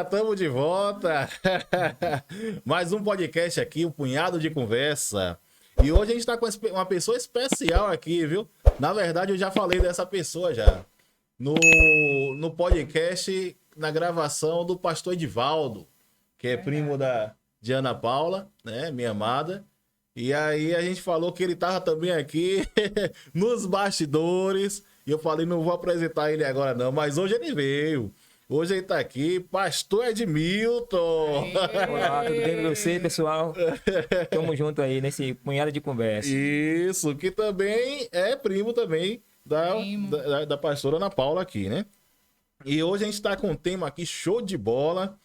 estamos de volta. Mais um podcast aqui, um punhado de conversa. E hoje a gente está com uma pessoa especial aqui, viu? Na verdade, eu já falei dessa pessoa já. No podcast, na gravação do pastor Edivaldo, que é primo de Ana Paula, né? Minha amada. E aí a gente falou que ele tava também aqui nos bastidores. E eu falei, não vou apresentar ele agora não, mas hoje ele veio. Hoje ele tá aqui, pastor Edmilton. Olá, tudo bem com você, pessoal? Tamo junto aí nesse punhado de conversa. Isso, que também é primo também da pastora Ana Paula aqui, né? E hoje a gente tá com um tema aqui show de bola.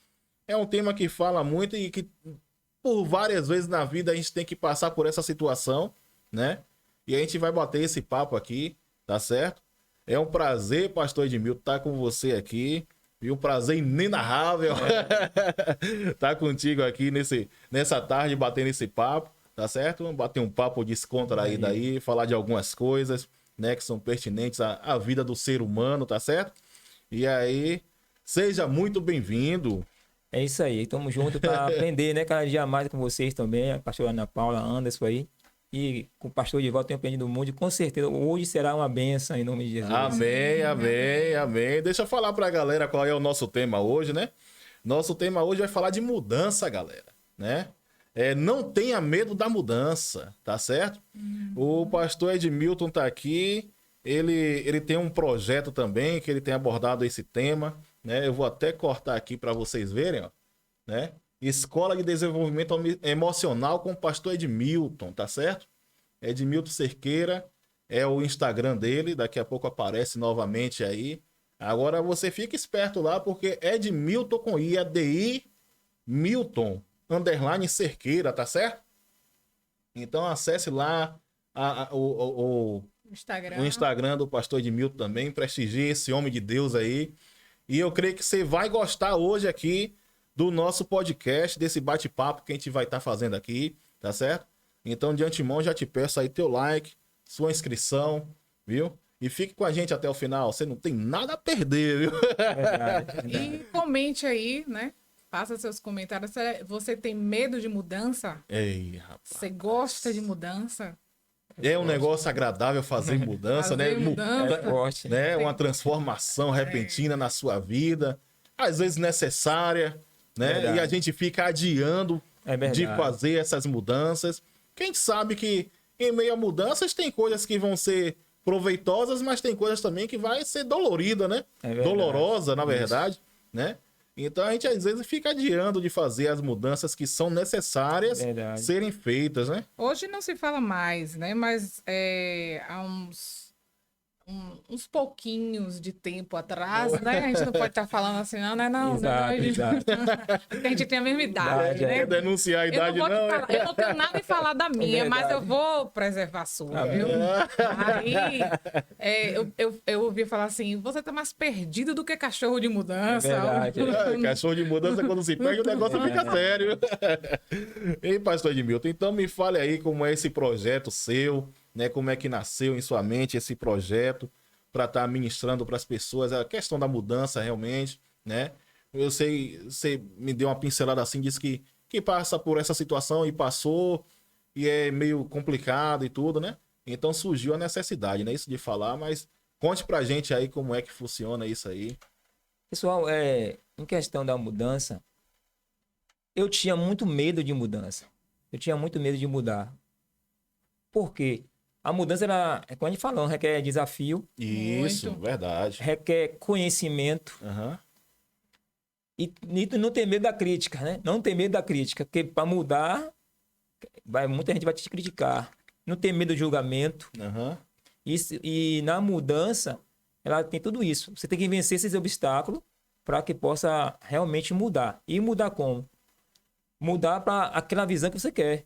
É um tema que fala muito e que por várias vezes na vida a gente tem que passar por essa situação, né? E a gente vai bater esse papo aqui, tá certo? É um prazer, pastor Edmilton, estar com você aqui. E um prazer inenarrável tá contigo aqui nessa tarde, batendo esse papo, tá certo? Vamos bater um papo descontraído aí, falar de algumas coisas, né, que são pertinentes à vida do ser humano, tá certo? E aí, seja muito bem-vindo. É isso aí, tamo junto para aprender, né, cada dia mais com vocês também, a pastora Ana Paula, Anderson aí. E com o pastor Edivaldo tenho aprendido muito, e com certeza hoje será uma bênção em nome de Jesus. Amém, amém, amém. Deixa eu falar pra galera qual é o nosso tema hoje, né? Nosso tema hoje vai falar de mudança, galera, né? Não tenha medo da mudança, tá certo? O pastor Edmilton tá aqui, ele tem um projeto também que ele tem abordado esse tema, né? Eu vou até cortar aqui para vocês verem, ó, né? Escola de Desenvolvimento Emocional com o pastor Edmilton, tá certo? Edmilton Cerqueira é o Instagram dele, daqui a pouco aparece novamente aí. Agora você fica esperto lá, porque Edmilton com I, é DI Milton, _ Cerqueira, tá certo? Então acesse lá o Instagram do pastor Edmilton também, prestigie esse homem de Deus aí. E eu creio que você vai gostar hoje aqui do nosso podcast, desse bate-papo que a gente vai estar fazendo aqui, tá certo? Então, de antemão, já te peço aí teu like, sua inscrição, viu? E fique com a gente até o final, você não tem nada a perder, viu? E comente aí, né? Faça seus comentários. Você tem medo de mudança? Ei, rapaz. Você gosta de mudança? É um negócio agradável fazer mudança, né? Mudança. Né? Uma transformação repentina na sua vida, às vezes necessária, né? Verdade. E a gente fica adiando de fazer essas mudanças. Quem sabe que em meio a mudanças tem coisas que vão ser proveitosas, mas tem coisas também que vai ser dolorida, né? Dolorosa, na verdade, né? Então a gente às vezes fica adiando de fazer as mudanças que são necessárias serem feitas, né? Hoje não se fala mais, né? Mas há uns pouquinhos de tempo atrás, né? A gente não pode estar falando assim, não, né? Não, Exato. Porque a gente tem a mesma idade, né? Não denunciar a idade, eu não tenho nada em falar da minha, mas eu vou preservar a sua, viu? Aí eu ouvi falar assim, você tá mais perdido do que cachorro de mudança. Cachorro de mudança, quando se perde, o negócio fica sério. Ei, pastor Edmilton, então me fale aí como é esse projeto seu, né? Como é que nasceu em sua mente esse projeto para estar ministrando para as pessoas a questão da mudança realmente, né? Eu sei, você me deu uma pincelada assim, disse que passa por essa situação e passou, e é meio complicado e tudo, né? Então surgiu a necessidade, né? Isso de falar, mas conte pra gente aí como é que funciona isso aí. Pessoal, em questão da mudança, eu tinha muito medo de mudança. Eu tinha muito medo de mudar. Por quê? A mudança, como a gente falou, requer desafio. Isso, muito. Verdade. Requer conhecimento. Uhum. E não ter medo da crítica, né? Não ter medo da crítica, porque para mudar, muita gente vai te criticar. Não ter medo do julgamento. Uhum. E na mudança, ela tem tudo isso. Você tem que vencer esses obstáculos para que possa realmente mudar. E mudar como? Mudar para aquela visão que você quer.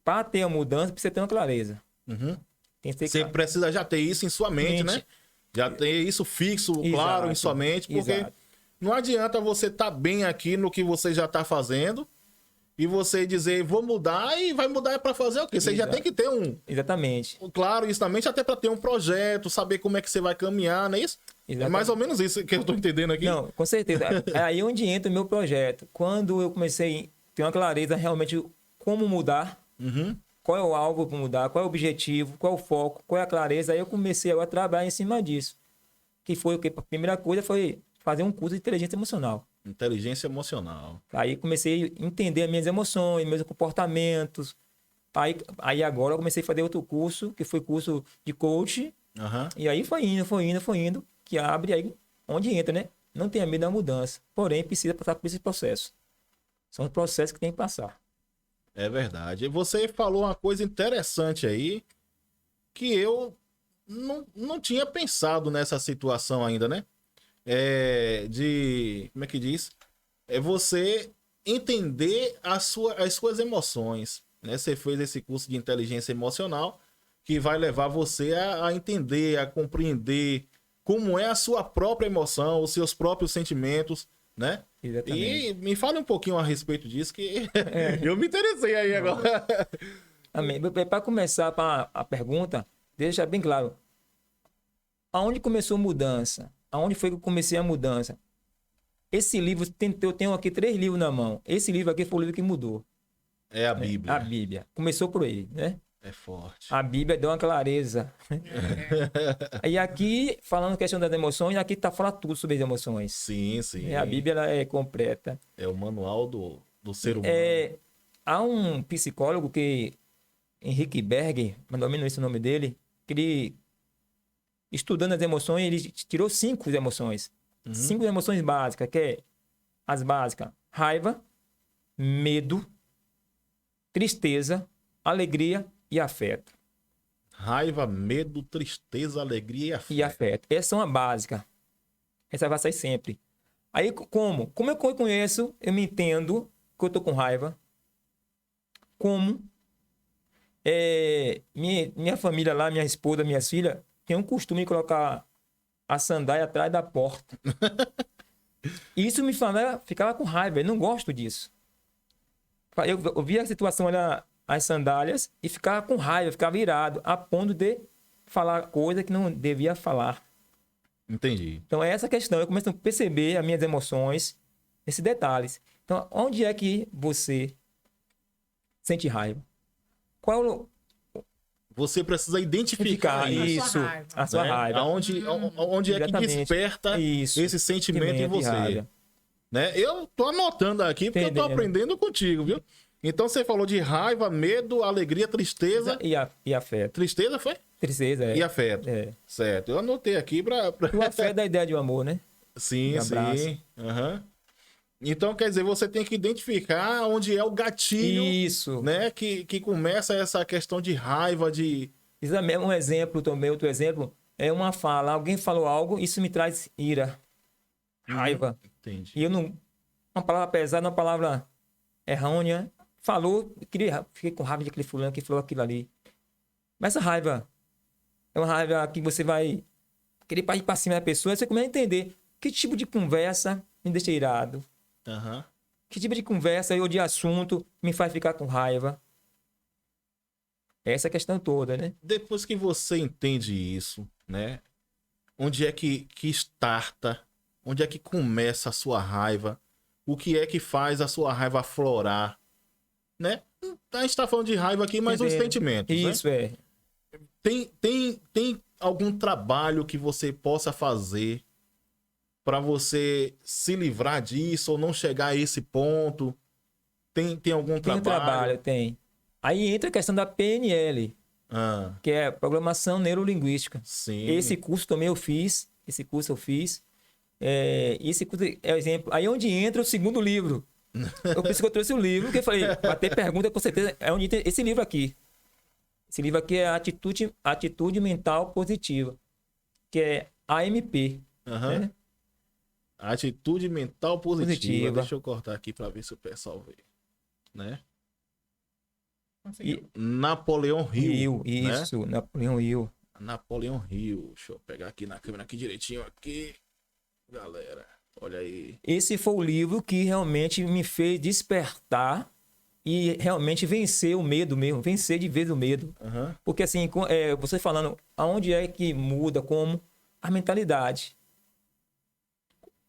Para ter a mudança, precisa ter uma clareza. Uhum. Você precisa já ter isso em sua mente, né? Já ter isso fixo, claro, em sua mente, porque não adianta você estar bem aqui no que você já está fazendo e você dizer, vou mudar, e vai mudar para fazer o quê? Você já Exato. tem que ter Exatamente. claro, isso na mente, até para ter um projeto, saber como é que você vai caminhar, não é isso? É Exatamente. mais ou menos isso que eu tô entendendo aqui. Não, com certeza. É aí onde entra o meu projeto. Quando eu comecei a ter uma clareza realmente como mudar, Uhum. qual é o alvo para mudar, qual é o objetivo, qual é o foco, qual é a clareza, aí eu comecei a trabalhar em cima disso. Que foi o que? A primeira coisa foi fazer um curso de inteligência emocional. Inteligência emocional. Aí comecei a entender as minhas emoções, meus comportamentos. Aí agora eu comecei a fazer outro curso, que foi curso de coach. Aham. E aí foi indo, que abre aí onde entra, né? Não tenha medo da mudança, porém precisa passar por esse processo. São os processos que tem que passar. É verdade. E você falou uma coisa interessante aí, que eu não tinha pensado nessa situação ainda, né? Como é que diz? É você entender as suas emoções, né? Você fez esse curso de inteligência emocional que vai levar você a entender, a compreender como é a sua própria emoção, os seus próprios sentimentos, né? Exatamente. E me fale um pouquinho a respeito disso, que eu me interessei aí agora. Amém. Para começar a pergunta, deixa bem claro. Aonde começou a mudança? Aonde foi que eu comecei a mudança? Esse livro, eu tenho aqui 3 livros na mão. Esse livro aqui foi o livro que mudou. É a Bíblia. A Bíblia. Começou por ele, né? É forte. A Bíblia deu uma clareza. E aqui, falando questão das emoções, aqui tá falando tudo sobre as emoções. Sim, sim. A Bíblia ela é completa. É o manual do ser humano. Há um psicólogo que, Henrique Berger, mais ou menos esse é o nome dele, que ele, estudando as emoções, ele tirou 5 emoções. 5 emoções básicas, que é as básicas: raiva, medo, tristeza, alegria e afeto. Raiva, medo, tristeza, alegria e afeto. E afeto. Essas são as básicas. Essa vai sair sempre. Aí, como? Como eu conheço, eu me entendo que eu tô com raiva. Como? Minha família lá, minha esposa, minhas filhas, tem um costume de colocar a sandália atrás da porta. Isso me ficava com raiva. Eu não gosto disso. Eu via a situação, olha, as sandálias, e ficava com raiva, ficava irado, a ponto de falar coisa que não devia falar. Entendi. Então é essa questão. Eu começo a perceber as minhas emoções, esses detalhes. Então, onde é que você sente raiva? Qual é o Você precisa identificar isso, a sua né? raiva. Onde é que Exatamente. desperta Isso. esse sentimento em Sentimento e você. raiva. Né? Eu tô anotando aqui porque eu tô Entendendo. aprendendo contigo, viu? Então você falou de raiva, medo, alegria, tristeza. E afeto. Tristeza foi? Tristeza, E afeto. É. Certo. Eu anotei aqui pra... O afeto é a ideia de um amor, né? Sim, De abraço. sim. Aham. Então, quer dizer, você tem que identificar onde é o gatilho, Isso. né? Que começa essa questão de raiva, de... Isso é um exemplo também, outro exemplo, é uma fala. Alguém falou algo, isso me traz ira, raiva. Entendi. E eu não... Uma palavra pesada, uma palavra errônea. Falou, fiquei com raiva de aquele fulano que falou aquilo ali. Mas essa raiva é uma raiva que você vai querer ir pra cima da pessoa, você começa a entender que tipo de conversa me deixa irado. Aham. Que tipo de conversa ou de assunto me faz ficar com raiva. Essa é a questão toda, né? Depois que você entende isso, né? Onde é que starta? Onde é que começa a sua raiva? O que é que faz a sua raiva aflorar? Né? A gente tá falando de raiva aqui, mas os Entendendo. sentimentos, né? Isso é. Tem algum trabalho que você possa fazer para você se livrar disso ou não chegar a esse ponto? Tem algum Tem um trabalho, tem. Aí entra a questão da PNL, Ah, que é Programação Neurolinguística. sim. Esse curso também eu fiz. Esse curso eu fiz. Esse curso é o exemplo. Aí é onde entra o segundo livro. Eu pensei que eu trouxe o livro, porque eu falei, vai ter pergunta com certeza. É onde entra esse livro aqui. Esse livro aqui é Atitude Mental Positiva, que é AMP. Aham. né? Atitude mental positiva. Positiva. Deixa eu cortar aqui para ver se o pessoal vê. Né? Conseguiu? Napoleão Hill. Hill, né? isso, Napoleão Hill. Napoleão Hill. Deixa eu pegar aqui na câmera aqui direitinho aqui. Galera, olha aí. Esse foi o livro que realmente me fez despertar e realmente vencer o medo mesmo, vencer de vez o medo. Aham. Porque assim, você falando, aonde é que muda, como? A mentalidade.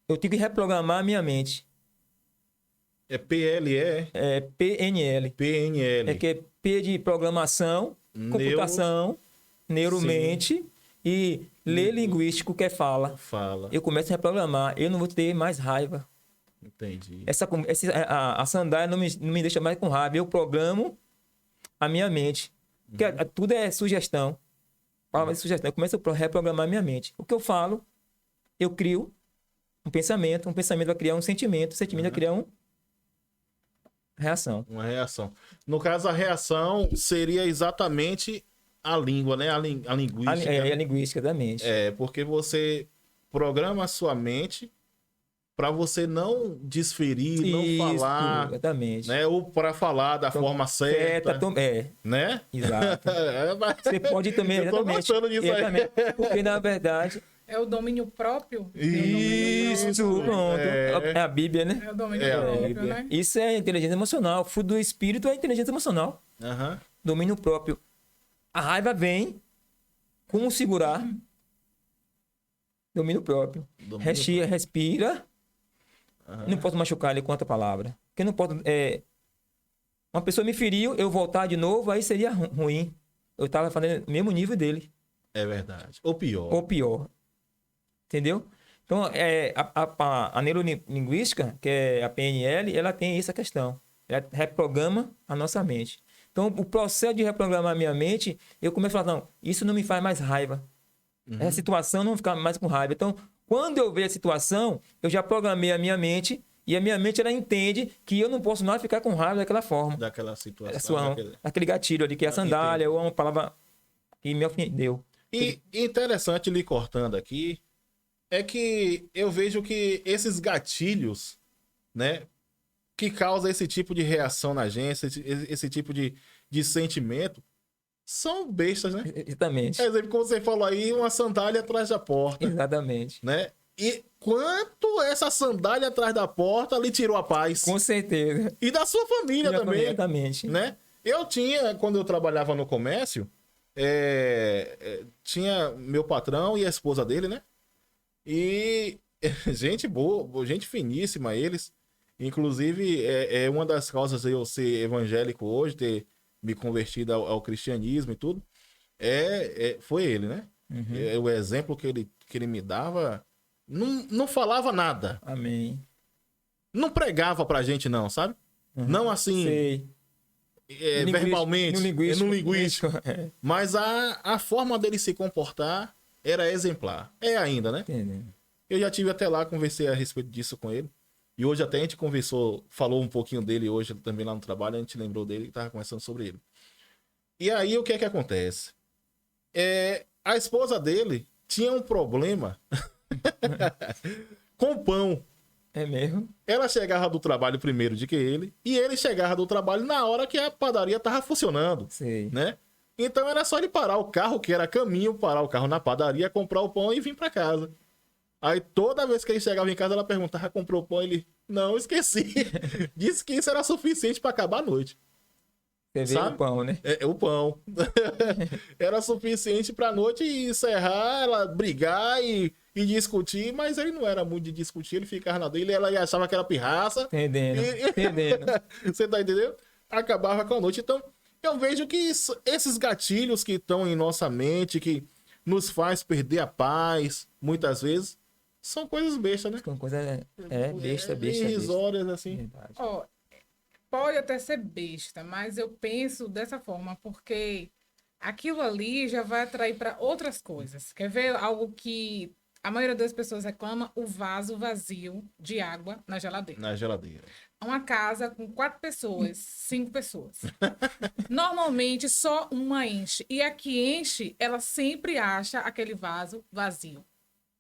Eu tenho que reprogramar a minha mente. É PLE, É PNL. PNL. É que é P de programação, computação, neuromente e L linguístico, que é fala. Fala. Eu começo a reprogramar, eu não vou ter mais raiva. Entendi. A sandália não me deixa mais com raiva. Eu programo a minha mente. Porque tudo é sugestão. Palavra de sugestão. Eu começo a reprogramar a minha mente. O que eu falo, eu crio um pensamento vai criar um sentimento vai criar uma reação. Uma reação. No caso, a reação seria exatamente a língua, né? A linguística. A linguística da mente. É, porque você programa a sua mente para você não desferir, não falar, exatamente. né? Ou para falar da forma certa, né? Exato. Você pode também, Eu tô gostando disso aí. Porque, na verdade... É o domínio próprio? Isso, pronto. É a Bíblia, né? É o domínio próprio, né? Isso é inteligência emocional. O fruto do espírito é inteligência emocional. Uhum. Domínio próprio. A raiva vem. Como segurar? Domínio próprio. Respira. Uhum. Não posso machucar ele com outra palavra. Porque não posso... Uma pessoa me feriu, eu voltar de novo, aí seria ruim. Eu estava fazendo o mesmo nível dele. É verdade. Ou pior. Ou pior. Entendeu? Então, a neurolinguística, que é a PNL, ela tem essa questão. Ela reprograma a nossa mente. Então, o processo de reprogramar a minha mente, eu começo a falar, não, isso não me faz mais raiva. Essa situação não fica mais com raiva. Então, quando eu vejo a situação, eu já programei a minha mente e a minha mente, ela entende que eu não posso mais ficar com raiva daquela forma. Daquela situação. Aquele gatilho ali, que é a sandália, ou uma palavra que me ofendeu. E interessante, lhe cortando aqui, é que eu vejo que esses gatilhos, né, que causam esse tipo de reação na gente, esse tipo de sentimento, são bestas, né? Exatamente. Exemplo, como você falou aí, uma sandália atrás da porta. Exatamente. Né? E quanto essa sandália atrás da porta lhe tirou a paz. Com certeza. E da sua família também. Exatamente. Né? Eu tinha, quando eu trabalhava no comércio, tinha meu patrão e a esposa dele, né? E gente boa, gente finíssima eles. Inclusive, é uma das causas de eu ser evangélico hoje, ter me convertido ao cristianismo e tudo, foi ele, né? O exemplo que ele me dava, não falava nada. Amém. Não pregava pra gente não, sabe? Não assim... Sei. Verbalmente, no linguístico. É. Mas a forma dele se comportar era exemplar. É ainda, né? Entendeu? Eu já tive até lá, conversei a respeito disso com ele. E hoje até a gente conversou, falou um pouquinho dele hoje também lá no trabalho, a gente lembrou dele e tava conversando sobre ele. E aí o que é que acontece? A esposa dele tinha um problema com pão. É mesmo? Ela chegava do trabalho primeiro de que ele, e ele chegava do trabalho na hora que a padaria tava funcionando. Sei. Né? Então era só ele parar o carro, que era caminho, parar o carro na padaria, comprar o pão e vir pra casa. Aí toda vez que ele chegava em casa, ela perguntava, comprou pão? Ele, não, esqueci. Disse que isso era suficiente pra acabar a noite. Você vê o pão, né? O pão. Era suficiente pra noite encerrar, ela brigar e discutir, mas ele não era muito de discutir, ele ficava na dele, ela achava que era pirraça. Entendendo. Você tá entendendo? Acabava com a noite. Então, eu vejo que esses gatilhos que estão em nossa mente, que nos faz perder a paz, muitas vezes, são coisas bestas, né? São coisas... besta. Irrisórias, assim. Verdade. Ó, pode até ser besta, mas eu penso dessa forma, porque aquilo ali já vai atrair para outras coisas. Quer ver algo que a maioria das pessoas reclama? O vaso vazio de água na geladeira. Na geladeira. Uma casa com 4 pessoas, 5 pessoas. Normalmente, só uma enche. E a que enche, ela sempre acha aquele vaso vazio,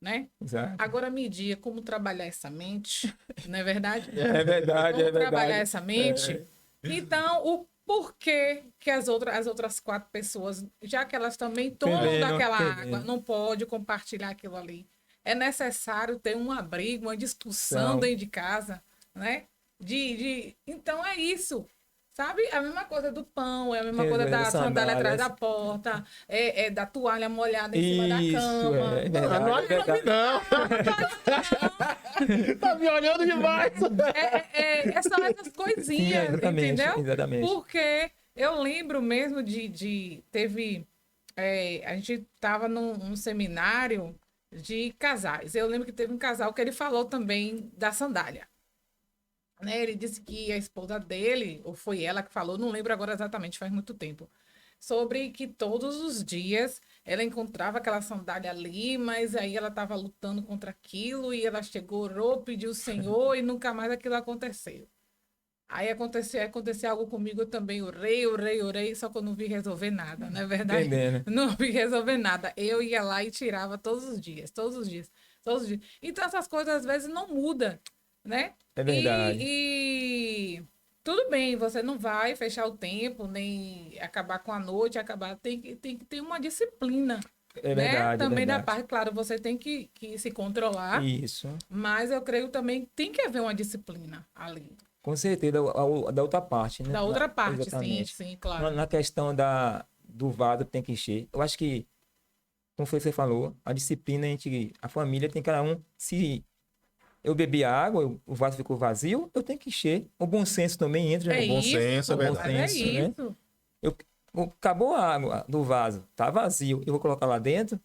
né? Exato. Agora me diga como trabalhar essa mente, não é verdade? É verdade, como é verdade. trabalhar essa mente. Então, o porquê que as outras 4 pessoas, já que elas também tomam daquela água, não pode compartilhar aquilo ali. É necessário ter uma briga, uma discussão dentro de casa, né? Então é isso. Sabe? A mesma coisa do pão, é a mesma coisa Da da sandália atrás sandália. da porta, é da toalha molhada em cima da Isso, cama. é Não, verdade. não olha pra mim, não. Tá me olhando demais. São essas coisinhas, Sim, exatamente, entendeu? exatamente. Porque eu lembro mesmo teve, a gente estava num seminário de casais. Eu lembro que teve um casal que ele falou também da sandália. Né? Ele disse que a esposa dele, ou foi ela que falou, não lembro agora exatamente, faz muito tempo, sobre que todos os dias ela encontrava aquela sandália ali, mas aí ela estava lutando contra aquilo e ela chegou, orou, pediu o Senhor e nunca mais aquilo aconteceu. Aí aconteceu algo comigo, eu também orei, só que eu não vi resolver nada, não é verdade? Entendendo. Não vi resolver nada. Eu ia lá e tirava todos os dias. Então essas coisas às vezes não mudam, né? É verdade. E tudo bem, você não vai fechar o tempo, nem acabar com a noite, tem que ter uma disciplina, É né? verdade, é Também da verdade. parte, claro, você tem que se controlar, Isso. mas eu creio também que tem que haver uma disciplina ali. Com certeza, da outra parte, né? Da outra parte, exatamente. sim, claro. Na questão do vaso que tem que encher, eu acho que, como foi que você falou, a disciplina, a família tem cada um, se eu bebi água, o vaso ficou vazio, eu tenho que encher. O bom senso também entra. É O bom isso, senso, é mas verdade. é senso, né? isso. Acabou a água do vaso, tá vazio, eu vou colocar lá dentro,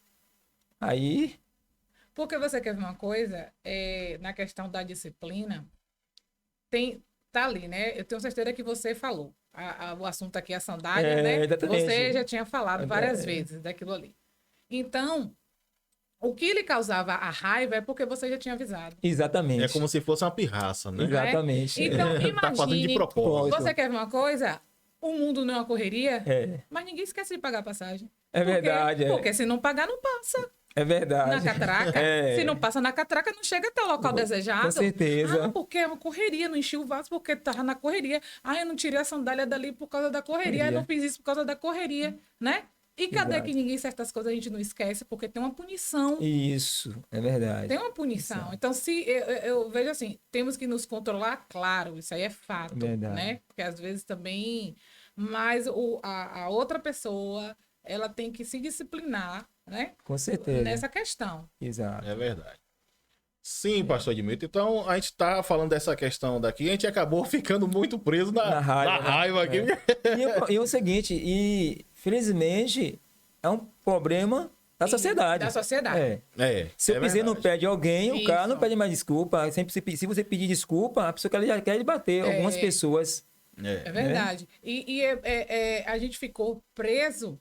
aí, Porque você quer ver uma coisa, na questão da disciplina, tá ali, né? Eu tenho certeza que você falou. O assunto aqui é a sandália, né? exatamente. Você já tinha falado várias É. vezes daquilo ali. Então, o que lhe causava a raiva é porque você já tinha avisado. Exatamente. É como se fosse uma pirraça, né? Exatamente. Então, Tá fazendo de imagine, propósito. você quer ver uma coisa? O mundo não é uma correria, É, mas ninguém esquece de pagar a passagem. é verdade. Porque se não pagar, não passa. É verdade. Na catraca. É. Se não passa na catraca, não chega até o local desejado. Com certeza. Ah, porque é uma correria, não enchi o vaso porque tava na correria. Ah, eu não tirei a sandália dali por causa da correria. Eu não fiz isso por causa da correria, né? E cadê Verdade. que ninguém, certas coisas a gente não esquece? Porque tem uma punição. Isso, é verdade. Tem uma punição. Então, se eu vejo assim, temos que nos controlar, claro, isso aí é fato, Verdade. né? Porque às vezes também... Mas a outra pessoa, ela tem que se disciplinar, né? Com certeza. Nessa questão. Exato. É verdade. Sim, pastor Edmilton. Então, a gente tá falando dessa questão daqui, a gente acabou ficando muito preso na raiva aqui. E é o seguinte, e felizmente é um problema da sociedade. Da sociedade. É. Se eu pisei no verdade. pé de alguém, o cara não Isso. pede mais desculpa. Sempre se você pedir desculpa, a pessoa já quer lhe bater. Algumas pessoas. É verdade. E a gente ficou preso,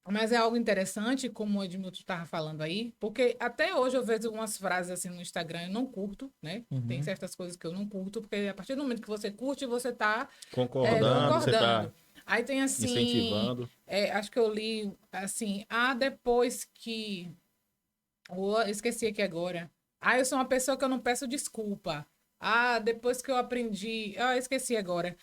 mas é algo interessante, como o Edmilton estava falando aí, porque até hoje eu vejo umas frases assim no Instagram, eu não curto, né? Tem certas coisas que eu não curto, porque a partir do momento que você curte, você está Concordando, você tá Aí tem assim, incentivando. acho que eu li assim, depois que... eu esqueci aqui agora. Eu sou uma pessoa que eu não peço desculpa. Depois que eu aprendi... eu esqueci agora.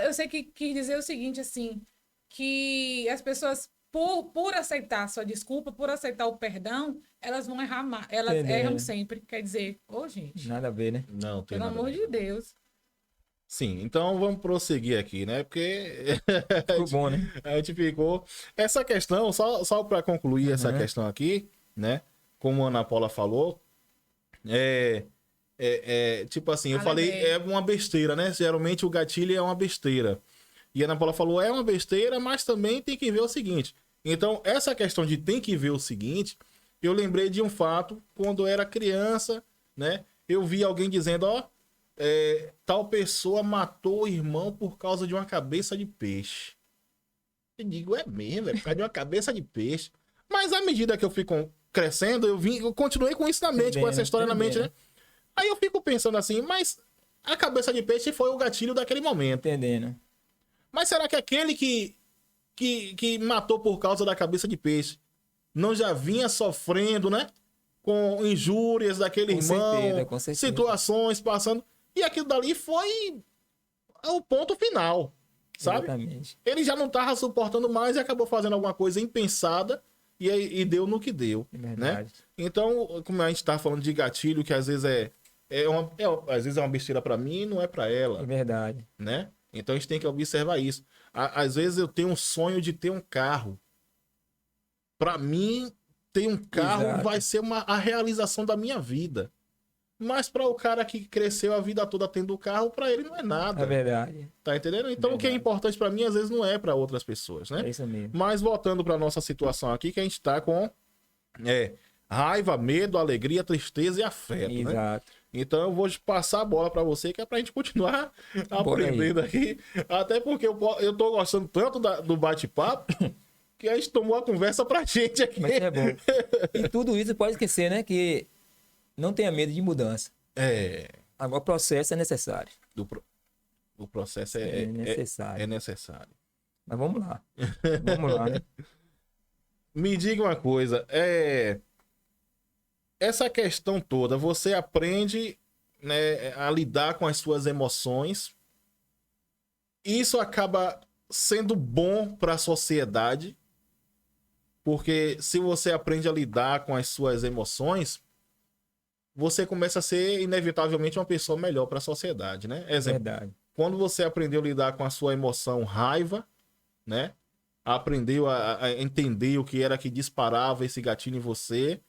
Eu sei que quis dizer o seguinte, assim, que as pessoas, por aceitar a sua desculpa, por aceitar o perdão, elas vão errar mais. Elas Entendeu, erram né? sempre. Quer dizer, gente, Nada a ver, né? Não, tem pelo nada a amor ver. de Deus. Sim, então vamos prosseguir aqui, né? Porque Ficou bom, né? a gente ficou... Essa questão, só para concluir essa questão aqui, né? Como a Ana Paula falou, tipo assim, eu falei, lembrei. é uma besteira, né? Geralmente o gatilho é uma besteira. E a Ana Paula falou, é uma besteira, mas também tem que ver o seguinte. Então, essa questão de tem que ver o seguinte, eu lembrei de um fato, quando eu era criança, né? Eu vi alguém dizendo, tal pessoa matou o irmão por causa de uma cabeça de peixe. Eu digo, é mesmo, é por causa de uma cabeça de peixe. Mas à medida que eu fui crescendo, eu continuei com isso na mente, com essa história na mente, né? Aí eu fico pensando assim, mas a cabeça de peixe foi o gatilho daquele momento. Entendendo. Mas será que aquele que matou por causa da cabeça de peixe não já vinha sofrendo, né? Com injúrias daquele Com irmão, certeza, com certeza. situações passando. E aquilo dali foi o ponto final, sabe? Exatamente. Ele já não tava suportando mais e acabou fazendo alguma coisa impensada e deu no que deu, É né? verdade. Então, como a gente tá falando de gatilho, que às vezes às vezes é uma besteira pra mim e não é pra É ela, verdade. né? Então a gente tem que observar isso. Às vezes eu tenho um sonho de ter um carro. Para mim, ter um carro Exato. vai ser a realização da minha vida. Mas para o cara que cresceu a vida toda tendo carro, para ele não é nada. É verdade. Tá entendendo? Então o que é Verdade. importante para mim, às vezes não é para outras pessoas, né? É isso mesmo. Mas voltando para nossa situação aqui, que a gente tá com raiva, medo, alegria, tristeza e afeto, né? Exato. Então eu vou passar a bola para você, que é pra gente continuar aprendendo aqui. Até porque eu tô gostando tanto do bate-papo que a gente tomou a conversa pra gente aqui. Mas é bom. E tudo isso pode esquecer, né? Que não tenha medo de mudança. Agora o processo é necessário. O processo É necessário. é necessário. Mas vamos lá. Vamos lá, né? Me diga uma coisa, essa questão toda, você aprende, né, a lidar com as suas emoções. Isso acaba sendo bom para a sociedade, porque se você aprende a lidar com as suas emoções, você começa a ser inevitavelmente uma pessoa melhor para a sociedade, né? Exemplo, Verdade. quando você aprendeu a lidar com a sua emoção raiva, né? Aprendeu a entender o que era que disparava esse gatilho em você,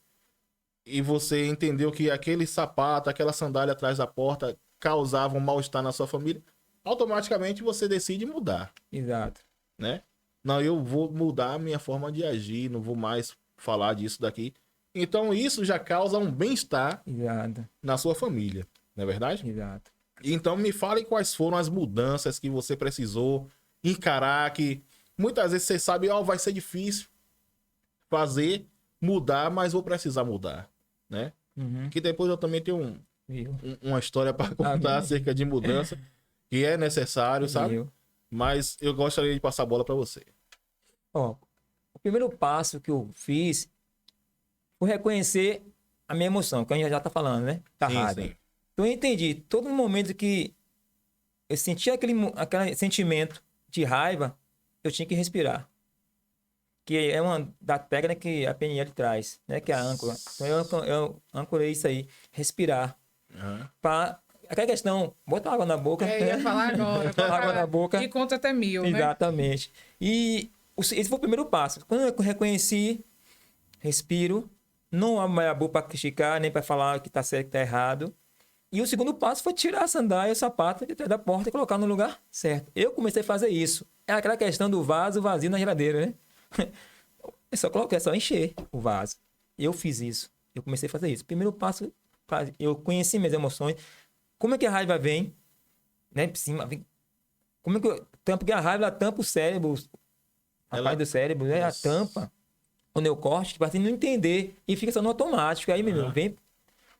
e você entendeu que aquele sapato, aquela sandália atrás da porta causavam mal-estar na sua família, automaticamente você decide mudar, Exato. né? Não, eu vou mudar a minha forma de agir, não vou mais falar disso daqui. Então isso já causa um bem-estar Exato. na sua família, não é verdade? Exato. Então me fale quais foram as mudanças que você precisou encarar, que muitas vezes você sabe, vai ser difícil fazer, mudar, mas vou precisar mudar, né? Uhum. Que depois eu também tenho Viu? uma história para contar Amém. acerca de mudança, que é necessário, sabe? Viu? Mas eu gostaria de passar a bola para você. Ó, o primeiro passo que eu fiz foi reconhecer a minha emoção, que a gente já tá falando, né? Da raiva. Sim. Então eu entendi, todo momento que eu sentia aquele sentimento de raiva, eu tinha que respirar. Que é uma da técnica que a PNL traz, né? Que é a âncora. Então eu ancorei isso aí, respirar. Aham. Para aquela questão, bota água na boca. Eu ia falar agora. Bota água na boca. E conta até 1000, né? Exatamente. E esse foi o primeiro passo. Quando eu reconheci, respiro, não abro mais a boca para criticar, nem para falar que tá certo, que tá errado. E o segundo passo foi tirar a sandália e o sapato de trás da porta e colocar no lugar certo. Eu comecei a fazer isso. É aquela questão do vaso vazio na geladeira, né? É só colocar, é só encher o vaso. Eu fiz isso. Eu comecei a fazer isso. Primeiro passo, eu conheci minhas emoções. Como é que a raiva vem? Né? Por cima, vem. Como é que eu tampo? Porque a raiva ela tampa o cérebro, a parte do cérebro, né? A tampa. Quando eu corto, tipo assim, não entender. E fica só no automático. Aí, meu irmão, vem.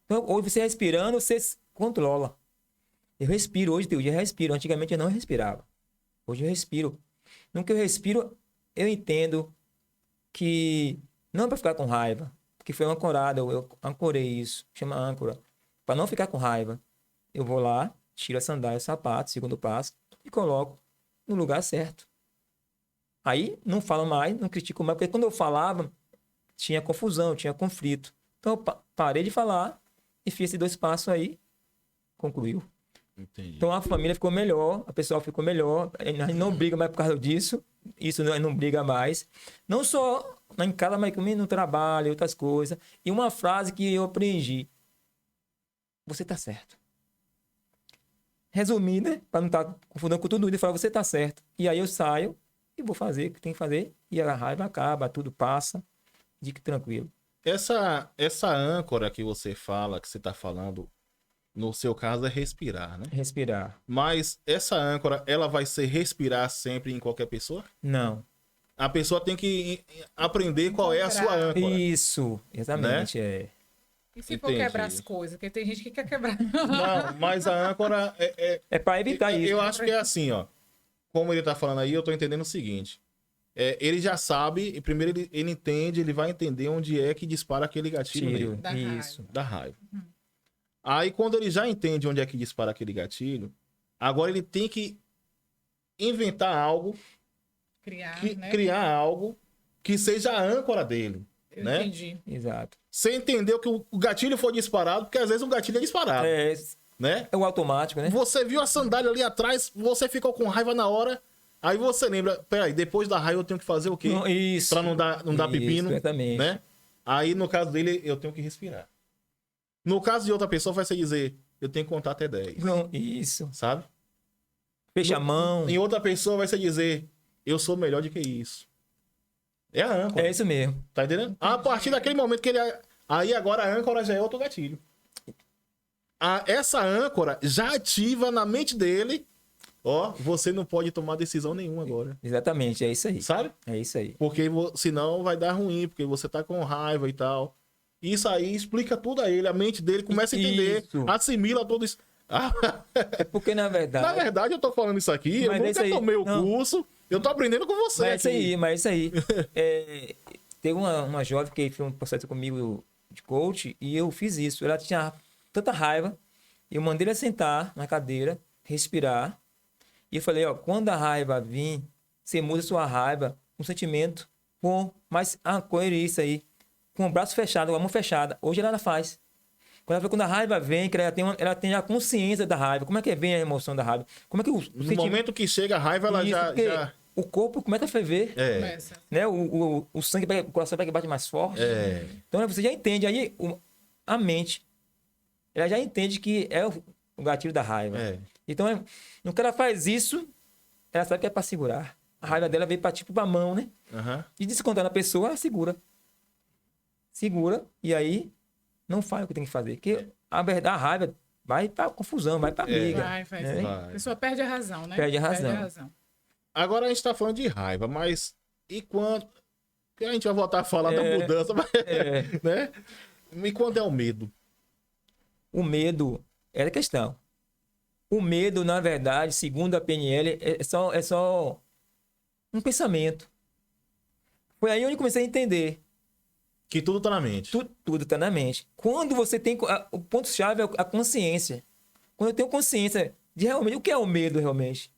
Então, hoje você respirando, você controla. Eu respiro. Hoje, eu respiro. Antigamente eu não respirava. Hoje eu respiro. No que eu respiro, eu entendo que não é para ficar com raiva. Porque foi ancorado. Eu ancorei isso. Chama âncora. Para não ficar com raiva, eu vou lá, tiro a sandália, o sapato, segundo passo, e coloco no lugar certo. Aí não falo mais, não critico mais, porque quando eu falava, tinha confusão, tinha conflito. Então eu parei de falar e fiz esses 2 passos aí, concluiu. Entendi. Então a família ficou melhor, a pessoa ficou melhor, a gente não briga mais por causa disso, isso não briga mais. Não só em casa, mas também no trabalho, outras coisas. E uma frase que eu aprendi: você tá certo. Resumir, né? Para não estar confundindo com tudo, ele fala, você tá certo. E aí eu saio e vou fazer o que tem que fazer. E a raiva acaba, tudo passa. Fique tranquilo. Essa âncora que você fala, que você tá falando, no seu caso é respirar, né? Respirar. Mas essa âncora, ela vai ser respirar sempre em qualquer pessoa? Não. A pessoa tem que aprender qual é a sua âncora. Isso, exatamente. É. E se for Entendi. quebrar as coisas? Porque tem gente que quer quebrar. Não, mas a âncora É para evitar isso. Eu acho que é assim, ó. Como ele tá falando aí, eu tô entendendo o seguinte. Ele já sabe, e primeiro ele entende, ele vai entender onde é que dispara aquele gatilho Tiro. nele, Da Isso. da raiva. Aí quando ele já entende onde é que dispara aquele gatilho, agora ele tem que inventar algo, Né? criar algo que seja a âncora dele. Eu né? entendi. Exato. Você entendeu que o gatilho foi disparado, porque às vezes o gatilho é disparado. É, né? É o automático, né? Você viu a sandália ali atrás, você ficou com raiva na hora, aí você lembra, peraí, depois da raiva eu tenho que fazer o quê? Não, isso. Pra não dar Isso, pepino, exatamente. né? Aí, no caso dele, eu tenho que respirar. No caso de outra pessoa, vai ser dizer, eu tenho que contar até 10, Não, isso. sabe? Fecha a mão. Em outra pessoa, vai ser dizer, eu sou melhor do que isso. É a âncora, É isso mesmo. tá entendendo? A partir daquele momento que ele... Aí, agora, a âncora já é outro gatilho. Essa âncora já ativa na mente dele, ó, você não pode tomar decisão nenhuma agora, Exatamente, é isso aí. sabe? É isso aí. Porque senão vai dar ruim, porque você tá com raiva e tal. Isso aí explica tudo a ele, a mente dele começa a entender, Isso. assimila tudo isso. É porque, na verdade... Na verdade, eu tô falando isso aqui, Mas eu é isso nunca aí. tomei o Não. curso, eu tô aprendendo com você Mas é isso aqui. aí, mas é isso aí. É, teve uma jovem que fez um processo comigo de coach e eu fiz isso. Ela tinha tanta raiva, eu mandei ela sentar na cadeira, respirar. E eu falei, ó, quando a raiva vir, você muda sua raiva com sentimento, com mais coerência aí, com o braço fechado, com a mão fechada. Hoje ela faz. Quando a raiva vem, que ela tem a consciência da raiva. Como é que vem a emoção da raiva? Como é que No momento que chega a raiva, ela Isso, já... porque o corpo começa a ferver. É, Começa. Né? O sangue, o coração vai que bate mais forte. é, Então você já entende. Aí a mente, ela já entende que é o gatilho da raiva. é. Então, no que ela faz isso, ela sabe que é para segurar. A raiva dela veio para tipo pra mão, né? Aham. E descontando a pessoa, ela segura. Segura, e aí não faz o que tem que fazer. Porque a verdade, a raiva vai pra confusão, vai pra briga. Vai, né? Vai. A pessoa perde a razão, né? Perde a razão. Agora a gente tá falando de raiva, mas e quando... que a gente vai voltar a falar da É, mudança, mas, é. né? E quando é o medo? O medo é a questão. O medo, na verdade, segundo a PNL, é só um pensamento. Foi aí onde eu comecei a entender. Que tudo tá na mente. Tudo está na mente. Quando você tem... O ponto-chave é a consciência. Quando eu tenho consciência de realmente... O que é o medo, realmente?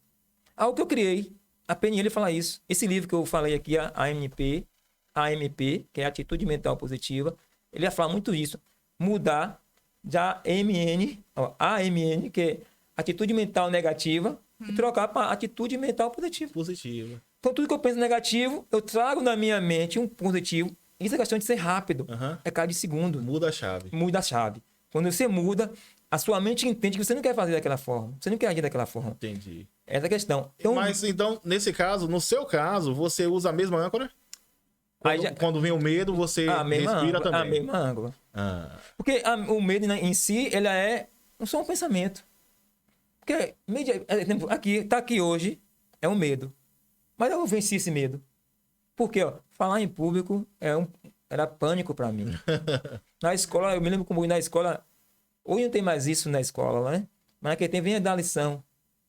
Algo que eu criei. A PNL fala isso. Esse livro que eu falei aqui, a AMP, que é Atitude Mental Positiva, ele fala muito isso. Mudar da AMN, que é Atitude Mental Negativa, e trocar para Atitude Mental Positiva. Positiva. Então, tudo que eu penso negativo, eu trago na minha mente um positivo. Isso é questão de ser rápido. Aham. É cada de segundo. Muda a chave. Muda a chave. Quando você muda, a sua mente entende que você não quer fazer daquela forma. Você não quer agir daquela forma. Entendi. Essa é a questão. Então, Mas então, nesse caso, no seu caso, você usa a mesma âncora? Aí Quando vem o medo, você a mesma respira âncora, também. a mesma âncora. Ah, Porque o medo em si, ele é só um pensamento. Porque, exemplo, tá aqui hoje, é um medo. Mas eu venci esse medo. Porque, ó, falar em público era pânico pra mim. Na escola, eu me lembro como na escola, hoje não tem mais isso na escola, né? Mas naquele tempo vinha dar lição.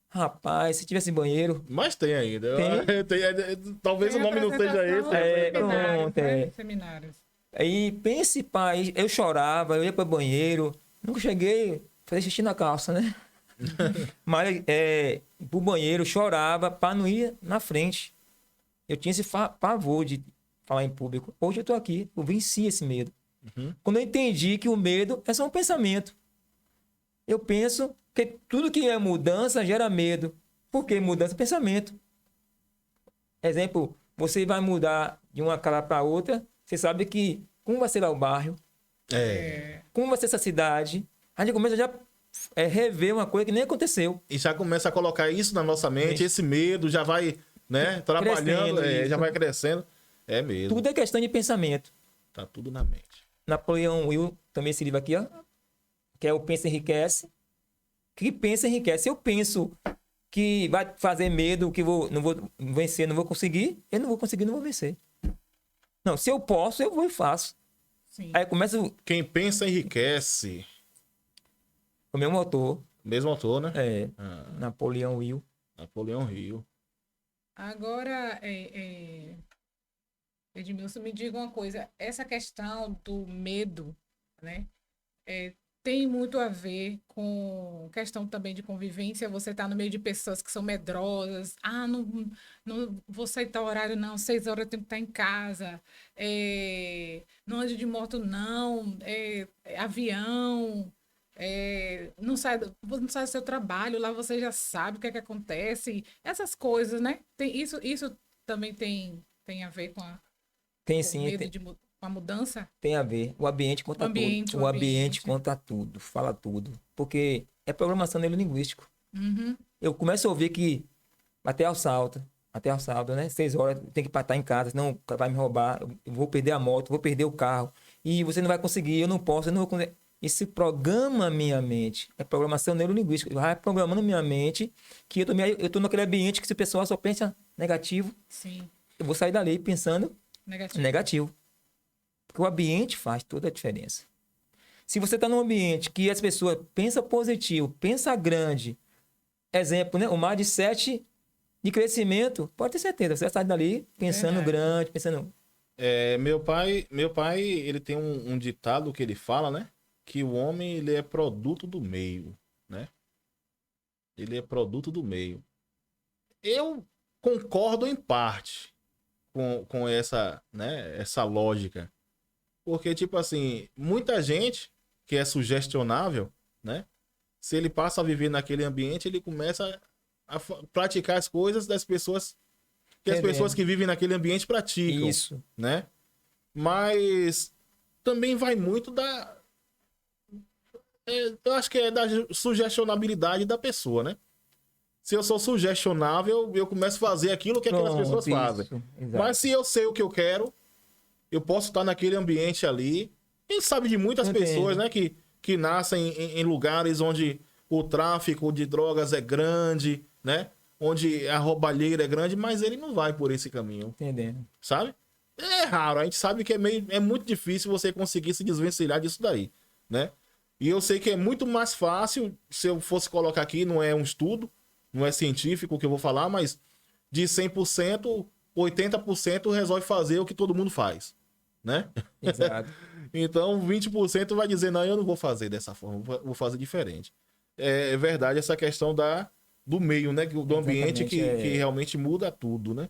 Rapaz, se tivesse banheiro, mas tem ainda. Talvez Tem o nome não seja esse. apresentação, É, seminários, pronto, né? é. Seminários. aí pense, pai, eu chorava, eu ia para banheiro, nunca cheguei a fazer xixi na calça, né? Mas pro banheiro, chorava para não ir na frente. Eu tinha esse pavor de falar em público. Hoje eu tô aqui, eu venci esse medo. Uhum. Quando eu entendi que o medo é só um pensamento. Eu penso que tudo que é mudança gera medo. Por que mudança? Pensamento. Exemplo, você vai mudar de uma casa para outra, você sabe que como vai ser lá o bairro, É. como vai ser essa cidade. A gente começa já rever uma coisa que nem aconteceu. E já começa a colocar isso na nossa mente, esse medo já vai, né, trabalhando, Crescendo isso. já vai crescendo. É mesmo. Tudo é questão de pensamento. Tá tudo na mente. Napoleão Hill, também esse livro aqui, ó, que é o Pensa Enriquece. Que pensa enriquece. Se eu penso que vai fazer medo, que não vou vencer, não vou conseguir, eu não vou conseguir, não vou vencer. Não, se eu posso, eu vou e faço. Sim. Aí começa Quem pensa enriquece. o meu motor, Mesmo autor, né? Napoleão Hill. Napoleão Hill. Agora, Edmilson, me diga uma coisa. Essa questão do medo, né? Tem muito a ver com questão também de convivência. Você está no meio de pessoas que são medrosas. Ah, não vou sair tal horário, não. 6 horas eu tenho que estar em casa. Não ande de moto, não. Avião. não sai do seu trabalho, lá você já sabe o que é que acontece, essas coisas, né? Isso também tem a ver Tem com o sim, medo com a mudança? tem a ver. O ambiente conta tudo. O ambiente conta tudo, fala tudo. Porque é programação neurolinguístico. Uhum. Eu começo a ouvir que até assalto, né? 6 horas, tem que estar em casa, senão o cara vai me roubar, eu vou perder a moto, vou perder o carro. E você não vai conseguir, eu não posso, eu não vou conseguir. Isso programa a minha mente. É programação neurolinguística. Vai programando minha mente que eu tô naquele ambiente que se o pessoal só pensa negativo, Sim, eu vou sair dali pensando negativo. negativo. Porque o ambiente faz toda a diferença. Se você está num ambiente que as pessoas pensam positivo, pensa grande, exemplo, né? O mar de 7 de crescimento, pode ter certeza, você vai sair dali pensando Verdade. grande, pensando. Meu pai, ele tem um ditado que ele fala, né? Que o homem, ele é produto do meio, né? Ele é produto do meio. Eu concordo em parte com essa, né, essa lógica. Porque, tipo assim, muita gente que é sugestionável, né? Se ele passa a viver naquele ambiente, ele começa a praticar as coisas das pessoas que as Entendendo. pessoas que vivem naquele ambiente praticam, Isso. né? Mas também vai muito eu acho que é da sugestionabilidade da pessoa, né? Se eu sou sugestionável, eu começo a fazer aquilo que aquelas Pronto, pessoas fazem. isso, exato. Mas se eu sei o que eu quero, eu posso estar naquele ambiente ali. Quem sabe de muitas Entendo. pessoas, né, que nascem em lugares onde o tráfico de drogas é grande, né? Onde a roubalheira é grande, mas ele não vai por esse caminho, Entendendo. sabe? É raro, a gente sabe que é muito difícil você conseguir se desvencilhar disso daí, né? E eu sei que é muito mais fácil, se eu fosse colocar aqui, não é um estudo, não é científico o que eu vou falar, mas de 100%, 80% resolve fazer o que todo mundo faz, né? Exato. Então 20% vai dizer, não, eu não vou fazer dessa forma, vou fazer diferente. É verdade essa questão do meio, né? Do ambiente Exatamente, que realmente muda tudo, né?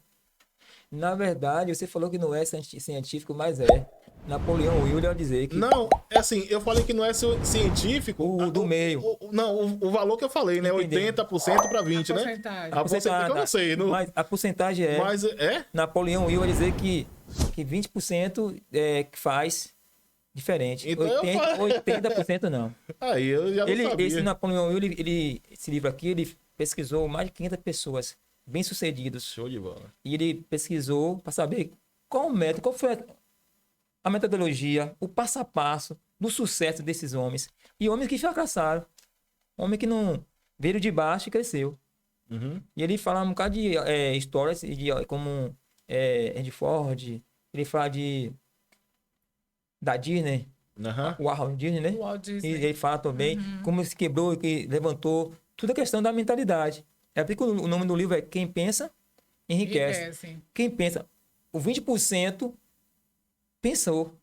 Na verdade, você falou que não é científico, mas é. Napoleão Hill ia dizer que Não, é assim, eu falei que não é científico. O do meio. Não, o valor que eu falei, né? Entendi. 80% para 20%, né? porcentagem. A porcentagem eu não sei. Mas a porcentagem é. Mas é? Napoleão Hill ia dizer que 20% que faz diferente. Então eu 80% não. Aí eu já não sabia. Esse Napoleão Hill, esse livro aqui, ele pesquisou mais de 500 pessoas bem-sucedidos. Show de bola. E ele pesquisou para saber qual o método, qual foi a metodologia, o passo a passo do sucesso desses homens. E homens que fracassaram. Homem que não veio de baixo e cresceu. Uhum. E ele fala um bocado de histórias como Henry Ford. Ele fala da Disney, Aham. o Walt Disney, né? Walt E Disney. ele fala também como ele se quebrou e que levantou. Tudo é questão da mentalidade. É por isso que o nome do livro é Quem Pensa, Enriquece. Enriquece. Quem pensa, o 20% pensou.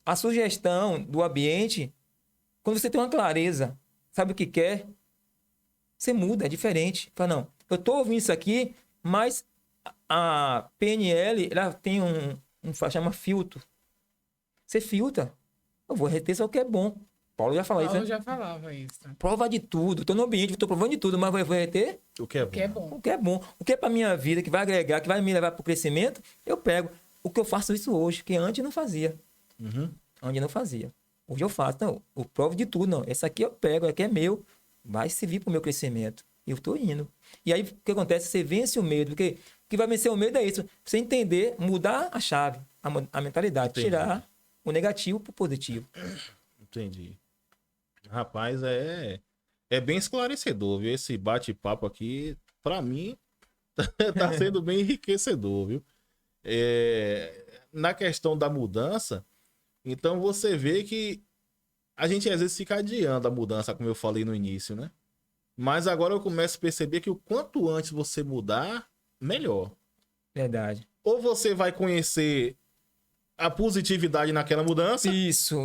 A sugestão do ambiente, quando você tem uma clareza, sabe o que quer, você muda, é diferente. Fala, não, eu tô ouvindo isso aqui, mas a PNL, ela tem chama filtro. Você filtra. Eu vou reter só o que é bom. Paulo já falou isso, Paulo né? já falava isso. Prova de tudo. Tô no ambiente, tô provando de tudo, mas vou reter O que é bom. Que é bom. o que é bom. O que é pra minha vida, que vai agregar, que vai me levar pro crescimento, eu pego. O que eu faço isso hoje, que antes eu não fazia. Uhum. Antes eu não fazia. Hoje eu faço. Não, eu provo de tudo, não. Esse aqui eu pego, aqui é meu. Vai servir pro meu crescimento. Eu tô indo. E aí, o que acontece? Você vence o medo. Porque o que vai vencer o medo é isso. Você entender, mudar a chave, a mentalidade. Entendi. Tirar o negativo pro positivo. Entendi. Rapaz, é bem esclarecedor, viu? Esse bate-papo aqui, pra mim, tá sendo bem enriquecedor, viu? Na questão da mudança, então você vê que a gente às vezes fica adiando a mudança, como eu falei no início, né? Mas agora eu começo a perceber que o quanto antes você mudar, melhor. Verdade. Ou você vai conhecer a positividade naquela mudança, Isso.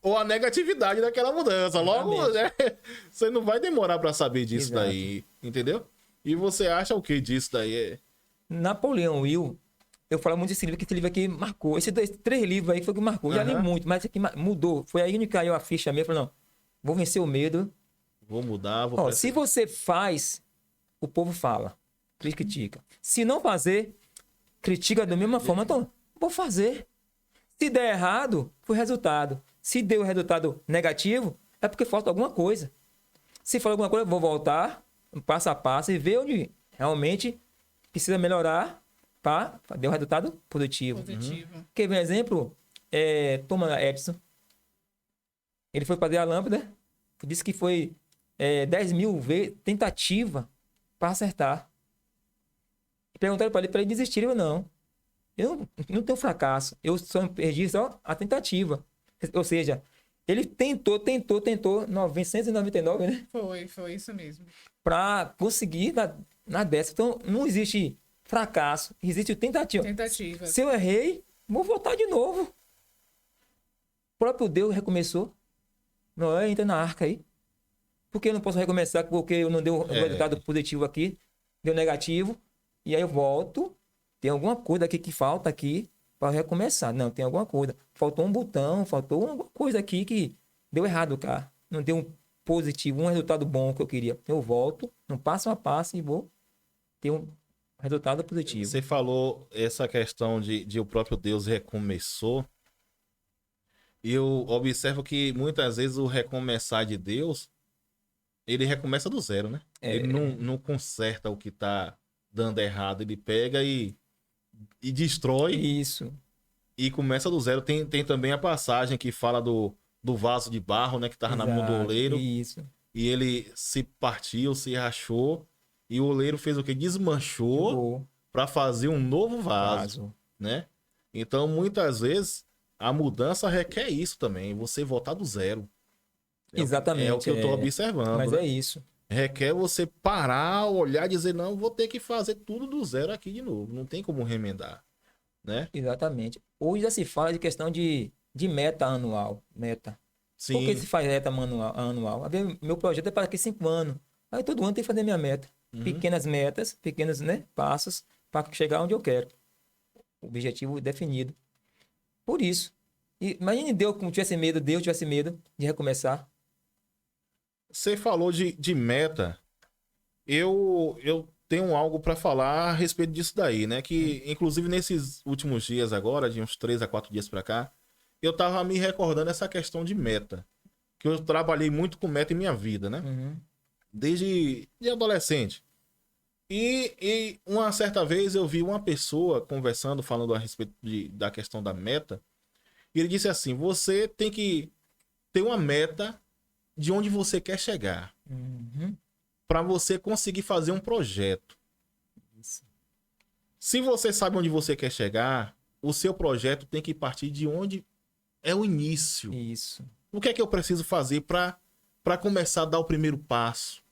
ou a negatividade daquela mudança. Logo, né? Exatamente. Você não vai demorar pra saber disso Exato. daí, entendeu? E você acha o que disso daí? Napoleão Hill, eu falo muito desse livro, que esse livro aqui marcou. Esses 3 livros aí foi o que marcou. Eu já li Aham. muito, mas esse aqui mudou. Foi aí que me caiu a ficha mesmo. Falei, não, vou vencer o medo. Vou mudar, vou... Ó, se você faz, o povo fala, critica. Se não fazer, critica da mesma forma. Então, vou fazer. Se der errado, foi resultado. Se deu resultado negativo, é porque falta alguma coisa. Se for alguma coisa, vou voltar, passo a passo, e ver onde realmente precisa melhorar para dar um resultado positivo. Quer ver um exemplo? Thomas Edison. Ele foi fazer a lâmpada, disse que foi 10 mil vezes tentativa para acertar. Perguntaram para ele desistir ou não. Eu não tenho fracasso. Eu só perdi só a tentativa. Ou seja, ele tentou 999, né? Foi isso mesmo. Para conseguir na décima. Então, não existe fracasso, existe tentativa. Se eu errei, vou voltar de novo. O próprio Deus recomeçou. Noé entra na arca aí. Por que eu não posso recomeçar? Porque eu não dei o resultado positivo aqui, deu negativo. E aí eu volto. Tem alguma coisa aqui que falta aqui para recomeçar. Não, tem alguma coisa. Faltou um botão, faltou alguma coisa aqui que deu errado, cara. Não deu um positivo, um resultado bom que eu queria. Eu volto, no passo a passo e vou ter um resultado positivo. Você falou essa questão de o próprio Deus recomeçou. E eu observo que muitas vezes o recomeçar de Deus, ele recomeça do zero, né? Ele não conserta o que tá dando errado. Ele pega e destrói. Isso. E começa do zero. Tem também a passagem que fala do vaso de barro, né? Que tava na mão do oleiro. Isso. E ele se partiu, se rachou. E o oleiro fez o quê? Desmanchou para fazer um novo vaso, né? Então, muitas vezes, a mudança requer isso também. Você voltar do zero. Exatamente. É o que eu tô observando. Mas né? é isso. Requer você parar, olhar e dizer, não, vou ter que fazer tudo do zero aqui de novo. Não tem como remendar, né? Exatamente. Hoje já se fala de questão de meta anual. Meta. Sim. Por que se faz meta anual? Meu projeto é para daqui 5 anos. Aí todo ano tem que fazer minha meta. Pequenas metas, pequenos, né, passos para chegar onde eu quero. Objetivo definido. Por isso. Imagine Deus como tivesse medo de recomeçar. Você falou de meta. Eu tenho algo para falar a respeito disso daí, né? Que, inclusive, nesses últimos dias agora, de uns 3 a 4 dias para cá, eu tava me recordando essa questão de meta. Que eu trabalhei muito com meta em minha vida, né? Desde de adolescente. E uma certa vez eu vi uma pessoa conversando, falando a respeito da questão da meta. E ele disse assim, você tem que ter uma meta de onde você quer chegar. Para você conseguir fazer um projeto. Isso. Se você sabe onde você quer chegar, o seu projeto tem que partir de onde é o início. Isso. O que é que eu preciso fazer para começar a dar o primeiro passo?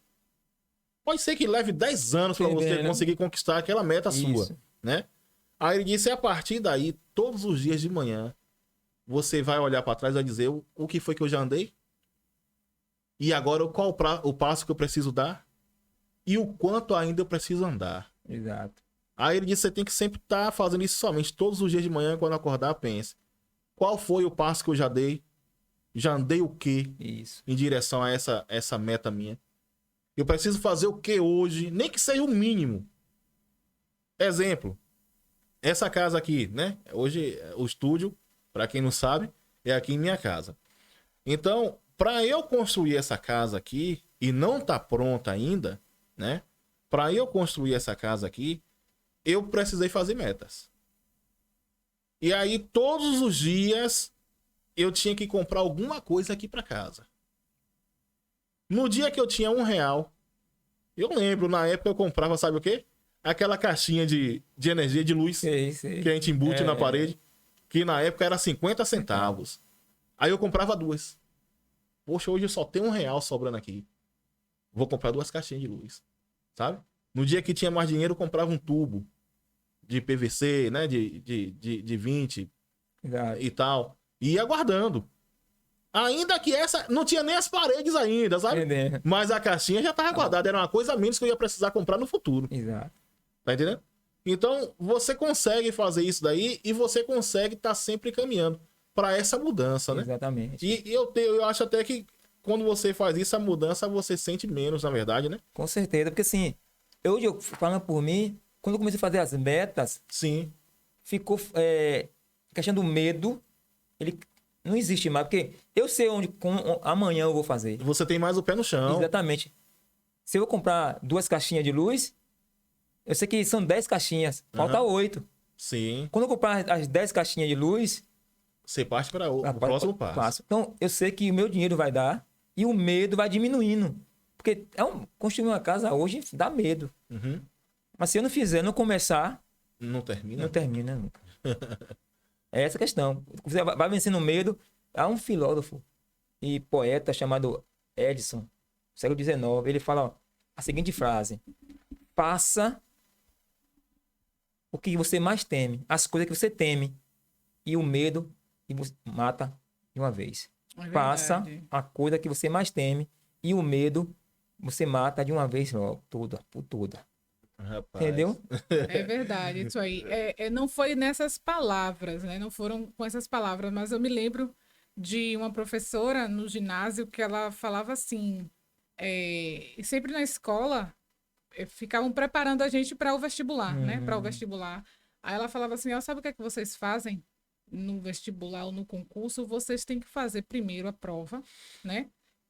Pode ser que leve 10 anos para você conseguir conquistar aquela meta sua, né? Aí ele disse, a partir daí, todos os dias de manhã, você vai olhar para trás e vai dizer, o que foi que eu já andei? E agora, qual o passo que eu preciso dar? E o quanto ainda eu preciso andar? Exato. Aí ele disse, você tem que sempre estar fazendo isso somente. Todos os dias de manhã, quando acordar, pense. Qual foi o passo que eu já dei? Já andei o quê? Isso. Em direção a essa meta minha? Eu preciso fazer o que hoje? Nem que seja o mínimo. Exemplo. Essa casa aqui, né? Hoje, o estúdio, para quem não sabe, é aqui em minha casa. Então, para eu construir essa casa aqui, e não tá pronta ainda, né? Para eu construir essa casa aqui, eu precisei fazer metas. E aí, todos os dias, eu tinha que comprar alguma coisa aqui para casa. No dia que eu tinha R$1, eu lembro, na época eu comprava, sabe o quê? Aquela caixinha de energia de luz que a gente embute na parede, que na época era 50 centavos. Aí eu comprava 2. Poxa, hoje eu só tenho R$1 sobrando aqui. Vou comprar 2 caixinhas de luz, sabe? No dia que tinha mais dinheiro, eu comprava um tubo de PVC, né? De 20 e tal. E ia guardando. Ainda que essa... Não tinha nem as paredes ainda, sabe? Mas a caixinha já estava guardada. Era uma coisa a menos que eu ia precisar comprar no futuro. Exato. Tá entendendo? Então, você consegue fazer isso daí e você consegue estar sempre caminhando para essa mudança, né? Exatamente. E eu acho até que quando você faz isso, a mudança você sente menos, na verdade, né? Com certeza, porque assim, eu falando por mim, quando eu comecei a fazer as metas, Sim. ficou a questão do medo, ele não existe mais, porque eu sei amanhã eu vou fazer. Você tem mais o pé no chão. Exatamente. Se eu comprar 2 caixinhas de luz, eu sei que são 10 caixinhas, falta 8. Sim. Quando eu comprar as 10 caixinhas de luz, Você parte para o próximo passo. Então, eu sei que o meu dinheiro vai dar e o medo vai diminuindo. Porque construir uma casa hoje dá medo. Uhum. Mas se eu não fizer, não começar, Não termina? não termina nunca. É essa a questão. Você vai vencendo o medo. Há um filósofo e poeta chamado Edison, século XIX, ele fala a seguinte frase: faça o que você mais teme, as coisas que você teme, e o medo e você mata de uma vez. É Faça verdade. a coisa que você mais teme e o medo você mata de uma vez logo, toda, por toda. Rapaz. Entendeu? É verdade, isso aí. Não foi nessas palavras, né? Não foram com essas palavras, mas eu me lembro de uma professora no ginásio que ela falava assim, e sempre na escola ficavam preparando a gente para o vestibular, né? Para o vestibular. Aí ela falava assim, ó, sabe o que é que vocês fazem no vestibular ou no concurso? Vocês têm que fazer primeiro a prova, né?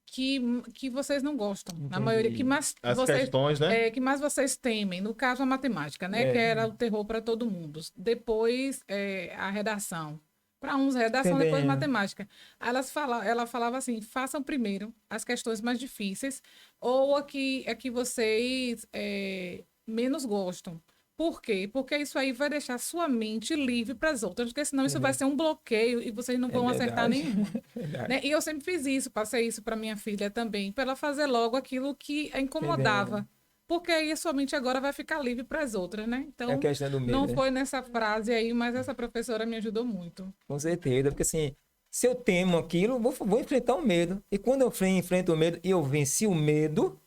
Que vocês não gostam. Na maioria, que mais As vocês, questões, né? que mais vocês temem. No caso, a matemática, né? Que era o terror para todo mundo. Depois, a redação. Para uns, redação, depois Entendendo. matemática. Ela falava assim, façam primeiro as questões mais difíceis ou a que vocês menos gostam. Por quê? Porque isso aí vai deixar sua mente livre para as outras, porque senão isso vai ser um bloqueio e vocês não vão acertar verdade. nenhuma. Verdade. Né? E eu sempre fiz isso, passei isso para minha filha também, para ela fazer logo aquilo que a incomodava. Porque aí a sua mente agora vai ficar livre para as outras, né? É a Então, questão do medo. não né? foi nessa frase aí, mas essa professora me ajudou muito. Com certeza, porque assim, se eu temo aquilo, vou enfrentar o medo. E quando eu enfrento o medo e eu venci o medo,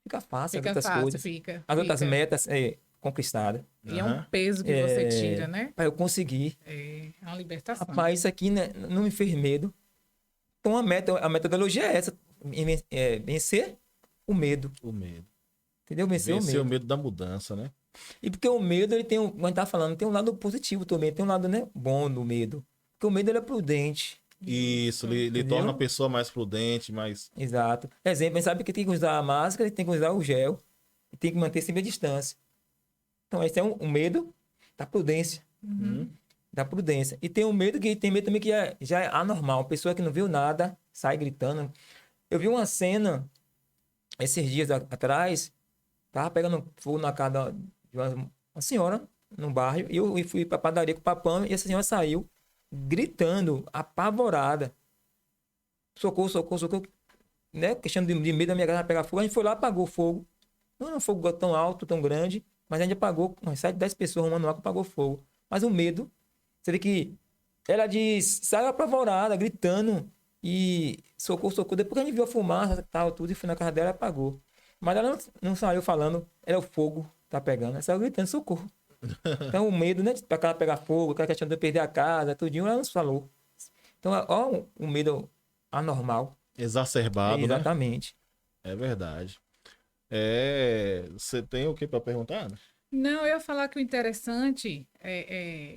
fica fácil Fica as outras fácil, coisas. fica. As outras fica. metas conquistadas. E é um peso que você tira, né? Para eu conseguir. É uma libertação. Rapaz, isso aqui né, não me fez medo. Então a metodologia é essa: vencer o medo. O medo. Entendeu? Vencer o Vencer medo. o medo da mudança, né? E porque o medo, ele tem, como a gente tá falando, tem um lado positivo também, tem um lado né, bom do medo. Porque o medo ele é prudente. Isso, lhe Entendeu? torna a pessoa mais prudente, mais. Exato. Exemplo, a gente sabe que tem que usar a máscara, tem que usar o gel, e tem que manter sempre a distância. Então, esse é um medo da prudência. Da prudência. E tem um medo que tem medo também que já é anormal. Uma pessoa que não viu nada, sai gritando. Eu vi uma cena esses dias atrás, tava pegando fogo na casa de uma senhora no bairro, e eu fui pra padaria com o papão, e essa senhora saiu gritando, apavorada. Socorro, socorro, socorro. Né? Questão de medo da minha casa pegar fogo. A gente foi lá, apagou o fogo. Não era um fogo tão alto, tão grande, mas a gente apagou, umas 7, 10 pessoas arrumando água, apagou fogo. Mas o medo, você vê que ela saiu apavorada, gritando, e socorro, socorro. Depois que a gente viu a fumaça, tal, tudo, e foi na casa dela, apagou. Mas ela não saiu falando, era o fogo, tá pegando. Ela saiu gritando, socorro. Então o medo, né, pra casa pegar fogo, aquela questão de eu perder a casa, tudinho, ela nos falou. Então, ó, o medo anormal. Exacerbado, né? Exatamente. É verdade. Você tem o que para perguntar? Não, eu ia falar que o interessante,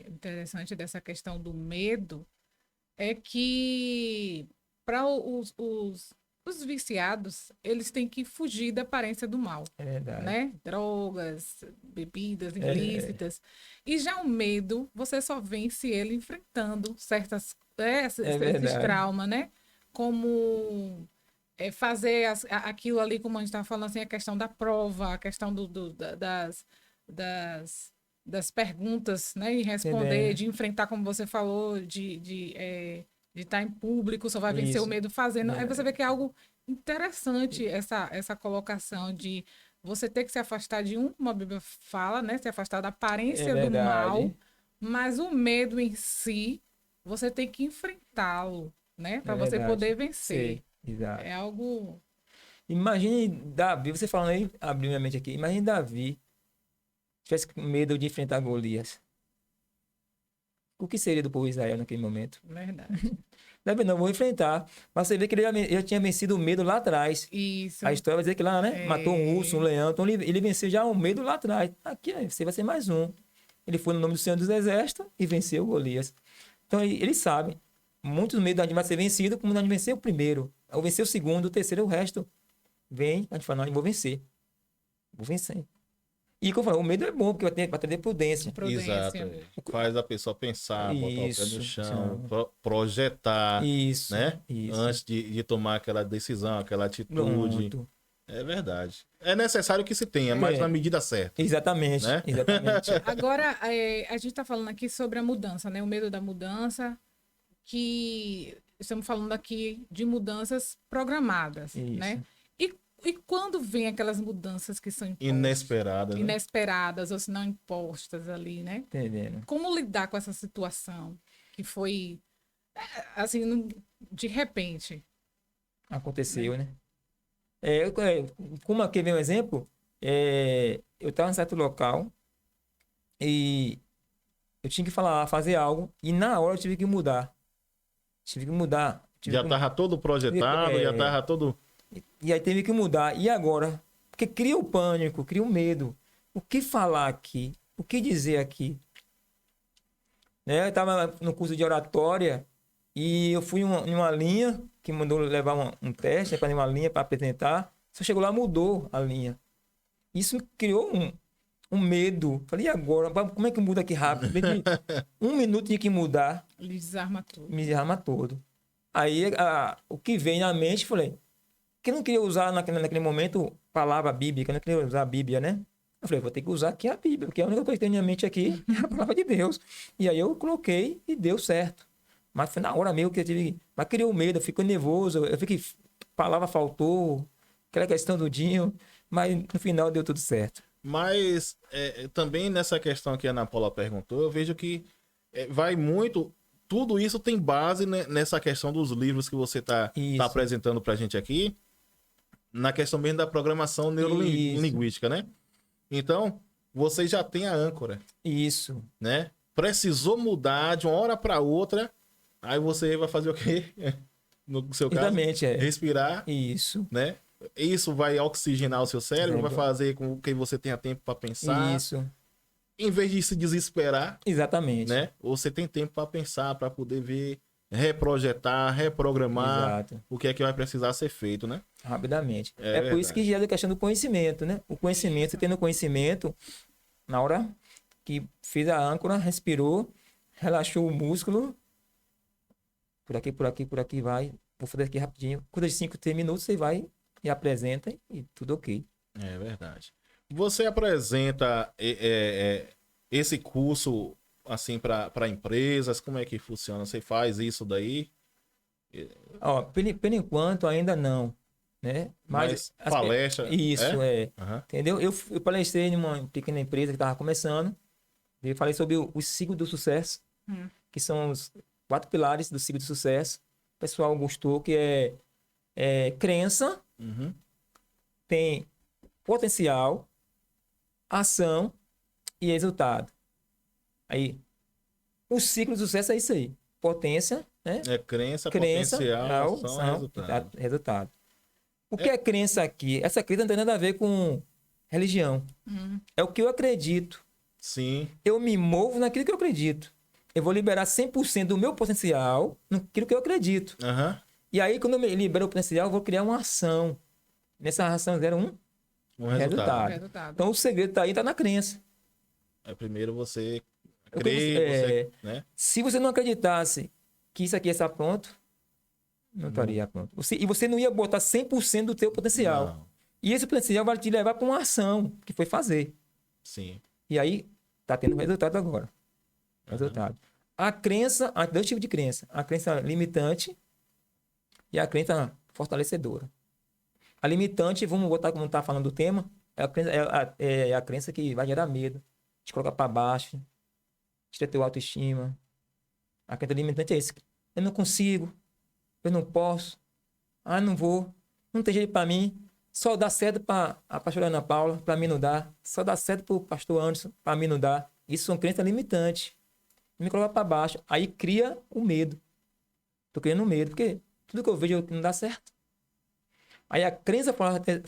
interessante dessa questão do medo é que para os viciados, eles têm que fugir da aparência do mal, É verdade. né? Drogas, bebidas ilícitas. E já o medo, você só vence ele enfrentando esses verdade. traumas, né? Como fazer aquilo ali, como a gente estava falando, assim, a questão da prova, a questão das perguntas, né? E responder, de enfrentar, como você falou, de estar em público, só vai vencer o Isso. medo fazendo. Aí você vê que é algo interessante essa colocação de você ter que se afastar como a Bíblia fala, né? Se afastar da aparência do verdade. mal, mas o medo em si, você tem que enfrentá-lo, né? Para você verdade. poder vencer. Sim, exato. É algo. Imagine Davi, você falando aí, abriu minha mente aqui. Imagine Davi tivesse com medo de enfrentar Golias. O que seria do povo de Israel naquele momento? Verdade. Deve não, vou enfrentar. Mas você vê que ele já tinha vencido o medo lá atrás. Isso. A história vai dizer que lá, né? Matou um urso, um leão. Então ele venceu já o medo lá atrás. Aqui, você vai ser mais um. Ele foi no nome do Senhor dos Exércitos e venceu Golias. Então ele sabe. Muitos medos a gente vai ser vencido, como a gente venceu o primeiro. Ao vencer o segundo, o terceiro, o resto vem. A gente fala, não, eu vou vencer. Vou vencer. E como eu falo, o medo é bom, porque vai ter prudência. Exato. Faz a pessoa pensar, botar o pé Isso, no chão, projetar, Isso, né? isso. Antes de tomar aquela decisão, aquela atitude. Pronto. É verdade. É necessário que se tenha, mas na medida certa. Exatamente, Né? exatamente. Agora, a gente está falando aqui sobre a mudança, né? O medo da mudança, que estamos falando aqui de mudanças programadas, Isso. né? E quando vem aquelas mudanças que são impostas, Inesperada, né? inesperadas ou se não impostas ali, né? Entendendo? Como lidar com essa situação que foi, assim, de repente? Aconteceu, né? Como aqui vem um exemplo, eu estava em certo local e eu tinha que fazer algo e na hora eu tive que mudar. Tive que mudar. Já estava todo projetado, já estava todo... E aí teve que mudar. E agora? Porque cria o pânico, cria o medo. O que falar aqui? O que dizer aqui? Né? Eu estava no curso de oratória e eu fui em uma linha que mandou levar um teste para uma linha para apresentar. Só chegou lá, mudou a linha. Isso criou um medo. Falei, e agora? Como é que muda aqui rápido? Um minuto tinha que mudar. Ele desarma tudo. Me desarma todo. Aí o que vem na mente, falei, que eu não queria usar naquele momento palavra bíblica, eu não queria usar a Bíblia, né? Eu falei, vou ter que usar aqui a Bíblia, porque a única coisa que tem na minha mente aqui é a palavra de Deus. E aí eu coloquei e deu certo. Mas foi na hora mesmo que eu tive. Mas criou medo, eu fico nervoso, eu vi que palavra faltou, aquela questão do Dinho, mas no final deu tudo certo. Mas também nessa questão que a Ana Paula perguntou, eu vejo que vai muito. Tudo isso tem base nessa questão dos livros que você tá apresentando pra gente aqui, na questão mesmo da programação neurolinguística, né? Então, você já tem a âncora. Isso. Né? Precisou mudar de uma hora para outra, aí você vai fazer o quê? No seu caso, exatamente, respirar. Isso. Né? Isso vai oxigenar o seu cérebro, vai fazer com que você tenha tempo para pensar. Isso. Em vez de se desesperar, exatamente, né? Você tem tempo para pensar, para poder ver, reprojetar, reprogramar o que é que vai precisar ser feito, né? Rapidamente. Por isso que gera a questão do conhecimento, né? O conhecimento, você tendo conhecimento, na hora que fez a âncora, respirou, relaxou o músculo, por aqui vai. Vou fazer aqui rapidinho. Coisa de 5, 3 minutos, você vai e apresenta e tudo ok. É verdade. Você apresenta esse curso assim para empresas? Como é que funciona? Você faz isso daí? Ó, por enquanto ainda não, né? Mas palestra? Isso, Uhum. Entendeu? Eu palestrei em uma pequena empresa que estava começando. Eu falei sobre o ciclo do sucesso, que são os 4 pilares do ciclo do sucesso. O pessoal gostou, que é crença, tem potencial, ação e resultado. Aí, o ciclo do sucesso é isso aí. Potência, né? Crença, potencial, ação, resultado. O que é crença aqui? Essa crença não tem nada a ver com religião. É o que eu acredito. Sim. Eu me movo naquilo que eu acredito. Eu vou liberar 100% do meu potencial naquilo que eu acredito. E aí, quando eu libero o potencial, eu vou criar uma ação. Nessa ação, um resultado. Então, o segredo tá aí, tá na crença. Primeiro você crer, né? Se você não acreditasse que isso aqui ia estar pronto, não estaria pronto. E você não ia botar 100% do teu potencial. Não. E esse potencial vai te levar para uma ação, que foi fazer. Sim. E aí, tá tendo resultado agora. Resultado. A crença, há 2 tipos de crença. A crença limitante e a crença fortalecedora. A limitante, vamos botar como está falando do tema, é a crença que vai gerar medo, te colocar para baixo, tira teu autoestima. A crença limitante é isso. Eu não consigo, eu não posso, não vou, não tem jeito para mim. Só dá certo para a pastora Ana Paula, para mim não dá. Só dá certo para o pastor Anderson, para mim não dá. Isso são crenças limitantes. Me coloca para baixo. Aí cria o medo. Tô criando medo, porque tudo que eu vejo não dá certo. Aí a crença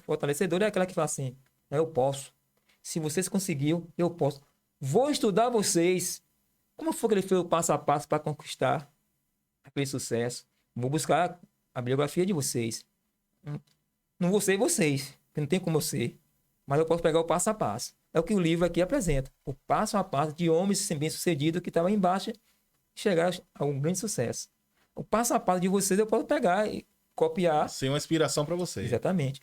fortalecedora é aquela que fala assim: "Não, eu posso. Se vocês conseguiram, eu posso. Vou estudar vocês. Como foi que ele fez o passo a passo para conquistar aquele sucesso? Vou buscar a biografia de vocês. Não vou ser vocês, porque não tem como eu ser. Mas eu posso pegar o passo a passo." É o que o livro aqui apresenta. O passo a passo de homens bem-sucedidos que estavam embaixo e chegaram a um grande sucesso. O passo a passo de vocês eu posso pegar e copiar. Ser uma inspiração para você. Exatamente.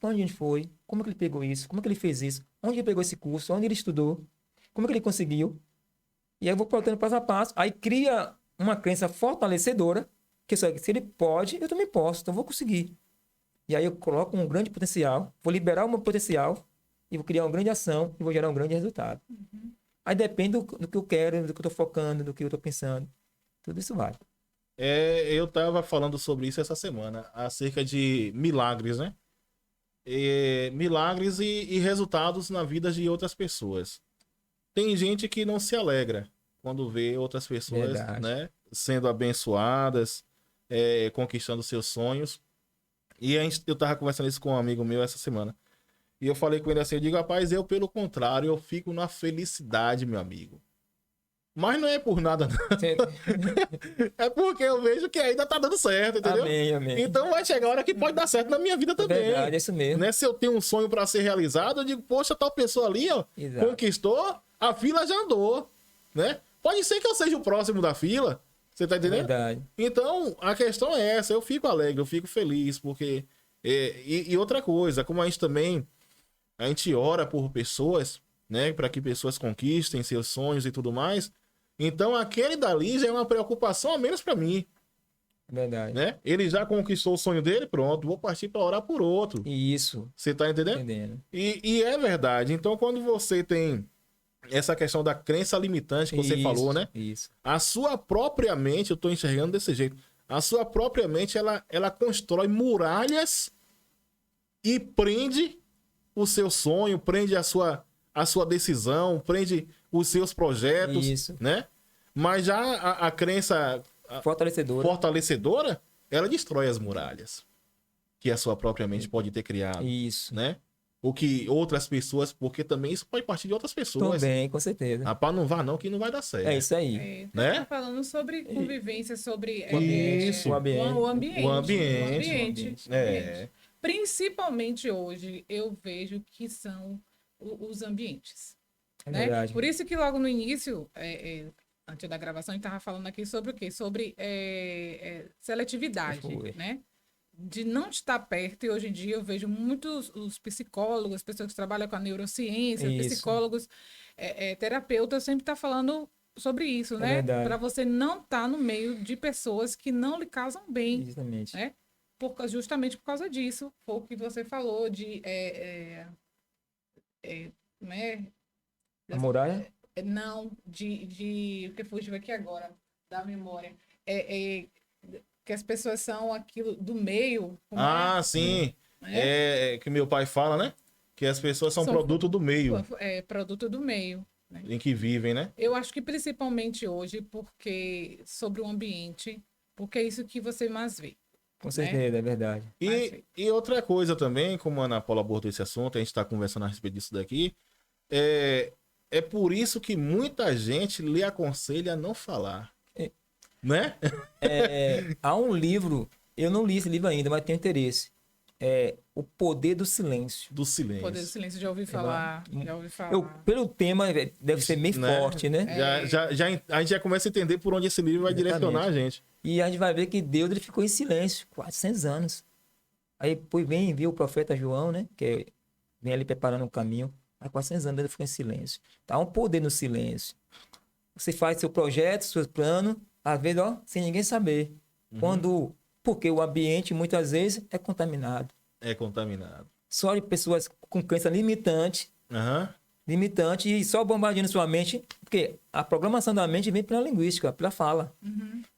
Onde a gente foi? Como é que ele pegou isso? Como é que ele fez isso? Onde ele pegou esse curso? Onde ele estudou? Como é que ele conseguiu? E aí eu vou colocando passo a passo. Aí cria uma crença fortalecedora, que se ele pode, eu também posso. Então eu vou conseguir. E aí eu coloco um grande potencial, vou liberar o meu potencial e vou criar uma grande ação e vou gerar um grande resultado. Aí depende do que eu quero, do que eu estou focando, do que eu estou pensando. Tudo isso vai. Eu tava falando sobre isso essa semana, acerca de milagres, né? Milagres e resultados na vida de outras pessoas. Tem gente que não se alegra quando vê outras pessoas, Verdade. né, sendo abençoadas, conquistando seus sonhos. E eu tava conversando isso com um amigo meu essa semana. E eu falei com ele assim, eu digo, rapaz, eu pelo contrário, eu fico na felicidade, meu amigo. Mas não é por nada, não. É porque eu vejo que ainda tá dando certo, entendeu? Amém, amém. Então vai chegar a hora que pode dar certo na minha vida É também. verdade, é isso mesmo. Né? Se eu tenho um sonho pra ser realizado, eu digo, poxa, tal pessoa ali, ó, Exato. conquistou, a fila já andou, né? Pode ser que eu seja o próximo da fila, você tá É entendendo? verdade. Então, a questão é essa, eu fico alegre, eu fico feliz, porque... E outra coisa, como a gente ora por pessoas, né, para que pessoas conquistem seus sonhos e tudo mais, então aquele dali já é uma preocupação a menos para mim, É verdade. né? Ele já conquistou o sonho dele, pronto, vou partir para orar por outro. Isso. Você tá entendendo? Entendendo. E é verdade. Então, quando você tem essa questão da crença limitante que você Isso, falou, né? Isso. A sua própria mente, eu tô enxergando desse jeito, a sua própria mente, ela constrói muralhas e prende o seu sonho, prende a sua decisão, prende os seus projetos, Isso. né? Mas já a crença Fortalecedora. fortalecedora, ela destrói as muralhas que a sua própria mente pode ter criado, Isso. né? O que outras pessoas, porque também isso pode partir de outras pessoas. Também, com certeza. Rapaz, não vá não, que não vai dar certo. É isso aí. Né? Tá falando sobre convivência, sobre Isso. O ambiente. o ambiente. O ambiente. O ambiente. É. Principalmente hoje, eu vejo que são os ambientes. É Né? verdade. Por isso que logo no início, antes da gravação, a gente estava falando aqui sobre o quê? Sobre seletividade, Foi. né? De não estar perto, e hoje em dia eu vejo muitos os psicólogos, as pessoas que trabalham com a neurociência, Isso. psicólogos, terapeutas, sempre tá falando sobre isso, É né? verdade. Para você não estar no meio de pessoas que não lhe casam bem, Exatamente. né? Justamente por causa disso, foi o que você falou de né? A muralha? Não, porque fugiu aqui agora da memória. Que as pessoas são aquilo do meio. como Ah, sim. é? É que meu pai fala, né? Que as pessoas são produto do meio Produto do meio. Né? em que vivem, né? Eu acho que principalmente hoje, porque sobre o ambiente, porque é isso que você mais vê. Com certeza, é verdade. E outra coisa também, como a Ana Paula abordou esse assunto, a gente está conversando a respeito disso daqui, é por isso que muita gente lhe aconselha a não falar. Né? Há um livro, eu não li esse livro ainda, mas tenho interesse. O Poder do Silêncio. Do silêncio. Poder do silêncio, já ouvi falar. Já ouvi falar. Pelo tema, deve ser bem Né? forte, né? A gente já começa a entender por onde esse livro vai Exatamente. direcionar a gente. E a gente vai ver que Deus ele ficou em silêncio 400 anos. Aí depois vem o profeta João, né? Que vem ali preparando o caminho. Há 400 anos ele ficou em silêncio. Tá um poder no silêncio. Você faz seu projeto, seu plano, às vezes, sem ninguém saber. Porque o ambiente, muitas vezes, é contaminado. É contaminado. Só de pessoas com crença limitante e só bombardeando sua mente, porque a programação da mente vem pela linguística, pela fala.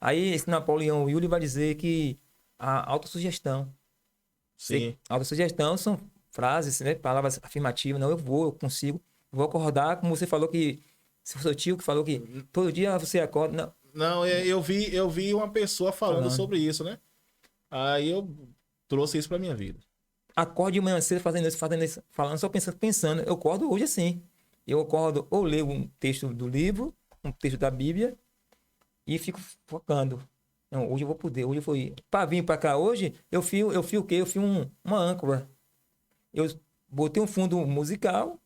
Aí esse Napoleão Hill vai dizer que a autossugestão. Sim. Autossugestão são frases, né, palavras afirmativas. Não, eu consigo. Vou acordar, como você falou que... Se foi seu tio que falou que todo dia você acorda... Não, eu vi uma pessoa falando sobre isso, né? Aí eu trouxe isso pra minha vida. Acordo de manhã cedo fazendo isso, falando, só pensando. Eu acordo hoje assim. Eu acordo ou leio um texto do livro, um texto da Bíblia, e fico focando. Não, hoje eu vou poder, hoje eu vou ir. Para vir para cá hoje, eu fio o quê? Eu fio uma âncora. Eu botei um fundo musical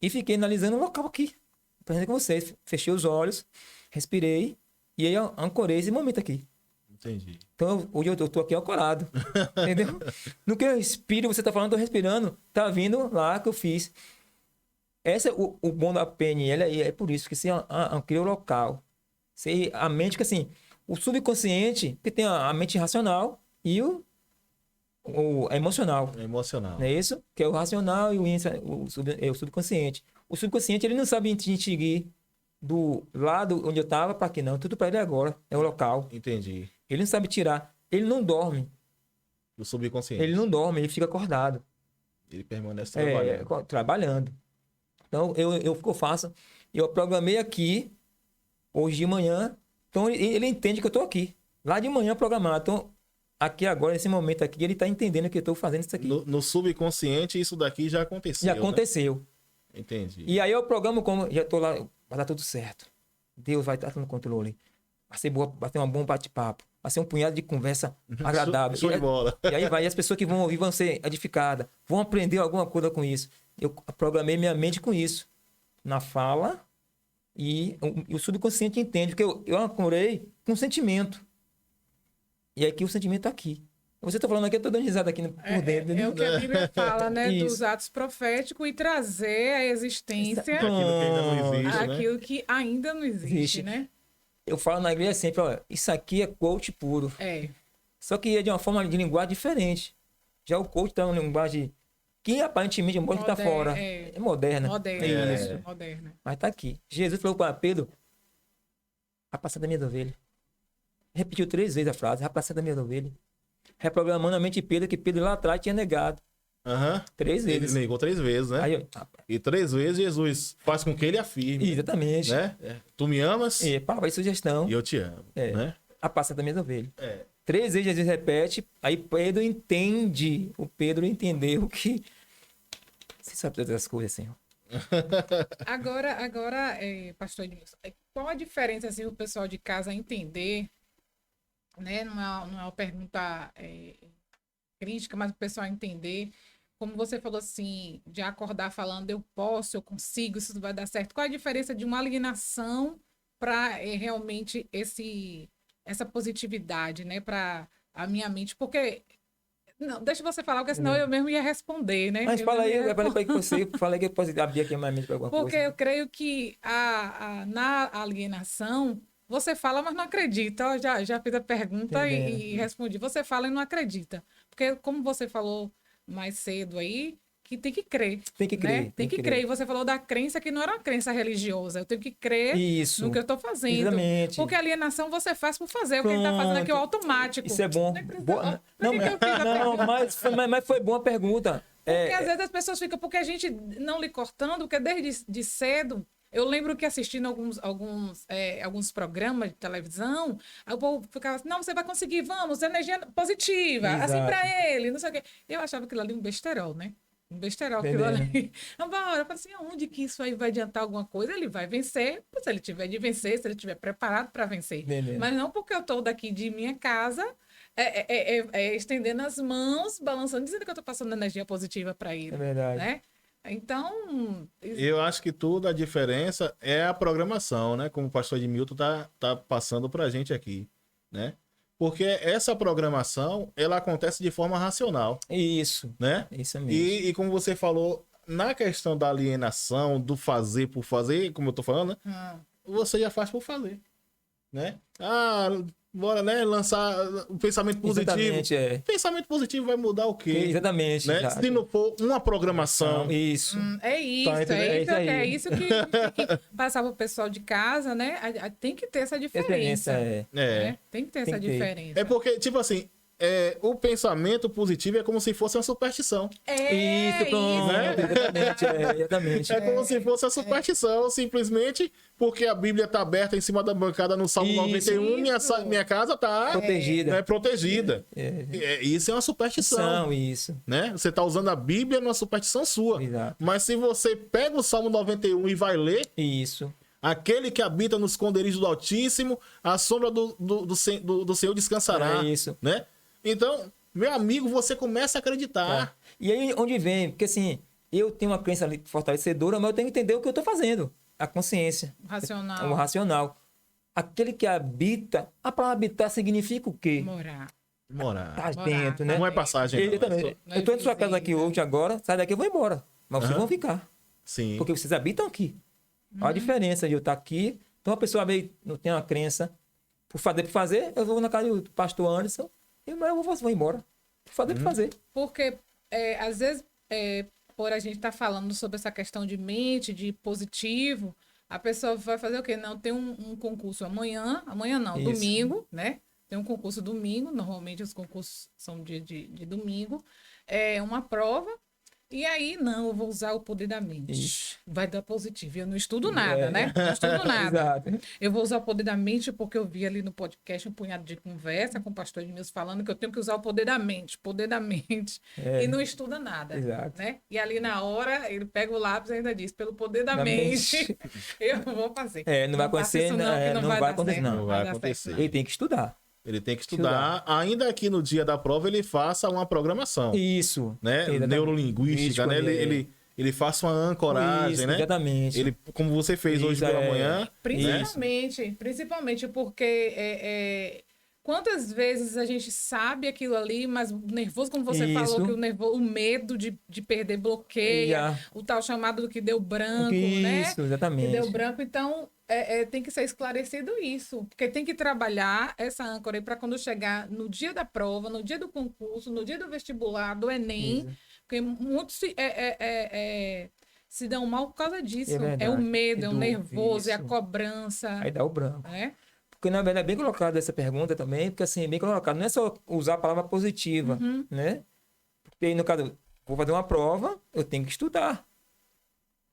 e fiquei analisando o local aqui. Aprendendo com vocês. Fechei os olhos, respirei e aí eu ancorei esse momento aqui. Entendi. Então, hoje eu tô aqui ancorado. Entendeu? No que eu respiro, você tá falando, eu tô respirando. Tá vindo lá que eu fiz. Esse é o bom da PNL, é por isso que você ancora o local. A mente que assim, o subconsciente, que tem a mente racional e o emocional. É emocional. Não é isso? Que é o racional e o subconsciente. O subconsciente, ele não sabe distinguir do lado onde eu tava para que não. Tudo para ele agora. É o local. Entendi. Ele não sabe tirar. Ele não dorme. O subconsciente. Ele não dorme, ele fica acordado. Ele permanece trabalhando. Trabalhando. Então, o que eu faço? Eu programei aqui, hoje de manhã. Então, ele entende que eu estou aqui. Lá de manhã programado. Então, aqui agora, nesse momento aqui, ele está entendendo que eu estou fazendo isso aqui. No subconsciente, isso daqui já aconteceu. Já aconteceu. Né? Entendi. E aí eu programo como. Já estou lá, vai dar tudo certo. Deus vai estar no controle. Vai ter um bom bate-papo. Vai ser um punhado de conversa agradável. Show de bola. E aí vai, e as pessoas que vão ouvir vão ser edificadas, vão aprender alguma coisa com isso. Eu programei minha mente com isso. Na fala, e o subconsciente entende, porque eu ancorei com sentimento. E aqui o sentimento tá aqui. Você tá falando aqui, eu tô dando risada aqui por dentro. É o que a Bíblia fala, né? Isso. Dos atos proféticos e trazer à existência Aquilo que ainda não existe, aquilo que ainda não existe, né? Eu falo na igreja sempre, olha, isso aqui é coach puro. É. Só que é de uma forma de linguagem diferente. Já o coach tá uma linguagem que aparentemente mostra que tá fora. É moderna. Moderna. Isso. Moderna. Mas tá aqui. Jesus falou para Pedro, rapacenta da minha ovelha. Repetiu 3 vezes a frase, rapacenta da minha ovelha. Reprogramando a mente de Pedro, que Pedro lá atrás tinha negado. 3 vezes. Ele negou 3 vezes, né? Aí, e 3 vezes Jesus faz com que ele afirme. Exatamente. Né? Tu me amas Palavra de sugestão. e eu te amo. Né? Apacenta da minha ovelha. 3 vezes Jesus repete, aí Pedro entende. O Pedro entendeu que você sabe todas as coisas, Senhor. Agora, pastor Edmilson, qual a diferença, assim, o pessoal de casa entender, né? Não é uma pergunta crítica, mas o pessoal entender, como você falou assim, de acordar falando, eu posso, eu consigo, isso vai dar certo. Qual a diferença de uma alienação para realmente essa positividade, né? Para a minha mente, porque... Não, deixa você falar, porque senão eu mesmo ia responder, né? Mas fala aí, fala aí que eu posso abrir aqui mais mente para alguma porque coisa. eu creio que na alienação, você fala, mas não acredita. Ó, já fiz a pergunta e respondi. Você fala e não acredita. Porque, como você falou mais cedo aí, que tem que crer. Tem que crer. Né? Tem que crer. E você falou da crença que não era uma crença religiosa. Eu tenho que crer no que eu estou fazendo. Exatamente. Porque a alienação você faz por fazer. O que ele está fazendo aqui é o automático. Isso é bom. Mas foi boa a pergunta. Porque às vezes as pessoas ficam, porque a gente não lhe cortando, porque desde de cedo, eu lembro que assistindo alguns programas de televisão, o povo ficava assim, não, você vai conseguir, vamos, energia positiva, assim pra ele, não sei o quê. Eu achava aquilo ali um besterol, né? Um besterol aquilo ali. Embora, eu falei assim, aonde que isso aí vai adiantar alguma coisa? Ele vai vencer, se ele tiver de vencer, se ele estiver preparado para vencer. Mas não porque eu estou daqui de minha casa, estendendo as mãos, balançando, dizendo que eu estou passando energia positiva para ele. É verdade. Né? Então... Eu acho que tudo, a diferença é a programação, né? Como o pastor Edmilson tá passando pra gente aqui, né? Porque essa programação, ela acontece de forma racional. Isso. Né? Isso mesmo. E como você falou, na questão da alienação, do fazer por fazer, como eu tô falando, né? Você já faz por fazer, né? Bora, né? Lançar o pensamento positivo. Exatamente, Pensamento positivo vai mudar o quê? Exatamente. Né? Se não for uma programação. Isso. É isso que tem que passar para o pessoal de casa, né? Tem que ter essa diferença. Tem que ter essa diferença. É porque, tipo assim, o pensamento positivo é como se fosse uma superstição. Isso, pronto. né? Exatamente. É como se fosse a superstição, simplesmente porque a Bíblia está aberta em cima da bancada no Salmo Isso, 91, minha casa está Protegida. protegida. Isso é uma superstição. São isso. Né? Você está usando a Bíblia numa superstição sua. Exato. Mas se você pega o Salmo 91 e vai ler, Isso. aquele que habita no esconderijo do Altíssimo, a sombra do Senhor descansará. É isso. Né? Então, meu amigo, você começa a acreditar. Tá. E aí, onde vem? Porque assim, eu tenho uma crença ali fortalecedora, mas eu tenho que entender o que eu estou fazendo. A consciência. Racional. O racional. Aquele que habita, a palavra habitar significa o quê? Morar. Morar. Tá Morar. dentro, né? Não é passagem, não. Exatamente. Não é Eu tô na sua casa aqui visita. hoje agora, sai daqui, eu vou embora. Mas vocês Aham. vão ficar. Sim. Porque vocês habitam aqui. Olha a diferença de eu estar aqui. Então a pessoa meio não tem uma crença por fazer, eu vou na casa do pastor Anderson e eu vou embora. Por fazer. Porque, às vezes, por a gente estar falando sobre essa questão de mente, de positivo, a pessoa vai fazer o quê? Não, tem um concurso amanhã não, Isso. domingo, né? Tem um concurso domingo, normalmente os concursos são de domingo. É uma prova, e aí, não, eu vou usar o poder da mente. Isso. Vai dar positivo. Eu não estudo nada, né? Não estudo nada. Exato. Eu vou usar o poder da mente porque eu vi ali no podcast um punhado de conversa com o pastor Edmilson falando que eu tenho que usar o poder da mente, e não estuda nada, Exato. né? E ali na hora ele pega o lápis e ainda diz, pelo poder da Da mente, mente. eu vou fazer. Não vai faça acontecer, isso não, que não vai dar acontecer, certo, não. Não vai dar certo, acontecer. não. Ele tem que estudar. Ele tem que estudar, ainda que no dia da prova ele faça uma programação, Isso. né? Exatamente. Neurolinguística, né? Ele faça uma ancoragem, Isso, né? exatamente. Ele, como você fez hoje Isso, pela manhã, Principalmente porque quantas vezes a gente sabe aquilo ali, mas o nervoso, como você Isso. falou, que o medo de perder bloqueia, o tal chamado do que deu branco, né? Isso, exatamente. Que deu branco, então tem que ser esclarecido isso, porque tem que trabalhar essa âncora aí para quando chegar no dia da prova, no dia do concurso, no dia do vestibular, do Enem, Isso. porque muitos se dão mal por causa disso. É verdade. É o medo, é o Dúvida, nervoso, é a isso. cobrança, Aí dá o branco. né? Porque, na verdade, é bem colocado essa pergunta também, porque, assim, é bem colocado. Não é só usar a palavra positiva, né? Porque, no caso, vou fazer uma prova, eu tenho que estudar.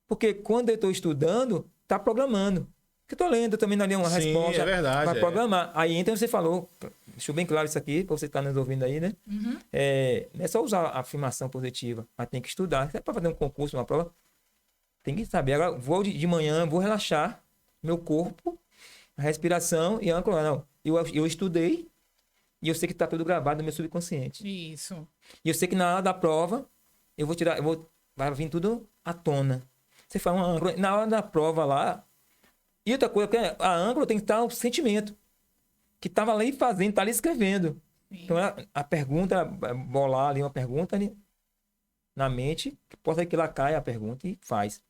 Porque quando eu estou estudando, está programando. Porque eu estou lendo, eu também não li uma Sim, resposta é verdade, para programar. Aí, então, você falou, deixou bem claro isso aqui, para você estar nos ouvindo aí, né? Não é só usar a afirmação positiva, mas tem que estudar. Se é para fazer um concurso, uma prova, tem que saber. Agora, vou de manhã, vou relaxar meu corpo, a respiração e a âncora. Não, eu estudei e eu sei que está tudo gravado no meu subconsciente. Isso. E eu sei que na hora da prova, vai vir tudo à tona. Você faz uma âncora, na hora da prova lá. E outra coisa, a âncora tem que estar o sentimento. Que estava ali fazendo, está ali escrevendo. Sim. Então a pergunta, bolar ali uma pergunta ali na mente, que possa ser que ela caia a pergunta e faz.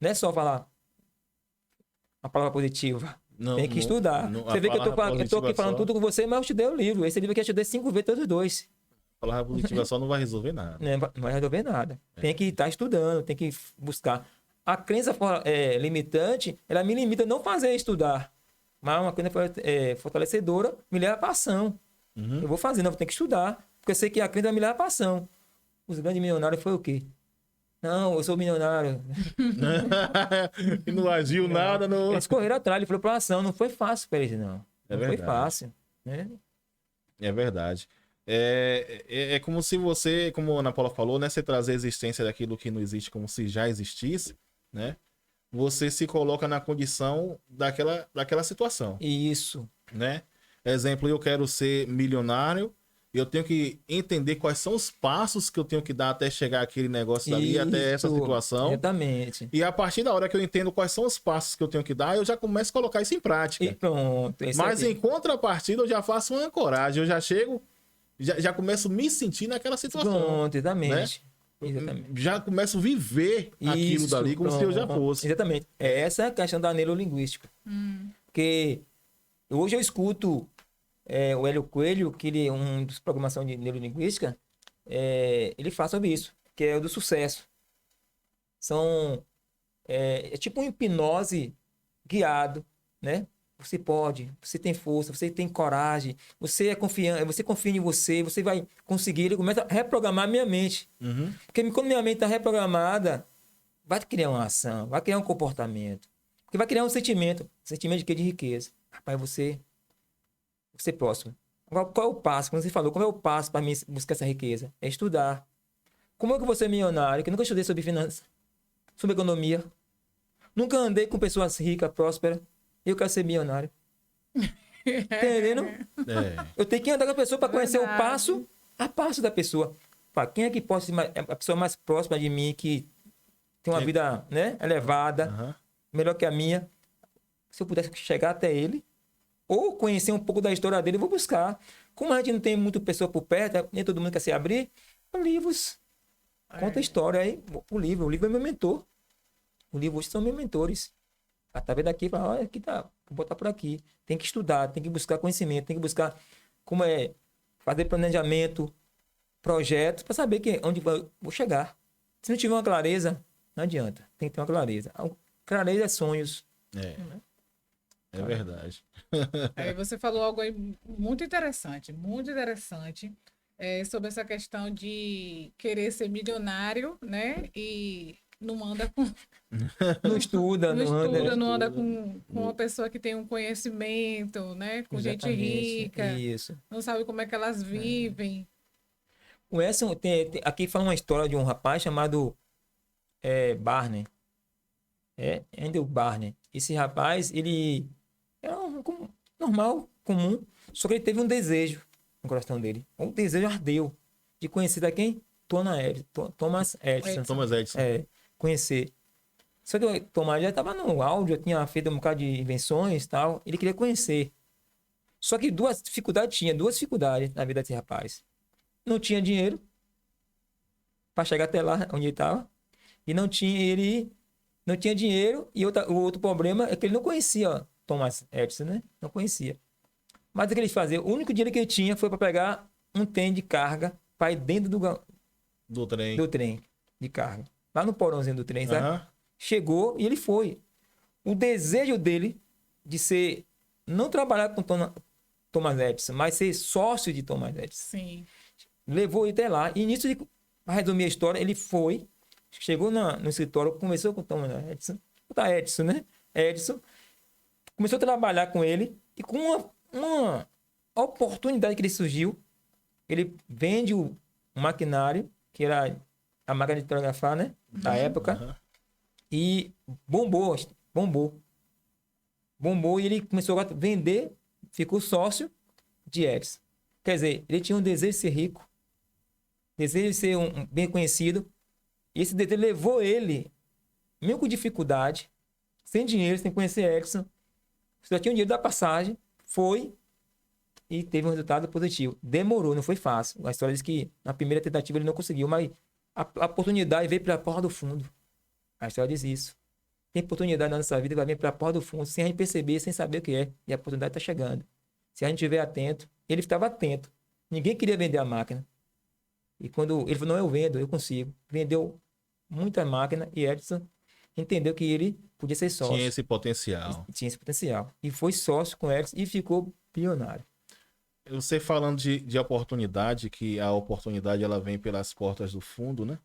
Não é só falar a palavra positiva. Não, Tem que não- estudar. não- a Você vê que eu tô palavra aqui positiva falando só- tudo com você, mas eu te dei o livro. Esse livro aqui eu te dei 5 vezes, todos os dois. A palavra positiva só não vai resolver nada. Né? Não vai resolver nada. Tem que estar estudando, tem que buscar. A crença limitante, ela me limita a não fazer estudar. Mas uma crença fortalecedora me leva para ação. Eu vou fazer, não, vou ter que estudar. Porque eu sei que a crença me leva para ação. Os grandes milionários foi o quê? Não, eu sou milionário. E não agiu nada, não. Eles correram atrás, ele foi para ação. Não foi fácil para eles, não. É Não foi verdade. fácil. Né? É verdade. É como se você, como a Ana Paula falou, né? Você trazer a existência daquilo que não existe como se já existisse, né? Você se coloca na condição daquela situação, Isso. né? Exemplo, eu quero ser milionário, eu tenho que entender quais são os passos que eu tenho que dar até chegar aquele negócio dali, até essa Isso. situação. Exatamente. E a partir da hora que eu entendo quais são os passos que eu tenho que dar, eu já começo a colocar isso em prática. E pronto. Esse Mas aqui. em contrapartida, eu já faço uma ancoragem, eu já chego, já começo a me sentir naquela situação. Pronto, exatamente. Exatamente. Já começo a viver aquilo Isso, dali como se eu já pronto. fosse. Exatamente. Essa é a questão da neurolinguística. Porque hoje eu escuto o Hélio Coelho, que ele é um dos programação de neurolinguística, ele fala sobre isso, que é o do sucesso. É tipo um hipnose guiado, né? você pode, você tem força, você tem coragem, você é confiante, você confia em você, você vai conseguir. Ele começa a reprogramar a minha mente. Uhum. Porque quando minha mente está reprogramada, vai criar uma ação, vai criar um comportamento. Porque vai criar um sentimento de quê? De riqueza. Rapaz, você é próximo. Agora, qual é o passo? Como você falou, qual é o passo para mim buscar essa riqueza? É estudar. Como é que eu vou ser milionário? Que eu nunca estudei sobre finanças, sobre economia. Nunca andei com pessoas ricas, prósperas. Eu quero ser milionário. Entendendo? É. Eu tenho que andar com a pessoa para conhecer o Verdade. passo a passo da pessoa. Pá, quem é que pode ser a pessoa mais próxima de mim, que tem uma vida, né, elevada, Aham. melhor que a minha? Se eu pudesse chegar até ele, ou conhecer um pouco da história dele, eu vou buscar. Como a gente não tem muita pessoa por perto, nem todo mundo quer se abrir, livros. Conta a história aí. O livro é meu mentor. O livro hoje são meus mentores. Tá vendo aqui, fala, olha, aqui tá, vou botar por aqui. Tem que estudar, tem que buscar conhecimento, tem que buscar como é fazer planejamento, projetos, para saber onde vou chegar. Se não tiver uma clareza, não adianta. Tem que ter uma clareza. Clareza é sonhos. É. É verdade. Aí você falou algo aí muito interessante, sobre essa questão de querer ser milionário, né? E não anda com, Não estuda, não não anda. estuda, não anda com uma pessoa que tem um conhecimento, né? Com gente Exatamente, rica, isso. não sabe como é que elas vivem. Conhece, aqui fala uma história de um rapaz chamado Barney. Andrew Barney. Esse rapaz, ele era normal, comum, só que ele teve um desejo no coração dele. Um desejo ardeu de conhecer da quem? Thomas Edison. Thomas Edison. Conhecer. Só que o Thomas já estava no áudio, já tinha feito um bocado de invenções e tal. Ele queria conhecer. Só que duas dificuldades na vida desse rapaz. Não tinha dinheiro para chegar até lá onde ele estava. E não tinha dinheiro. E o outro problema é que ele não conhecia, ó, Thomas Edison, né? Não conhecia. Mas o que ele fazia? O único dinheiro que ele tinha foi para pegar um trem de carga para ir dentro Do trem. do trem de carga. Lá no porãozinho do trem, sabe? Aham. Chegou e ele foi. O desejo dele de não trabalhar com Thomas Edison, mas ser sócio de Thomas Edison, Sim. levou ele até lá. E nisso, para resumir a história, ele foi, chegou no escritório, conversou com o Thomas Edison, Edison, né? Edison, começou a trabalhar com ele e com uma oportunidade que lhe surgiu, ele vende o maquinário, que era a máquina de telegrafar, né? Da época, Aham. e bombou e ele começou a vender, ficou sócio de Edison. Quer dizer, ele tinha um desejo de ser rico, desejo de ser um bem conhecido, e esse desejo levou ele, mesmo com dificuldade, sem dinheiro, sem conhecer Edison, só tinha o dinheiro da passagem, foi e teve um resultado positivo. Demorou, não foi fácil. A história diz que na primeira tentativa ele não conseguiu, mas a oportunidade veio pela porta do fundo. A história diz isso. Tem oportunidade na nossa vida que vai vir pela porta do fundo, sem a gente perceber, sem saber o que é. E a oportunidade está chegando. Se a gente estiver atento, ele estava atento. Ninguém queria vender a máquina. E quando ele falou, não, eu vendo, eu consigo. Vendeu muita máquina e Edison entendeu que ele podia ser sócio. Tinha esse potencial. Tinha esse potencial. E foi sócio com Edison e ficou bilionário. Você falando de oportunidade, que a oportunidade ela vem pelas portas do fundo, né?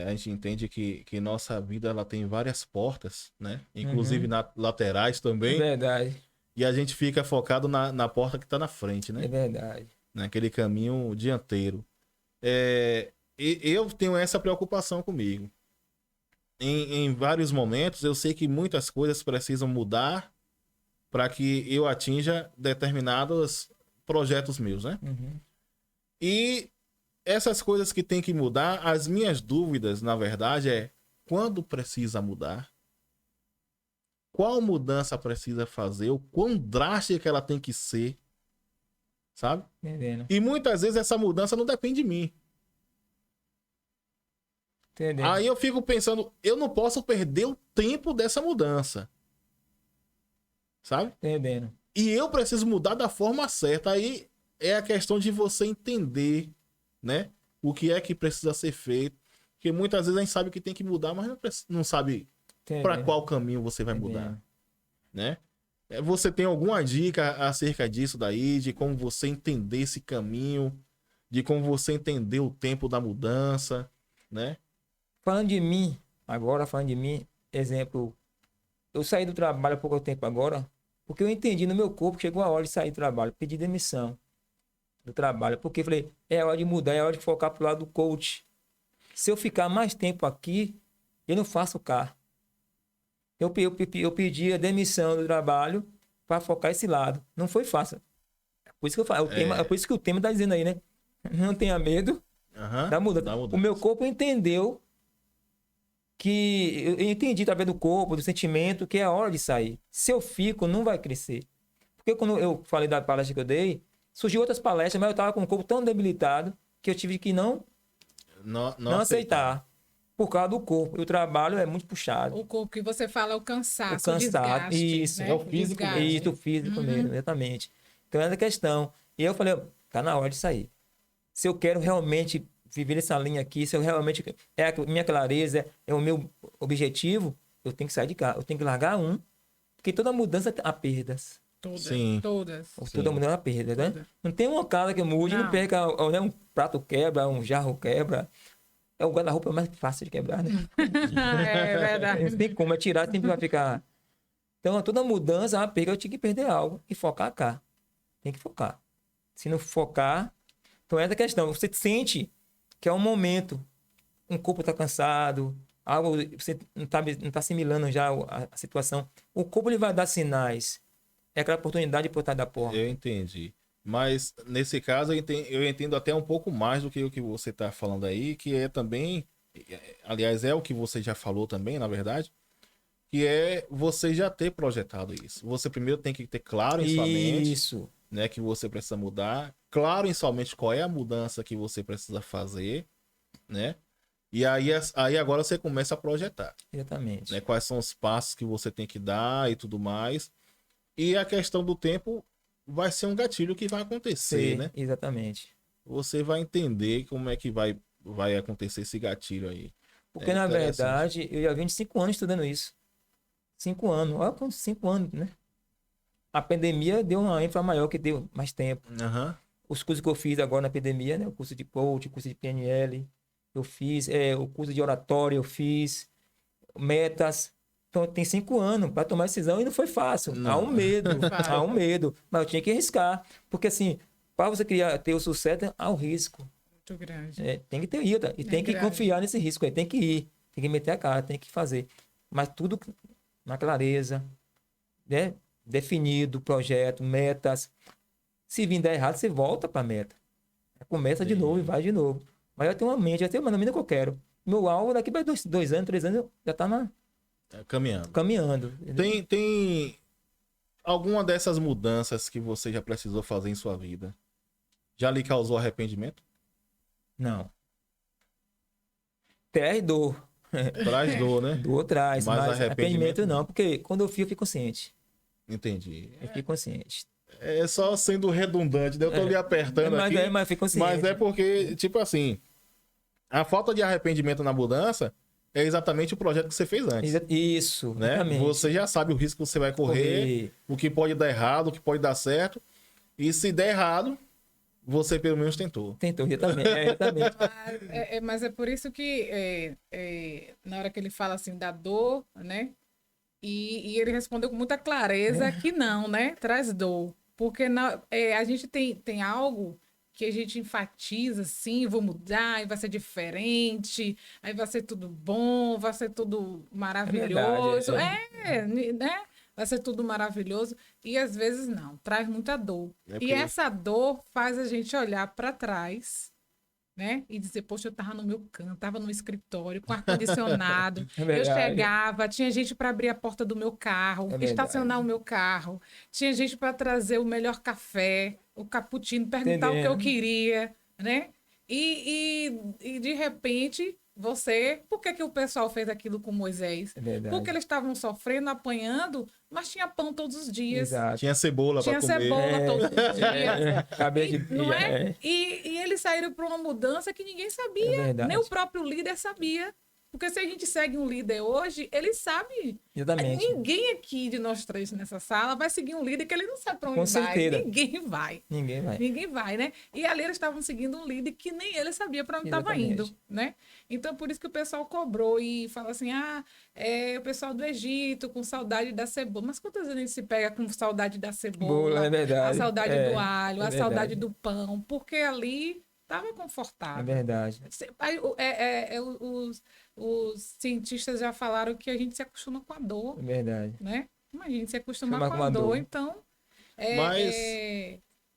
A gente entende que nossa vida ela tem várias portas, né? Inclusive laterais também. É verdade. E a gente fica focado na porta que está na frente, né? É verdade. Naquele caminho dianteiro. E eu tenho essa preocupação comigo. Em vários momentos, eu sei que muitas coisas precisam mudar para que eu atinja determinados projetos meus, né? Uhum. E essas coisas que tem que mudar, as minhas dúvidas, na verdade, é quando precisa mudar, qual mudança precisa fazer, o quão drástica ela tem que ser, sabe? Entendendo. E muitas vezes essa mudança não depende de mim. Entendendo. Aí eu fico pensando, eu não posso perder o tempo dessa mudança, sabe? Entendendo. E eu preciso mudar da forma certa. Aí é a questão de você entender, né? O que é que precisa ser feito. Porque muitas vezes a gente sabe que tem que mudar, mas não sabe para qual caminho você vai mudar, né? Você tem alguma dica acerca disso daí, de como você entender esse caminho, de como você entender o tempo da mudança, né? Falando de mim, agora falando de mim, exemplo, eu saí do trabalho há pouco tempo agora, porque eu entendi no meu corpo que chegou a hora de sair do trabalho, pedi demissão do trabalho, porque eu falei, é hora de mudar, é hora de focar pro lado do coach. Se eu ficar mais tempo aqui, eu não faço cá. Eu pedi a demissão do trabalho para focar esse lado. Não foi fácil. É por isso que eu falo, é por isso que o tema tá dizendo aí, né? Não tenha medo da mudança. O meu corpo entendeu que eu entendi através do corpo, do sentimento, que é a hora de sair. Se eu fico, não vai crescer. Porque quando eu falei da palestra que eu dei, surgiu outras palestras, mas eu estava com o corpo tão debilitado que eu tive que não aceitar. Por causa do corpo. E o trabalho é muito puxado. O corpo que você fala é o cansaço, O cansaço, desgaste, isso. né? É o físico desgaste. mesmo. Isso, o físico mesmo, exatamente. Então, essa é a questão. E eu falei, tá na hora de sair. Se eu quero realmente viver essa linha aqui, se eu realmente... É a minha clareza, é o meu objetivo, eu tenho que sair de cá. Eu tenho que largar porque toda mudança há perdas. Todas, Sim. todas. Toda mudança há perdas, né? Toda. Não tem uma casa que mude, não perca, né? Um prato quebra, um jarro quebra. O guarda-roupa é mais fácil de quebrar, né? É verdade. Não tem como, é tirar, sempre vai ficar. Então, toda mudança, a perda, eu tinha que perder algo e focar cá. Tem que focar. Se não focar, então essa é a questão. Você sente que é um momento, um corpo está cansado, algo, você não tá assimilando já a situação. O corpo ele vai dar sinais. É aquela oportunidade de botar da porra. Eu entendi. Mas, nesse caso, eu entendo até um pouco mais do que o que você está falando aí, que é também, aliás, é o que você já falou também, na verdade, que é você já ter projetado isso. Você primeiro tem que ter claro em sua mente, Isso. né, que você precisa mudar, claro em sua mente qual é a mudança que você precisa fazer, né? E aí agora você começa a projetar, Exatamente. né? Quais são os passos que você tem que dar e tudo mais. E a questão do tempo vai ser um gatilho que vai acontecer, Sim, né? exatamente. Você vai entender como é que vai acontecer esse gatilho aí. Porque, na verdade, eu já venho de 5 anos estudando isso. 5 anos. Olha quantos 5 anos, né? A pandemia deu uma ênfase maior, que deu mais tempo. Aham. Os cursos que eu fiz agora na pandemia, né? O curso de coach, o curso de PNL, eu fiz. O curso de oratória, eu fiz. Metas. Então, tem 5 anos para tomar decisão e não foi fácil. Não. Há um medo, há um medo. Mas eu tinha que arriscar. Porque, assim, para você ter o sucesso, há um risco. Muito grande. Tem que ter ido. E tem que grande. confiar nesse risco aí. Tem que ir. Tem que meter a cara, tem que fazer. Mas tudo na clareza, né? Definido, projeto, metas. Se vir dar errado, você volta para a meta. Começa de novo e vai de novo. Mas eu tenho uma mente, eu tenho uma mente que eu quero. Meu alvo daqui para 2 anos, 3 anos, já está caminhando. Tem alguma dessas mudanças que você já precisou fazer em sua vida? Já lhe causou arrependimento? Não. Traz dor. Traz dor, né? Dor traz, Mas mas arrependimento arrependimento não. Porque quando eu fico consciente. Entendi. Eu fico consciente. É só sendo redundante, né? Eu tô lhe apertando aqui. Mas eu fico consciente. Mas é porque, tipo assim, a falta de arrependimento na mudança é exatamente o projeto que você fez antes. Isso, Né? exatamente. Você já sabe o risco que você vai correr, o que pode dar errado, o que pode dar certo. E se der errado, você pelo menos tentou. Tentou, exatamente. Exatamente. Mas é por isso que na hora que ele fala assim da dor, né? E ele respondeu com muita clareza que não, né? Traz dor. Porque a gente tem algo que a gente enfatiza assim, vou mudar, e vai ser diferente, aí vai ser tudo bom, vai ser tudo maravilhoso. Né? Vai ser tudo maravilhoso. E às vezes não, traz muita dor. E essa dor faz a gente olhar para trás, né? E dizer, poxa, eu tava no meu canto, tava no escritório, com ar-condicionado. Eu chegava, tinha gente para abrir a porta do meu carro, estacionar o meu carro, tinha gente para trazer o melhor café, o cappuccino, perguntar o que eu queria, né? E de repente, por que o pessoal fez aquilo com Moisés? Porque eles estavam sofrendo, apanhando, mas tinha pão todos os dias. Exato. Tinha cebola para comer. Tinha cebola todos os dias. Não é? E eles saíram para uma mudança que ninguém sabia. Nem o próprio líder sabia. Porque se a gente segue um líder hoje, ele sabe. Exatamente. Ninguém aqui de nós três nessa sala vai seguir um líder que ele não sabe para onde Com certeza. vai. Ninguém vai. Ninguém vai. Ninguém vai, né? E ali eles estavam seguindo um líder que nem ele sabia para onde estava Exatamente. indo, né? Então, por isso que o pessoal cobrou e fala assim, o pessoal do Egito com saudade da cebola. Mas quantas vezes a gente se pega com saudade da cebola, É verdade. a saudade do alho, a verdade. saudade do pão, porque ali estava É confortável. verdade. Os cientistas já falaram que a gente se acostuma com a dor, É verdade. né? Mas a gente se acostuma Acostuma com com a a dor, dor. então Mas-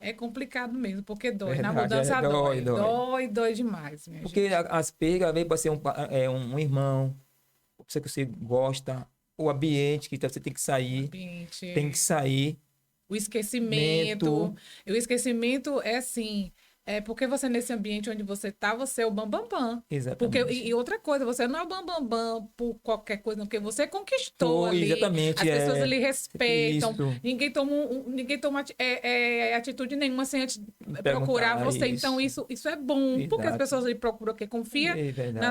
é complicado mesmo, porque dói. Na Verdade, mudança dói, dói demais, minha Porque gente. as perdas vêm para ser um irmão, você que você gosta, o ambiente que você tem que sair, Ambiente, tem que sair. o esquecimento. Mento. E o esquecimento é assim, porque você nesse ambiente onde você tá, você é o bambambam. Porque, Exatamente. e outra coisa, você não é o bambambam por qualquer coisa, não, porque você conquistou ali. Exatamente. As pessoas lhe respeitam. Isso. Ninguém toma atitude nenhuma sem antes Perguntar procurar você. isso. Então, isso é bom. Porque as Exato. pessoas lhe procuram, porque confia É verdade.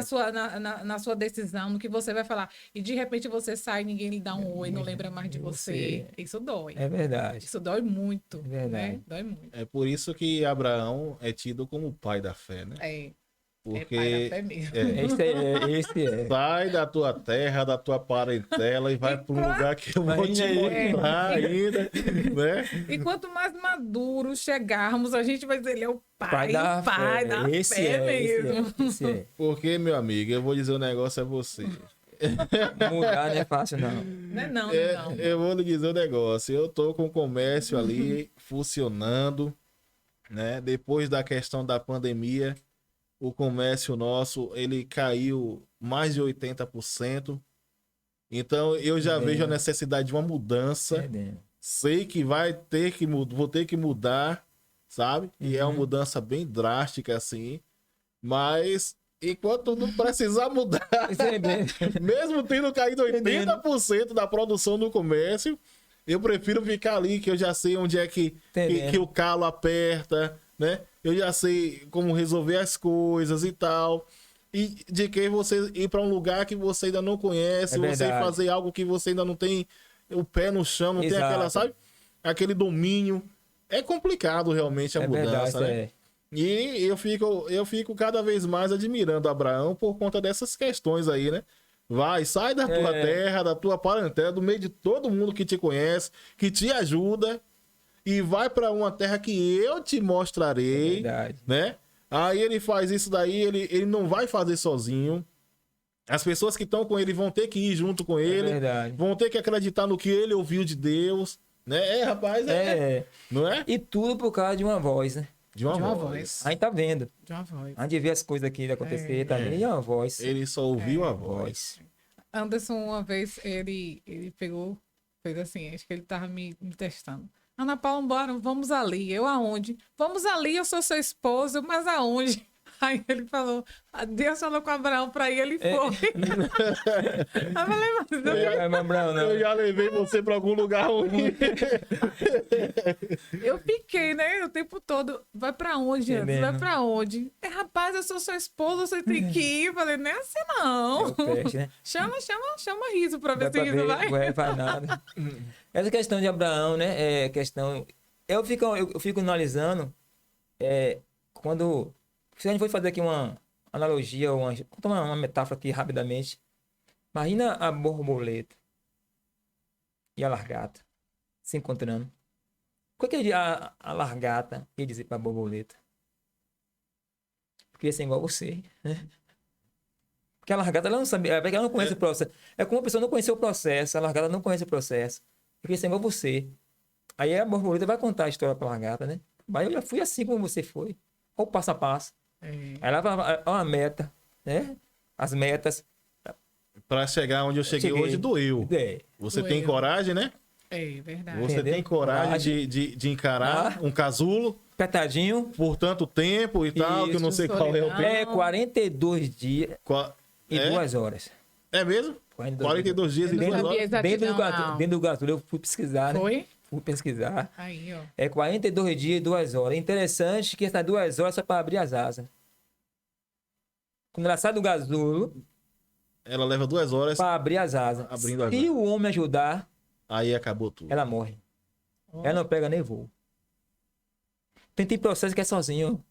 na sua decisão, no que você vai falar. E de repente você sai, ninguém lhe dá um oi, não lembra mais de você. Isso dói. É verdade. Isso dói muito. É verdade. Né? Dói muito. É por isso que Abraão é tido como o pai da fé, né? É Porque pai da fé mesmo. Esse é. sai da tua terra, da tua parentela e vai para um lugar que eu vou te Imagina mostrar ainda, né? E quanto mais maduro chegarmos, a gente vai dizer, ele é o pai da da fé mesmo. Esse é. Porque, meu amigo, eu vou dizer um negócio a você. Mudar não é fácil, não. Não é não, não é não. Eu vou lhe dizer um negócio. Eu tô com o comércio ali funcionando, né? Depois da questão da pandemia, o comércio nosso, ele caiu mais de 80%. Então, eu já vejo a necessidade de uma mudança. Entendendo. Sei que vou ter que mudar, sabe? E é uma mudança bem drástica, assim. Mas, enquanto não precisar mudar, Isso é bem- mesmo tendo caído 80% da produção do comércio, eu prefiro ficar ali, que eu já sei onde é que o calo aperta, né? Eu já sei como resolver as coisas e tal. E de que você ir para um lugar que você ainda não conhece, É você verdade. fazer algo que você ainda não tem o pé no chão, não tem Exato. aquela, sabe? Aquele domínio. É complicado realmente a É mudança, verdade, né? é. E eu fico cada vez mais admirando Abraão por conta dessas questões aí, né? Sai da tua terra, da tua parentela, do meio de todo mundo que te conhece, que te ajuda, e vai para uma terra que eu te mostrarei, Verdade. né? Aí ele faz isso daí, ele não vai fazer sozinho. As pessoas que estão com ele vão ter que ir junto com ele, verdade. vão ter que acreditar no que ele ouviu de Deus, né? Rapaz, não é? E tudo por causa de uma voz, né? De uma uma voz. voz. A gente tá vendo. De uma voz. A gente vê as coisas aqui acontecer também. E é uma voz. Ele só ouviu a voz. Anderson, uma vez, ele pegou, fez assim, acho que ele tava me testando. Ana Paula, bora, vamos ali. Eu aonde? Vamos ali, eu sou seu esposo, mas aonde? Aí ele falou, Deus falou com Abraão pra ir, ele foi. Eu falei, mas eu Eu já levei você pra algum lugar ruim. Eu fiquei, né, o tempo todo. Vai pra onde, É Anderson? Vai mesmo. pra onde? Rapaz, eu sou sua esposa, você tem que ir. Eu falei, não é assim não. Peste, né? Chama riso pra ver Dá se pra riso vai. ver, vai nada. Essa questão de Abraão, né? É questão. Eu fico analisando quando. Se a gente for fazer aqui uma analogia, contar uma metáfora aqui rapidamente. Imagina a borboleta e a largata se encontrando. O que a largata ia dizer para a borboleta? Porque ia ser igual a você, né? Porque a largata ela não sabe, ela não conhece o processo. É como a pessoa não conheceu o processo, a largata não conhece o processo. Porque ia ser igual a você. Aí a borboleta vai contar a história para a largata, né? Mas eu já fui assim como você foi. Ou passo a passo. Aí ela vai uma meta, né? As metas. Pra chegar onde eu cheguei hoje, doeu. Você tem Doeu. coragem, né? É verdade. Você Entendeu? tem coragem de encarar um casulo Apertadinho. por tanto tempo e tal, que eu não sei qual é o solidão. tempo. 42 dias e É? 2 horas. É mesmo? 42 dias e Eu não 2 sabia horas. exatidão, Dentro do gasolho, eu fui pesquisar, né? Foi? Fui pesquisar. Aí, ó. É 42 dias e 2 horas. Interessante que essas 2 horas é só para abrir as asas. Quando ela sai do gasulo, Ela leva 2 horas, para abrir as asas. Abrindo as Se asas. o homem ajudar, aí acabou tudo. ela morre. Ela não pega nem voo. Tem processo que é sozinho.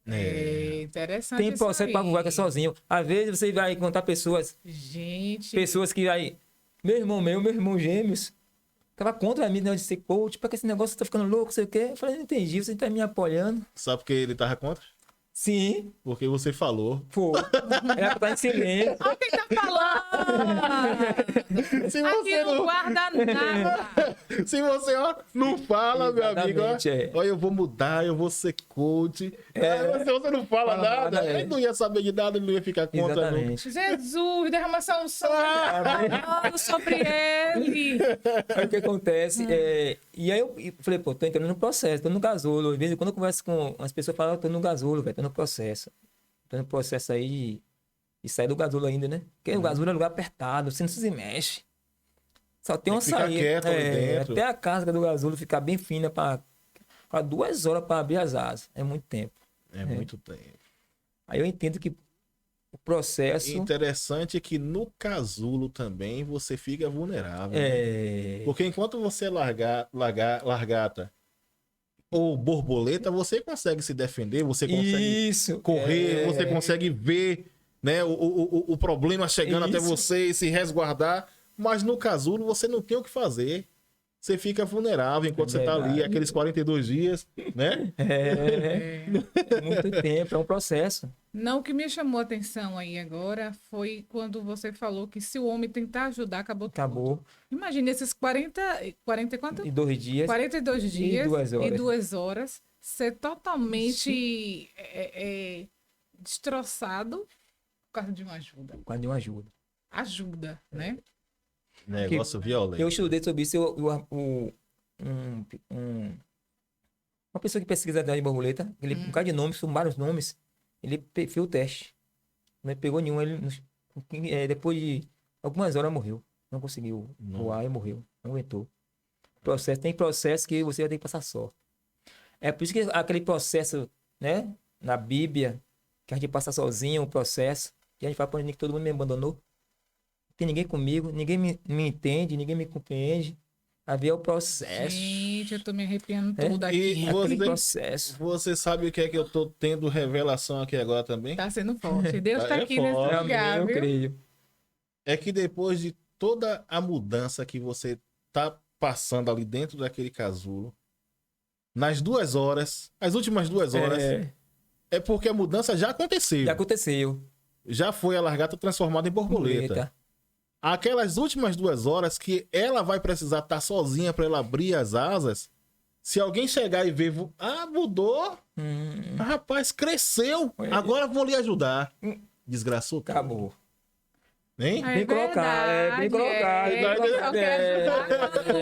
É interessante Tem isso processo para aí. voar que é sozinho. Às vezes você vai encontrar pessoas Gente, que vai. Meu irmão gêmeos. Tava contra mim, né? De ser coach, para que esse negócio tá ficando louco, sei o quê. Eu falei, não entendi, você tá me apoiando. Sabe por que ele tava contra? Sim, Porque você falou. pô. Era pra estar em silêncio. olha quem tá falando! Se Aqui você não não, guarda nada. se você ó, não fala, meu amigo, ó, Exatamente, é. ó, eu vou mudar, eu vou ser coach. Aí, se você não fala Fala nada, nada, é. ele não ia saber de nada, ele não ia ficar contra. Não. Exatamente. Jesus, derrama essa unção sobre ele. Aí o que acontece? E aí eu falei, pô, tô entrando no processo, tô no gasulo. Às vezes, quando eu converso com as pessoas, falam, tô no gasulo, velho, tô no processo. Tô no processo aí de sair do gasulo ainda, né? Porque o gasulo é lugar apertado, você não se mexe. Só tem uma que ficar saída. quieto ali dentro. Até a casca do gasulo ficar bem fina para 2 horas para abrir as asas. É muito tempo. É muito tempo. Aí eu entendo que o processo Interessante que no casulo também você fica vulnerável. né? é. Porque enquanto você largata ou borboleta, você consegue se defender, você consegue Isso. correr, você consegue ver, né, o problema chegando até Isso. você e se resguardar. Mas no casulo você não tem o que fazer. Você fica vulnerável enquanto você tá ali, Verdade. aqueles 42 dias, né? É muito tempo, é um processo. Não, o que me chamou a atenção aí agora foi quando você falou que se o homem tentar ajudar, acabou tudo. Acabou. Imagina esses 40 e quanto? Em 2 dias. 42 dias 2 horas. e 2 horas ser totalmente destroçado por causa de uma ajuda. Por causa de uma ajuda. Ajuda, né? Negócio violento. Eu estudei sobre isso. Uma pessoa que pesquisa de borboleta, ele, um bocado de nomes, são vários nomes, ele fez o teste. Não pegou nenhum. Ele, depois de algumas horas, morreu. Não conseguiu voar e morreu. Não aguentou. Tem processo que você vai ter que passar sorte. É por isso que aquele processo, né, na Bíblia, que a gente passa sozinho, o processo, e a gente fala para que todo mundo me abandonou. Não tem ninguém comigo, ninguém me entende, ninguém me compreende. Havia o processo. Gente, eu tô me arrepiando tudo E aqui. Aquele você, processo. você sabe o que é que eu tô tendo revelação aqui agora também? Tá sendo forte. Deus tá É aqui forte. nesse lugar, Eu viu? creio. É que depois de toda a mudança que você tá passando ali dentro daquele casulo, nas 2 horas, as últimas 2 horas, é porque a mudança já aconteceu. Já aconteceu. Já foi a largata transformada em borboleta. Aquelas últimas 2 horas que ela vai precisar estar sozinha para ela abrir as asas, se alguém chegar e ver, mudou, rapaz, cresceu, agora vão lhe ajudar. Desgraçou. tudo. Acabou. Hein? É Bem colocado, bem colocado. Só quer ajudar quando tá na casa, lá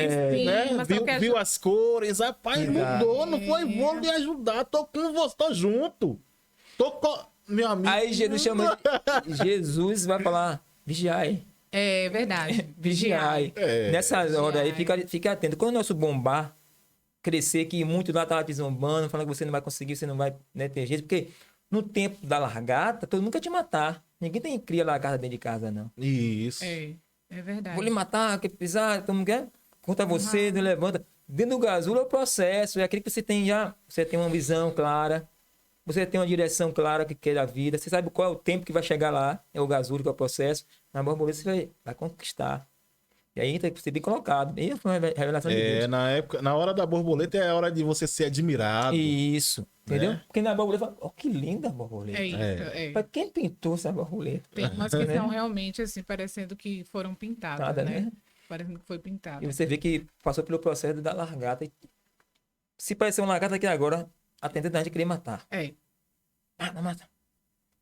em Né? cima, só quer Viu as cores, rapaz, Exato. mudou, não foi? Vou lhe ajudar, tô com você, tô junto. Tô com... Meu amigo. Aí Jesus chama. Jesus vai falar: vigiai. É verdade. Vigiai. Nessa hora aí, fica atento. Quando o nosso bombar crescer, que muito lá tá te zombando, falando que você não vai conseguir, você não vai, né, ter jeito, porque no tempo da largata, todo mundo quer te matar. Ninguém cria largata dentro de casa, não. Isso. É verdade. Vou lhe matar, quer pisar, todo mundo quer contra você, não levanta. Dentro do gasulo é o processo, é aquele que você tem uma visão clara, você tem uma direção clara que quer da vida, você sabe qual é o tempo que vai chegar lá, é o gasulo que é o processo, na borboleta você vai conquistar. E aí tem que ser bem colocado. E foi uma revelação de Deus. Na hora da borboleta é a hora de você ser admirado. Isso, entendeu? Né? Porque na borboleta, fala, que linda a borboleta. É isso. Mas quem pintou essa borboleta? Tem umas que são realmente assim, parecendo que foram pintadas, Nada, né? né? Parecendo que foi pintado. E você vê que passou pelo processo da largata. Se parecer uma largata aqui agora, a tendência é a gente querer matar. Não mata.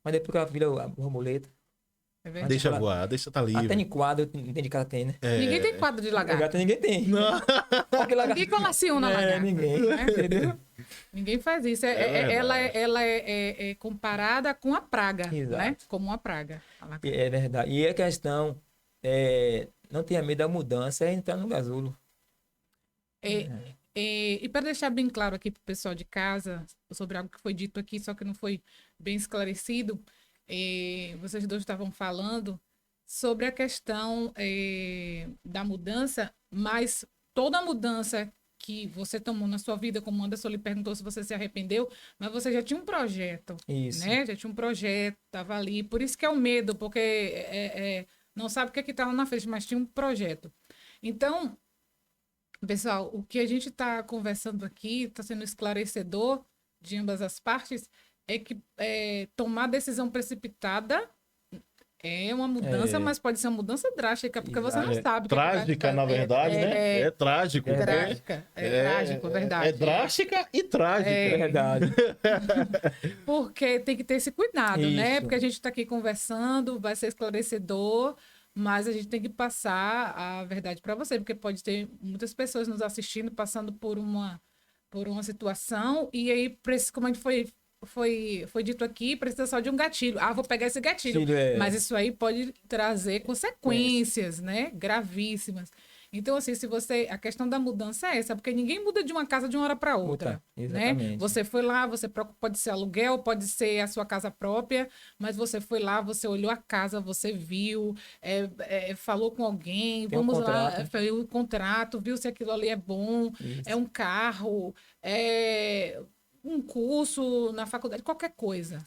Mas depois que ela vira a borboleta, É verdade. Deixa voar, deixa tá livre. até em quadro, dentro de casa tem, né? Ninguém tem quadro de lagarto. Lagarta ninguém tem. Não. Porque lagarta... Ninguém colaciona lagarto. ninguém. Entendeu? Ninguém faz isso. verdade. Ela é comparada com a praga, Exato. né? Como uma praga. a lagarta. É verdade. E a questão, não tenha medo da mudança, é entrar no gasulo. E para deixar bem claro aqui para o pessoal de casa, sobre algo que foi dito aqui, só que não foi bem esclarecido, vocês dois estavam falando sobre a questão da mudança, mas toda mudança que você tomou na sua vida, como o Anderson lhe perguntou se você se arrependeu, mas você já tinha um projeto, Isso. né? Já tinha um projeto, estava ali. Por isso que é o medo, porque não sabe o que é que está lá na frente, mas tinha um projeto. Então, pessoal, o que a gente está conversando aqui está sendo esclarecedor de ambas as partes, é que tomar decisão precipitada é uma mudança, mas pode ser uma mudança drástica, porque você não sabe. Trágica, na verdade, né? É trágico. É trágica. É trágico, é verdade. É drástica e trágica. É verdade. Porque tem que ter esse cuidado, né? Isso. Porque a gente está aqui conversando, vai ser esclarecedor, mas a gente tem que passar a verdade para você, porque pode ter muitas pessoas nos assistindo, passando por uma situação, e aí, como a gente foi dito aqui, precisa só de um gatilho. Ah, vou pegar esse gatilho. Mas isso aí pode trazer consequências, né? Gravíssimas. Então, assim, a questão da mudança é essa, porque ninguém muda de uma casa de uma hora para outra, né? Você foi lá, pode ser aluguel, pode ser a sua casa própria, mas você foi lá, você olhou a casa, você viu, falou com alguém, vamos lá, fez o contrato, viu se aquilo ali é bom, é um carro, um curso na faculdade, qualquer coisa,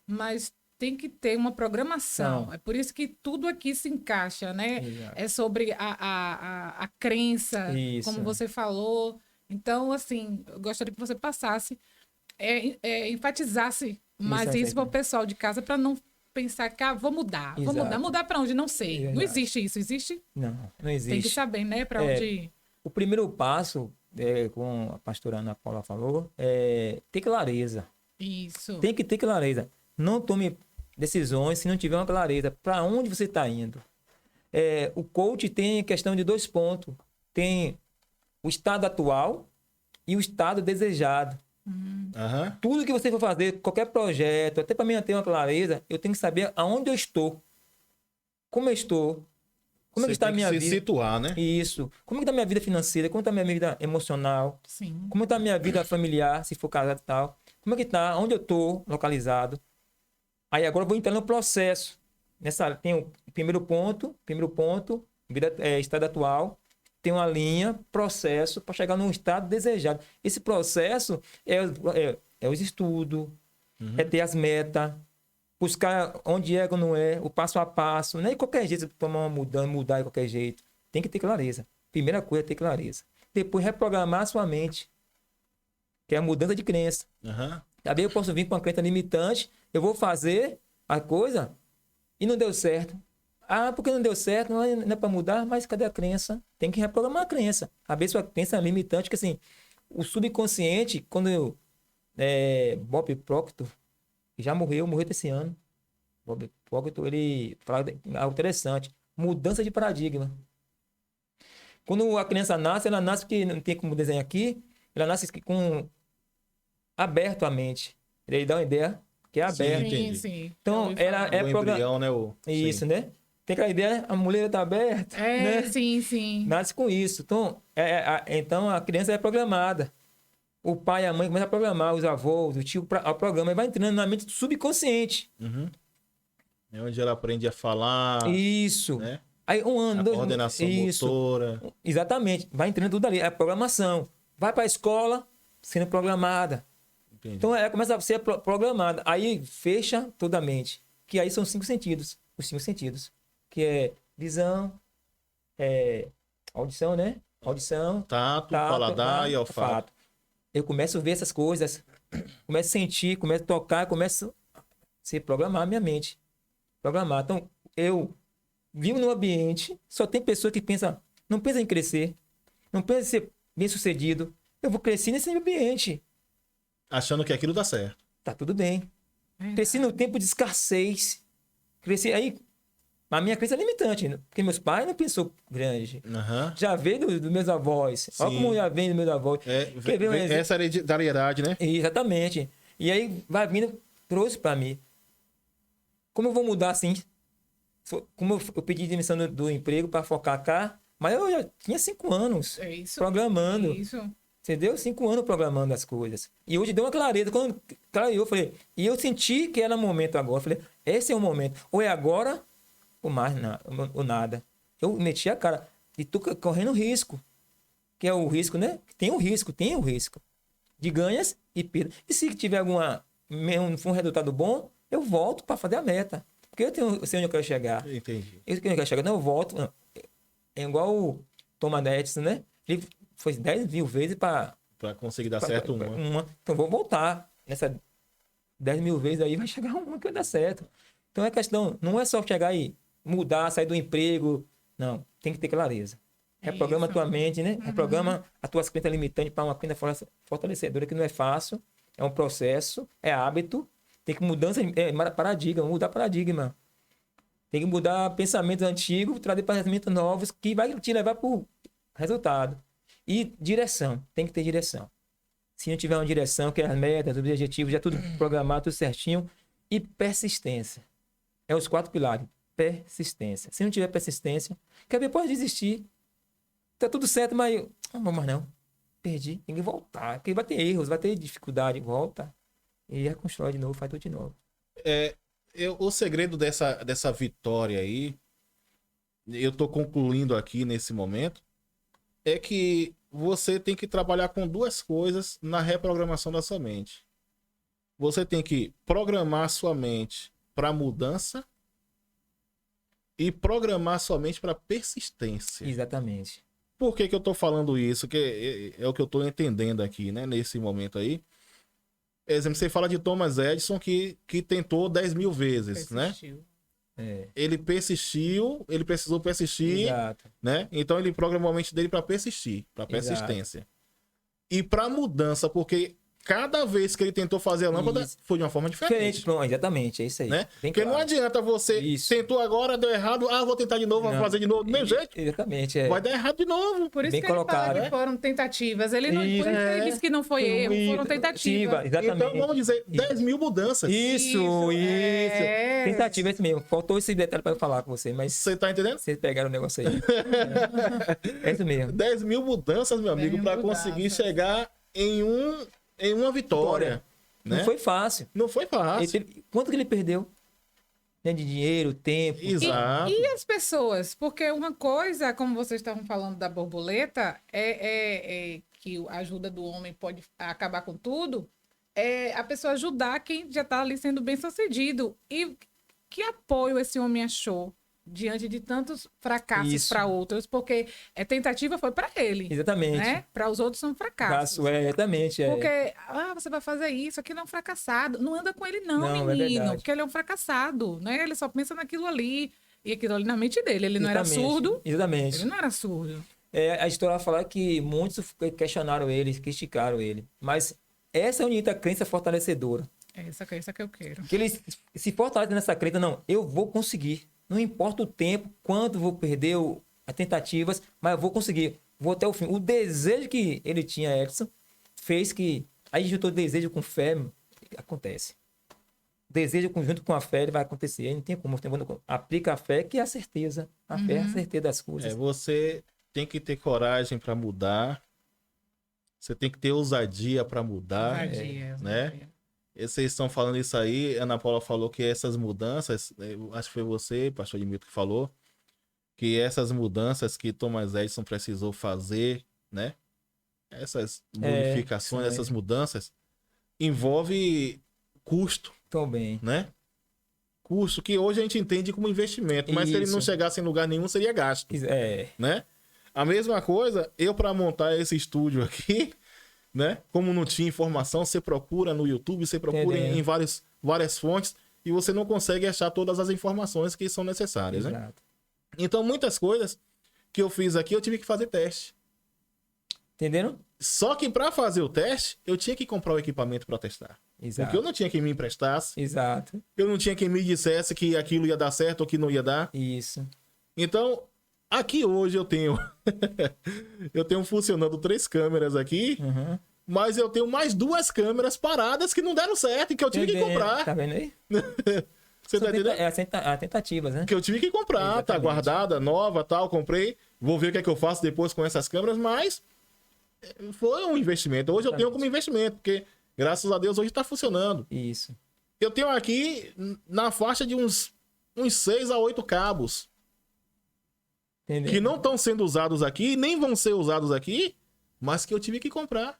mas tem que ter uma programação. É por isso que tudo aqui se encaixa, né? Exato. É sobre a crença, como você falou. Então, assim, eu gostaria que você passasse, enfatizasse mais isso para o pessoal de casa, para não pensar que vou mudar. Exato. Vou mudar. Mudar para onde? Não sei. Exato. Não existe isso. Existe? Não existe. Tem que saber, né? Para onde ir. O primeiro passo, como a pastora Ana Paula falou, é ter clareza. Isso. Tem que ter clareza. Não tome decisões se não tiver uma clareza. Para onde você está indo? O coach tem questão de 2 pontos. Tem o estado atual e o estado desejado. Tudo que você for fazer, qualquer projeto, até para mim ter uma clareza, eu tenho que saber aonde eu estou. Como eu estou. Como é que está a minha vida? Se situar, né? Isso. Como é que está a minha vida financeira? Como está a minha vida emocional? Sim. Como está a minha vida familiar, se for casado e tal? Como é que está? Onde eu estou localizado? Aí agora eu vou entrar no processo. Tem o primeiro ponto, vida, estado atual. Tem uma linha, processo, para chegar num estado desejado. Esse processo é os estudos, é ter as metas, buscar onde é ou não é, o passo a passo. Não é de qualquer jeito você tomar uma mudança, mudar de qualquer jeito. Tem que ter clareza. Primeira coisa é ter clareza. Depois reprogramar a sua mente, que é a mudança de crença. Também eu posso vir com uma crença limitante, eu vou fazer a coisa e não deu certo. Ah, porque não deu certo, não é para mudar, mas cadê a crença? Tem que reprogramar a crença. A ver sua crença é limitante, que assim, o subconsciente, quando Bob Proctor, já morreu esse ano. Bob Proctor, ele fala algo interessante. Mudança de paradigma. Quando a criança nasce, ela nasce porque não tem como desenhar aqui, ela nasce com aberto a mente. Ele dá uma ideia que é aberta. Sim. Então, ela é embrião, né? Isso, né? Tem aquela ideia, a mulher está aberta. Né? Sim. Nasce com isso. Então, então, a criança é programada. O pai e a mãe começam a programar, os avós, o tio, o programa, e vai entrando na mente do subconsciente. É onde ela aprende a falar. Isso. Né? Aí um ano, a coordenação motora. Exatamente. Vai entrando tudo ali. É a programação. Vai para a escola sendo programada. Entendi. Então, ela começa a ser programada. Aí fecha toda a mente. Que aí são 5 sentidos. Os 5 sentidos. Que é visão, audição, né? Audição, tato, paladar e olfato. Eu começo a ver essas coisas, começo a sentir, começo a tocar, começo a se programar a minha mente. Programar. Então, eu vivo num ambiente, só tem pessoa que não pensa em crescer, não pensa em ser bem-sucedido. Eu vou crescer nesse ambiente. Achando que aquilo dá certo. Tá tudo bem. Cresci num tempo de escassez. Cresci aí. A minha crença é limitante, porque meus pais não pensou grande. Já veio dos meus avós. Sim. Olha como já vem dos meus avós. Essa hereditariedade, né? Exatamente. E aí vai vindo, trouxe para mim. Como eu vou mudar assim? Como eu pedi demissão do emprego para focar cá, mas eu já tinha 5 anos programando. Entendeu? 5 anos programando as coisas. E hoje deu uma clareza. Quando clareou, eu falei... E eu senti que era o momento agora. Eu falei, esse é o momento. Ou é agora, ou mais ou nada. Eu meti a cara. E tô correndo risco. Que é o risco, né? Tem o risco de ganhas e perdas. E se tiver um resultado bom, eu volto para fazer a meta. Porque eu sei onde eu quero chegar. Entendi. Eu sei onde eu quero chegar. Não, eu volto. É igual o Thomas Edison, né? Ele foi 10 mil vezes para conseguir dar certo uma. Então, vou voltar. Nessa 10 mil vezes aí vai chegar uma que vai dar certo. Então, a questão não é só chegar e mudar, sair do emprego. Não, tem que ter clareza. Reprograma a tua mente, né? Reprograma as tuas crenças limitantes para uma crença fortalecedora, que não é fácil. É um processo, é hábito. Tem que mudar paradigma. Tem que mudar pensamentos antigos, trazer pensamentos novos, que vai te levar para o resultado. E direção. Tem que ter direção. Se não tiver uma direção, que é as metas, os objetivos, já tudo programado, tudo certinho. E persistência. É os 4 pilares. Persistência. Se não tiver persistência, quer ver, pode desistir. Tá tudo certo, mas não. Perdi. Tem que voltar. Porque vai ter erros, vai ter dificuldade. Volta. E reconstrói de novo, faz tudo de novo. O segredo dessa vitória aí, eu tô concluindo aqui nesse momento, é que você tem que trabalhar com 2 coisas na reprogramação da sua mente. Você tem que programar sua mente para mudança e programar sua mente para persistência. Exatamente. Por que eu tô falando isso? Que é o que eu tô entendendo aqui, né? Nesse momento aí. Exemplo, você fala de Thomas Edison que tentou 10 mil vezes, Persistiu. né? Ele persistiu, ele precisou persistir, Exato. né? Então ele programou a mente dele para persistir, para persistência. E para mudança, porque cada vez que ele tentou fazer a lâmpada foi de uma forma diferente. Pronto, exatamente, é isso aí. Né? Bem Porque claro. não adianta você tentou agora, deu errado, vou tentar de novo, vou fazer de novo do mesmo jeito. Exatamente. Vai dar errado de novo. Por isso Bem que ele colocado, fala né? que foram tentativas. Ele não ele disse que não foi erro, foram tentativas. Exatamente. Então vamos dizer 10 mil mudanças. Isso. Tentativa, é isso mesmo. Faltou esse detalhe para eu falar com você, mas Você tá entendendo? vocês pegaram o negócio aí. É isso mesmo. 10 mil mudanças, meu amigo, para conseguir chegar em uma vitória. Né? Não foi fácil. Não foi fácil. Quanto que ele perdeu? De dinheiro, tempo. Exato. E as pessoas? Porque uma coisa, como vocês estavam falando da borboleta, é que a ajuda do homem pode acabar com tudo, é a pessoa ajudar quem já está ali sendo bem-sucedido. E que apoio esse homem achou diante de tantos fracassos para outros? Porque a tentativa foi para ele. Exatamente. Né? Para os outros são fracassos. Exatamente. Porque, você vai fazer isso, aquilo é um fracassado. Não anda com ele não, menino, porque ele é um fracassado, né? Ele só pensa naquilo ali, e aquilo ali na mente dele. Ele não era surdo. Exatamente. Ele não era surdo. A história fala que muitos questionaram ele, criticaram ele. Mas essa é a única crença fortalecedora. É essa crença que eu quero. Que ele se fortalece nessa crença, não, eu vou conseguir. Não importa o tempo, quanto vou perder as tentativas, mas eu vou conseguir. Vou até o fim. O desejo que ele tinha, Edson, fez que... Aí juntou desejo com fé, acontece. Desejo junto com a fé, ele vai acontecer. Aí não tem como. Aplica a fé, que é a certeza. A fé é a certeza das coisas. Você tem que ter coragem para mudar. Você tem que ter ousadia para mudar. Né? Vocês estão falando isso aí, a Ana Paula falou que essas mudanças, acho que foi você, pastor Edmilton, que falou, que essas mudanças que Thomas Edison precisou fazer, né? Essas modificações, essas mudanças, envolve custo. Também. Né? Custo que hoje a gente entende como investimento, mas se ele não chegasse em lugar nenhum, seria gasto. Né? A mesma coisa, eu para montar esse estúdio aqui, né? Como não tinha informação, você procura no YouTube, você procura em várias fontes e você não consegue achar todas as informações que são necessárias, né? Então, muitas coisas que eu fiz aqui, eu tive que fazer teste. Entenderam? Só que para fazer o teste, eu tinha que comprar o equipamento para testar. Exato. Porque eu não tinha quem me emprestasse. Exato. Eu não tinha quem me dissesse que aquilo ia dar certo ou que não ia dar. Isso. Então, aqui hoje eu tenho eu tenho funcionando 3 câmeras aqui, mas eu tenho mais 2 câmeras paradas que não deram certo e que eu tive que comprar. Tá vendo aí? Você tá entendendo? É tentativas, né? Que eu tive que comprar, tá guardada, nova, tal, comprei. Vou ver o que é que eu faço depois com essas câmeras, mas Foi um investimento. Hoje eu tenho Exatamente. como investimento, porque, graças a Deus, hoje tá funcionando. Isso. Eu tenho aqui na faixa de uns 6 a 8 cabos Entendeu? que não estão sendo usados aqui, nem vão ser usados aqui, mas que eu tive que comprar.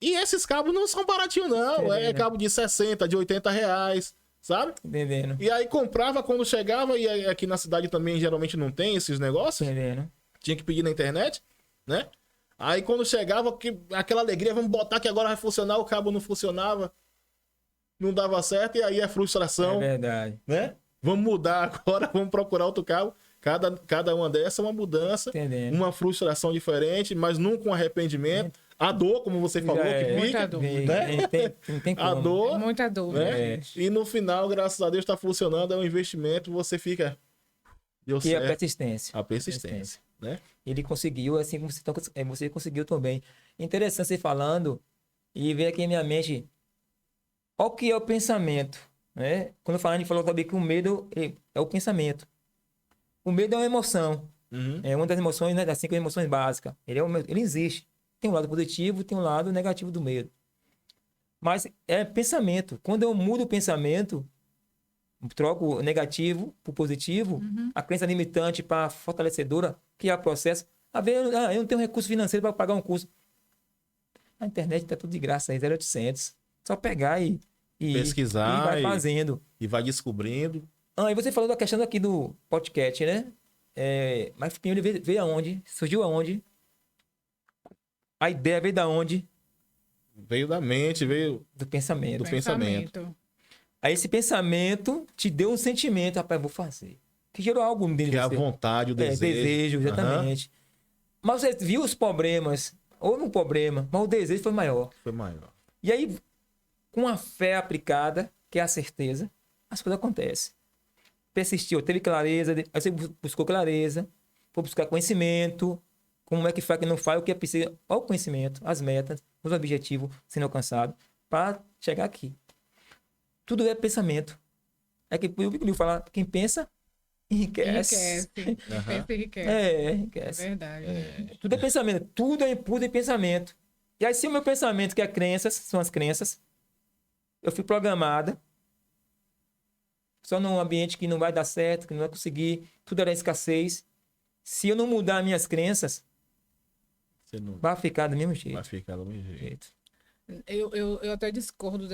E esses cabos não são baratinhos, não. É Entendendo. cabo de 60, de 80 reais, sabe? Entendendo? E aí comprava quando chegava, e aí aqui na cidade também geralmente não tem esses negócios. Entendendo? Tinha que pedir na internet, né? Aí quando chegava, aquela alegria, vamos botar que agora vai funcionar, o cabo não funcionava. Não dava certo, e aí a É frustração, verdade. né? Vamos mudar agora, vamos procurar outro cabo. Cada uma dessas é uma mudança, Entendendo. uma frustração diferente, mas nunca um arrependimento. A dor, como você falou, Já que é. fica, Muita dor. né? Não tem como. A dor, Muita dor, né? gente. E no final, graças a Deus, está funcionando, é um investimento, você fica... Deu Que é a certo. persistência. A persistência, né? Ele conseguiu, assim como você conseguiu também. Interessante você falando, e veio aqui em minha mente, o que é o pensamento, né? Quando a gente falou também que o medo é o pensamento. O medo é uma emoção, Uhum. é uma das emoções, né, das 5 emoções básicas. Ele existe. Tem um lado positivo, tem um lado negativo do medo. Mas é pensamento. Quando eu mudo o pensamento, troco o negativo por positivo, a crença limitante para fortalecedora, que é o processo. Eu não tenho recurso financeiro para pagar um curso. Na internet tá tudo de graça aí, 0800. Só pegar e Pesquisar e vai e- fazendo. E vai descobrindo. E você falou da questão aqui do podcast, né? Mas primeiro veio aonde? Surgiu aonde? A ideia veio da onde? Veio da mente, veio Do pensamento. do pensamento. Aí esse pensamento te deu um sentimento, rapaz, vou fazer. Que gerou algo dentro que de é a você. vontade, o desejo. Desejo, Aham. exatamente. Mas você viu os problemas, houve um problema, mas o desejo foi maior. Foi maior. E aí, com a fé aplicada, que é a certeza, as coisas acontecem. Persistiu, teve clareza, aí você buscou clareza, foi buscar conhecimento, como é que faz, que não faz, o que é preciso, olha o conhecimento, as metas, os objetivos sendo alcançados, para chegar aqui. Tudo é pensamento. É que o Bico fala, quem pensa, enriquece. Enriquece. Enriquece. É, É enriquece. verdade. Tudo é pensamento, tudo é input de pensamento. E aí, se o meu pensamento, que é crenças, são as crenças, eu fui programada, só num ambiente que não vai dar certo, que não vai conseguir, tudo era escassez. Se eu não mudar minhas crenças, Você não vai ficar do mesmo jeito. vai ficar do mesmo jeito. Eu até discordo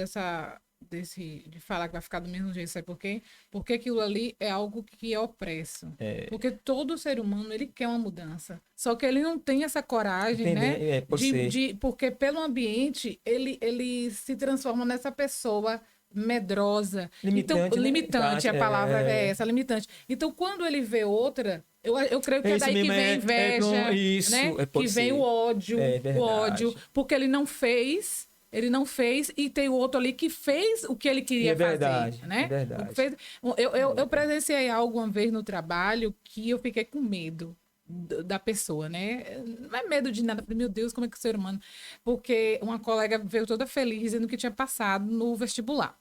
de falar que vai ficar do mesmo jeito, sabe por quê? Porque aquilo ali é algo que é opresso. Porque todo ser humano, ele quer uma mudança. Só que ele não tem essa coragem, né? Pode ser. Porque pelo ambiente, ele se transforma nessa pessoa medrosa. Limitante, Então, né? limitante, a palavra é essa, limitante. Então, quando ele vê outra, eu creio que é Isso daí que mesmo, vem a inveja, isso, né? pode Que vem ser. o ódio, É verdade. o ódio, porque ele não fez e tem o outro ali que fez o que ele queria É verdade, fazer, né? é verdade. Eu presenciei algo uma vez no trabalho que eu fiquei com medo da pessoa, né? Não é medo de nada, falei, meu Deus, como é que o ser humano... Porque uma colega veio toda feliz dizendo que tinha passado no vestibular.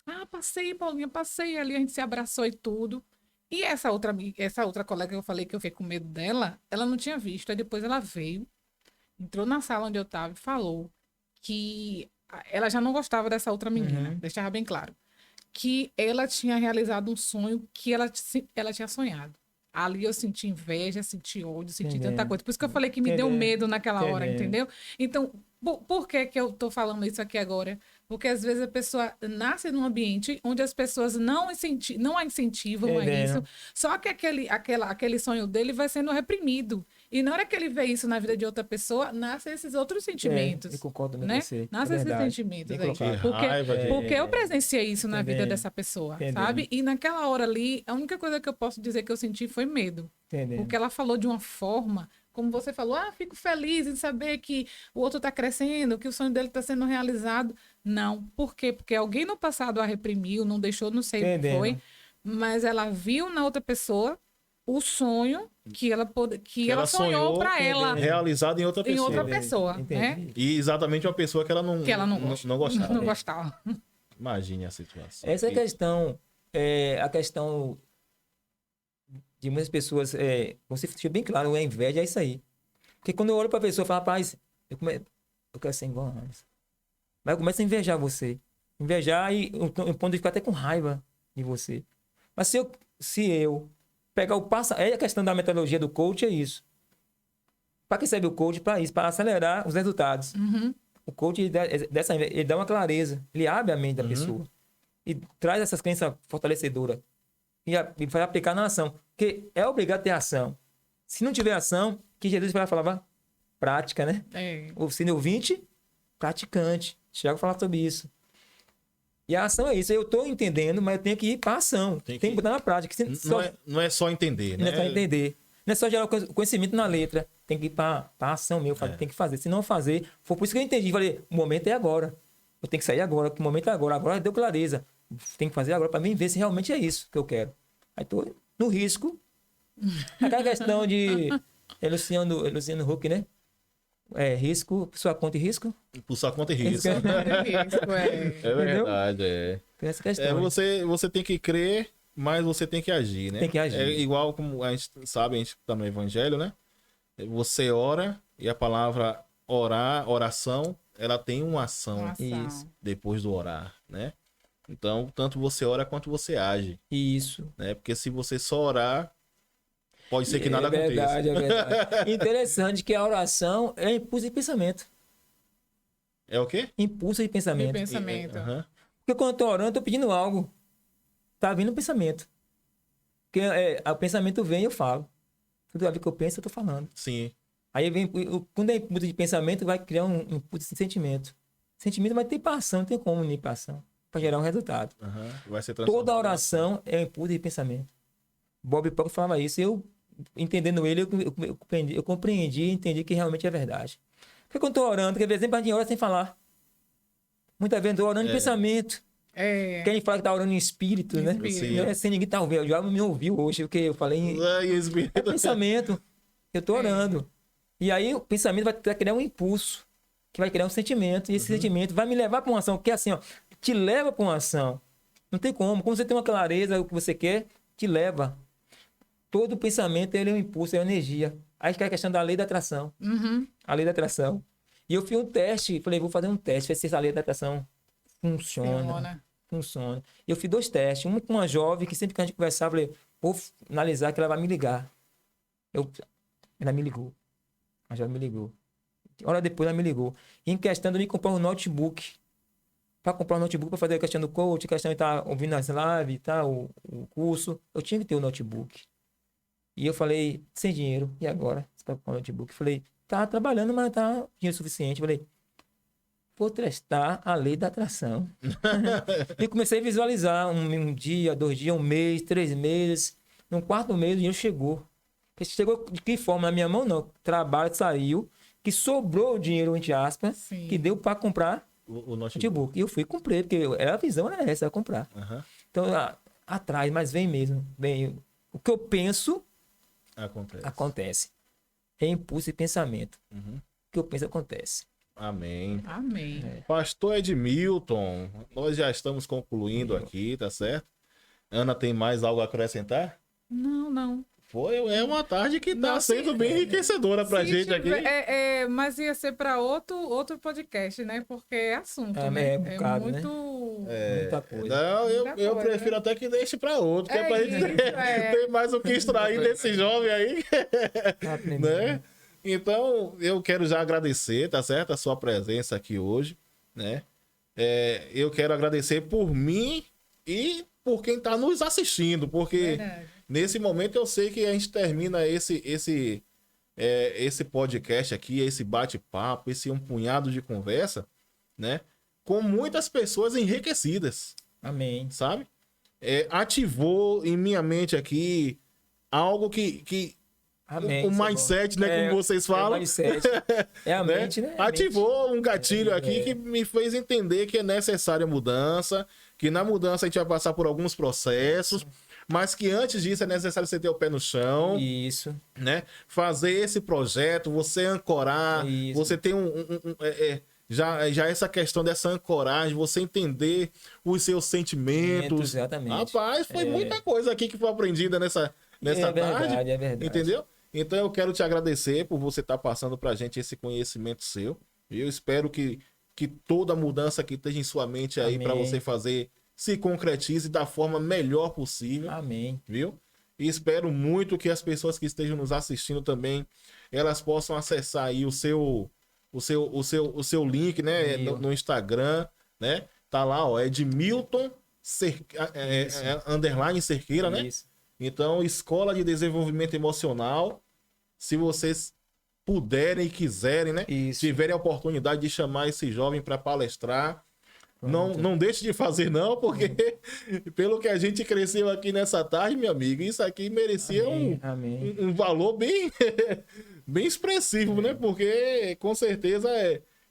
Ah, passei, Paulinha, passei ali, a gente se abraçou e tudo. E essa outra colega que eu falei que eu fiquei com medo dela, ela não tinha visto. Aí depois ela veio, entrou na sala onde eu estava e falou que ela já não gostava dessa outra menina, deixava bem claro. Que ela tinha realizado um sonho que ela tinha sonhado. Ali eu senti inveja, senti ódio, senti tanta Entendendo. coisa. Por isso que eu falei que me deu medo naquela hora, Entendendo. entendeu? Então, por que eu tô falando isso aqui agora? Porque às vezes a pessoa nasce num ambiente onde as pessoas não a incentivam a Entendendo. isso. Só que aquele sonho dele vai sendo reprimido. E na hora que ele vê isso na vida de outra pessoa, nascem esses outros sentimentos. Eu concordo com Né? você. Nascem É esses verdade. sentimentos Bem aí. colocado. Porque, Raiva de- porque eu presenciei isso na vida Entendendo. dessa pessoa, Entendendo. sabe? E naquela hora ali, a única coisa que eu posso dizer que eu senti foi medo. Entendendo. Porque ela falou de uma forma, como você falou, fico feliz em saber que o outro está crescendo, que o sonho dele está sendo realizado. Não. Por quê? Porque alguém no passado a reprimiu, não deixou, não sei o que Entendendo. foi, mas ela viu na outra pessoa o sonho que ela sonhou para ela Realizado em outra em pessoa. outra pessoa, né? Entendi. E exatamente uma pessoa que ela não, Que ela não gosta. não gostava. Não gostava. Imagine a situação. Essa é a questão de muitas pessoas. Você deixou bem claro, a inveja é isso aí. Porque quando eu olho pra pessoa, eu falo, rapaz, eu quero ser igual a Anderson. Mas eu começo a invejar você. Invejar e eu ponto de ficar até com raiva de você. Mas se eu pegar o passo... É a questão da metodologia do coach, é isso. Para que serve o coach? Para isso, para acelerar os resultados. O coach, ele dá uma clareza. Ele abre a mente da pessoa. E traz essas crenças fortalecedoras. E vai aplicar na ação. Porque é obrigado a ter ação. Se não tiver ação, que Jesus vai falar, prática, né? O sendo ouvinte, praticante. Tiago fala sobre isso. E a ação é isso. Eu estou entendendo, mas eu tenho que ir para a ação. Tem que botar na prática. Não é só entender, né? Não é só entender. Não é só gerar o conhecimento na letra. Tem que ir para a ação mesmo. Tem que fazer. Se não fazer... Foi por isso que eu entendi. Falei, o momento é agora. Eu tenho que sair agora. O momento é agora. Agora deu clareza. Tem que fazer agora para mim ver se realmente é isso que eu quero. Aí estou no risco. Aquela questão de... Luciano Huck, né? Risco, por sua conta e risco? Por sua conta e risco. É verdade, Tem essa questão. Você tem que crer, mas você tem que agir, né? Tem que agir. É igual como a gente sabe, a gente tá no Evangelho, né? Você ora e a palavra oração, ela tem uma ação Isso. depois do orar, né? Então, tanto você ora quanto você age. Isso. Né? Porque se você só orar, pode ser que nada aconteça. É verdade. Interessante que a oração é impulso de pensamento. É o quê? Impulso de pensamento. Porque quando eu tô orando, eu tô pedindo algo. Tá vindo o pensamento. Porque o pensamento vem e eu falo. Tudo a ver que eu penso, eu tô falando. Sim. Aí vem, quando é impulso de pensamento, vai criar um impulso de sentimento. Sentimento vai ter ação, não tem como unir para ação. Para gerar um resultado. Vai ser toda oração é um impulso de pensamento. Bob Proctor falava isso. Eu, entendendo ele, eu compreendi e entendi que realmente é verdade. Porque quando eu tô orando, porque às vezes a gente ora sem falar. Muitas vezes eu tô orando em pensamento. Que a gente fala que tá orando em espírito, né? Não é sem ninguém tá ouvindo. O diabo me ouviu hoje, porque eu falei em pensamento. Eu tô orando. E aí o pensamento vai criar um impulso, que vai criar um sentimento. E esse sentimento vai me levar para uma ação. Porque assim, ó, te leva para uma ação. Não tem como. Como você tem uma clareza, o que você quer, te leva. Todo pensamento ele é um impulso, é uma energia. Aí que é a questão da lei da atração. A lei da atração. E eu fiz um teste, falei, vou fazer um teste, ver se essa lei da atração funciona. E eu fiz 2 testes. Um com uma jovem, que sempre que a gente conversava, falei, vou analisar que ela vai me ligar. Ela me ligou. A jovem me ligou. Hora depois ela me ligou. E em questão de me comprar um notebook. Para comprar um notebook, para fazer a questão do coach, a questão de estar ouvindo as lives, tá, o curso, eu tinha que ter um notebook. E eu falei, sem dinheiro, e agora? Você vai comprar um notebook? Eu falei, tá trabalhando, mas tá dinheiro suficiente. Eu falei, vou testar a lei da atração. E comecei a visualizar um dia, 2 dias, 1 mês, 3 meses. No 4º mês o dinheiro chegou. Chegou de que forma? Na minha mão não. Trabalho saiu, que sobrou o dinheiro, entre aspas, que deu para comprar o notebook. E eu fui e comprei, porque a visão era essa, comprar. Então, atrás, mas vem mesmo. Vem. O que eu penso, acontece. É impulso e pensamento. O que eu penso, acontece. Amém. Amém. Pastor Edmilton, nós já estamos concluindo aqui, tá certo? Ana, tem mais algo a acrescentar? Não. É uma tarde que tá sendo bem enriquecedora pra gente aqui. Mas ia ser para outro podcast, né? Porque é assunto, né? É bocado, muito... Né? Muita coisa. Não, eu prefiro até que deixe para outro, que é pra gente ter mais o que extrair desse jovem aí. Né? Então, eu quero já agradecer, tá certo? A sua presença aqui hoje, né? Eu quero agradecer por mim e por quem tá nos assistindo, porque nesse momento eu sei que a gente termina esse podcast aqui, esse bate-papo, esse um punhado de conversa, né? Com muitas pessoas enriquecidas. Amém. Sabe? Ativou em minha mente aqui algo que Amém, o mindset, né? Como vocês falam. É o mindset. É a mente, né? Ativou um gatilho aqui que me fez entender que é necessária mudança, que na mudança a gente vai passar por alguns processos, mas que antes disso é necessário você ter o pé no chão. Isso. Né? Fazer esse projeto, você ancorar, você tem já essa questão dessa ancoragem, você entender os seus sentimentos. Exatamente. Rapaz, foi muita coisa aqui que foi aprendida nessa tarde. É verdade. Entendeu? Então eu quero te agradecer por você estar passando pra gente esse conhecimento seu. Eu espero que toda mudança que esteja em sua mente aí para Amém. você fazer se concretize da forma melhor possível, Amém. viu? E espero muito que as pessoas que estejam nos assistindo também, elas possam acessar aí o seu link, né, no Instagram, né? Tá lá, ó, Edmilton underline Cerqueira, né? Isso. Então, Escola de Desenvolvimento Emocional, se vocês puderem e quiserem, né? Isso. Tiverem a oportunidade de chamar esse jovem para palestrar, não deixe de fazer não, porque pelo que a gente cresceu aqui nessa tarde, meu amigo, isso aqui merecia Amém. um valor bem, bem expressivo, né? Porque com certeza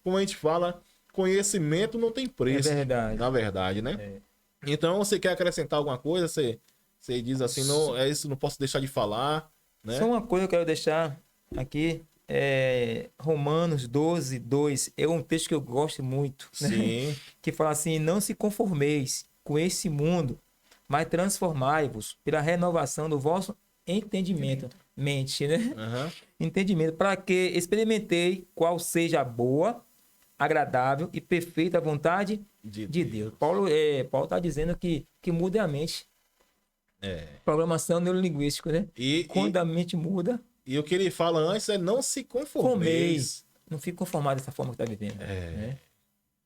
como a gente fala, conhecimento não tem preço. É verdade. Na verdade, né? É. Então, você quer acrescentar alguma coisa? Você diz assim, não, isso não posso deixar de falar, né? Só uma coisa que eu quero deixar aqui. Romanos 12, 2 é um texto que eu gosto muito, né? Sim. Que fala assim: não se conformeis com esse mundo, mas transformai-vos pela renovação do vosso entendimento. Mente, né? Aham. Entendimento, para que experimentei qual seja a boa, agradável e perfeita vontade De de Deus. Paulo está dizendo que muda a mente. Programação neurolinguística, né? Quando a mente muda, E o que ele fala antes é não se conformeis. não fique conformado dessa forma que está vivendo. Né?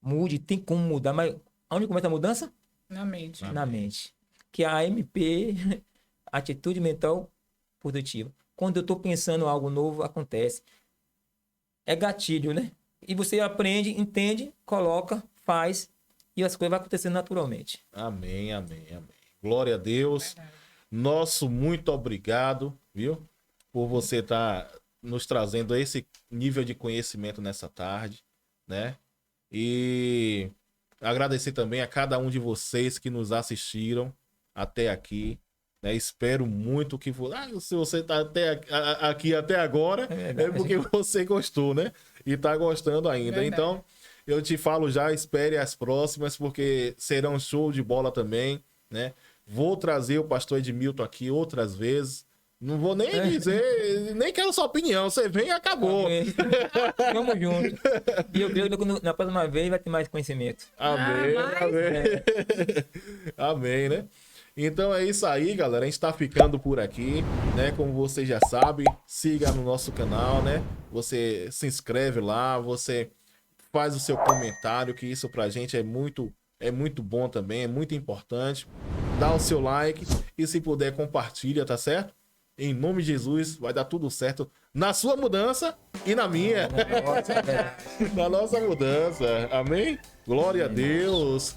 Mude, tem como mudar, mas onde começa a mudança? Na mente. Na mente. Que é a AMP, atitude mental positiva. Quando eu estou pensando algo novo, acontece. É gatilho, né? E você aprende, entende, coloca, faz, e as coisas vão acontecendo naturalmente. Amém, amém, amém. Glória a Deus. Nosso muito obrigado, viu? Por você estar nos trazendo esse nível de conhecimento nessa tarde, né? E agradecer também a cada um de vocês que nos assistiram até aqui, né? Espero muito que se você está aqui até agora, é porque você gostou, né? E está gostando ainda. Verdade. Então, eu te falo já, espere as próximas, porque serão show de bola também, né? Vou trazer o pastor Edmilton aqui outras vezes. Não vou nem dizer, nem quero sua opinião. Você vem e acabou. Vamos junto. E eu creio que na próxima vez vai ter mais conhecimento. Amém, amém. Amém, né? Então é isso aí, galera. A gente tá ficando por aqui, né? Como você já sabe, siga no nosso canal, né? Você se inscreve lá, você faz o seu comentário, que isso pra gente é muito bom também, é muito importante. Dá o seu like e se puder compartilha, tá certo? Em nome de Jesus, vai dar tudo certo na sua mudança e na minha. Na nossa mudança. Amém? Glória a Deus.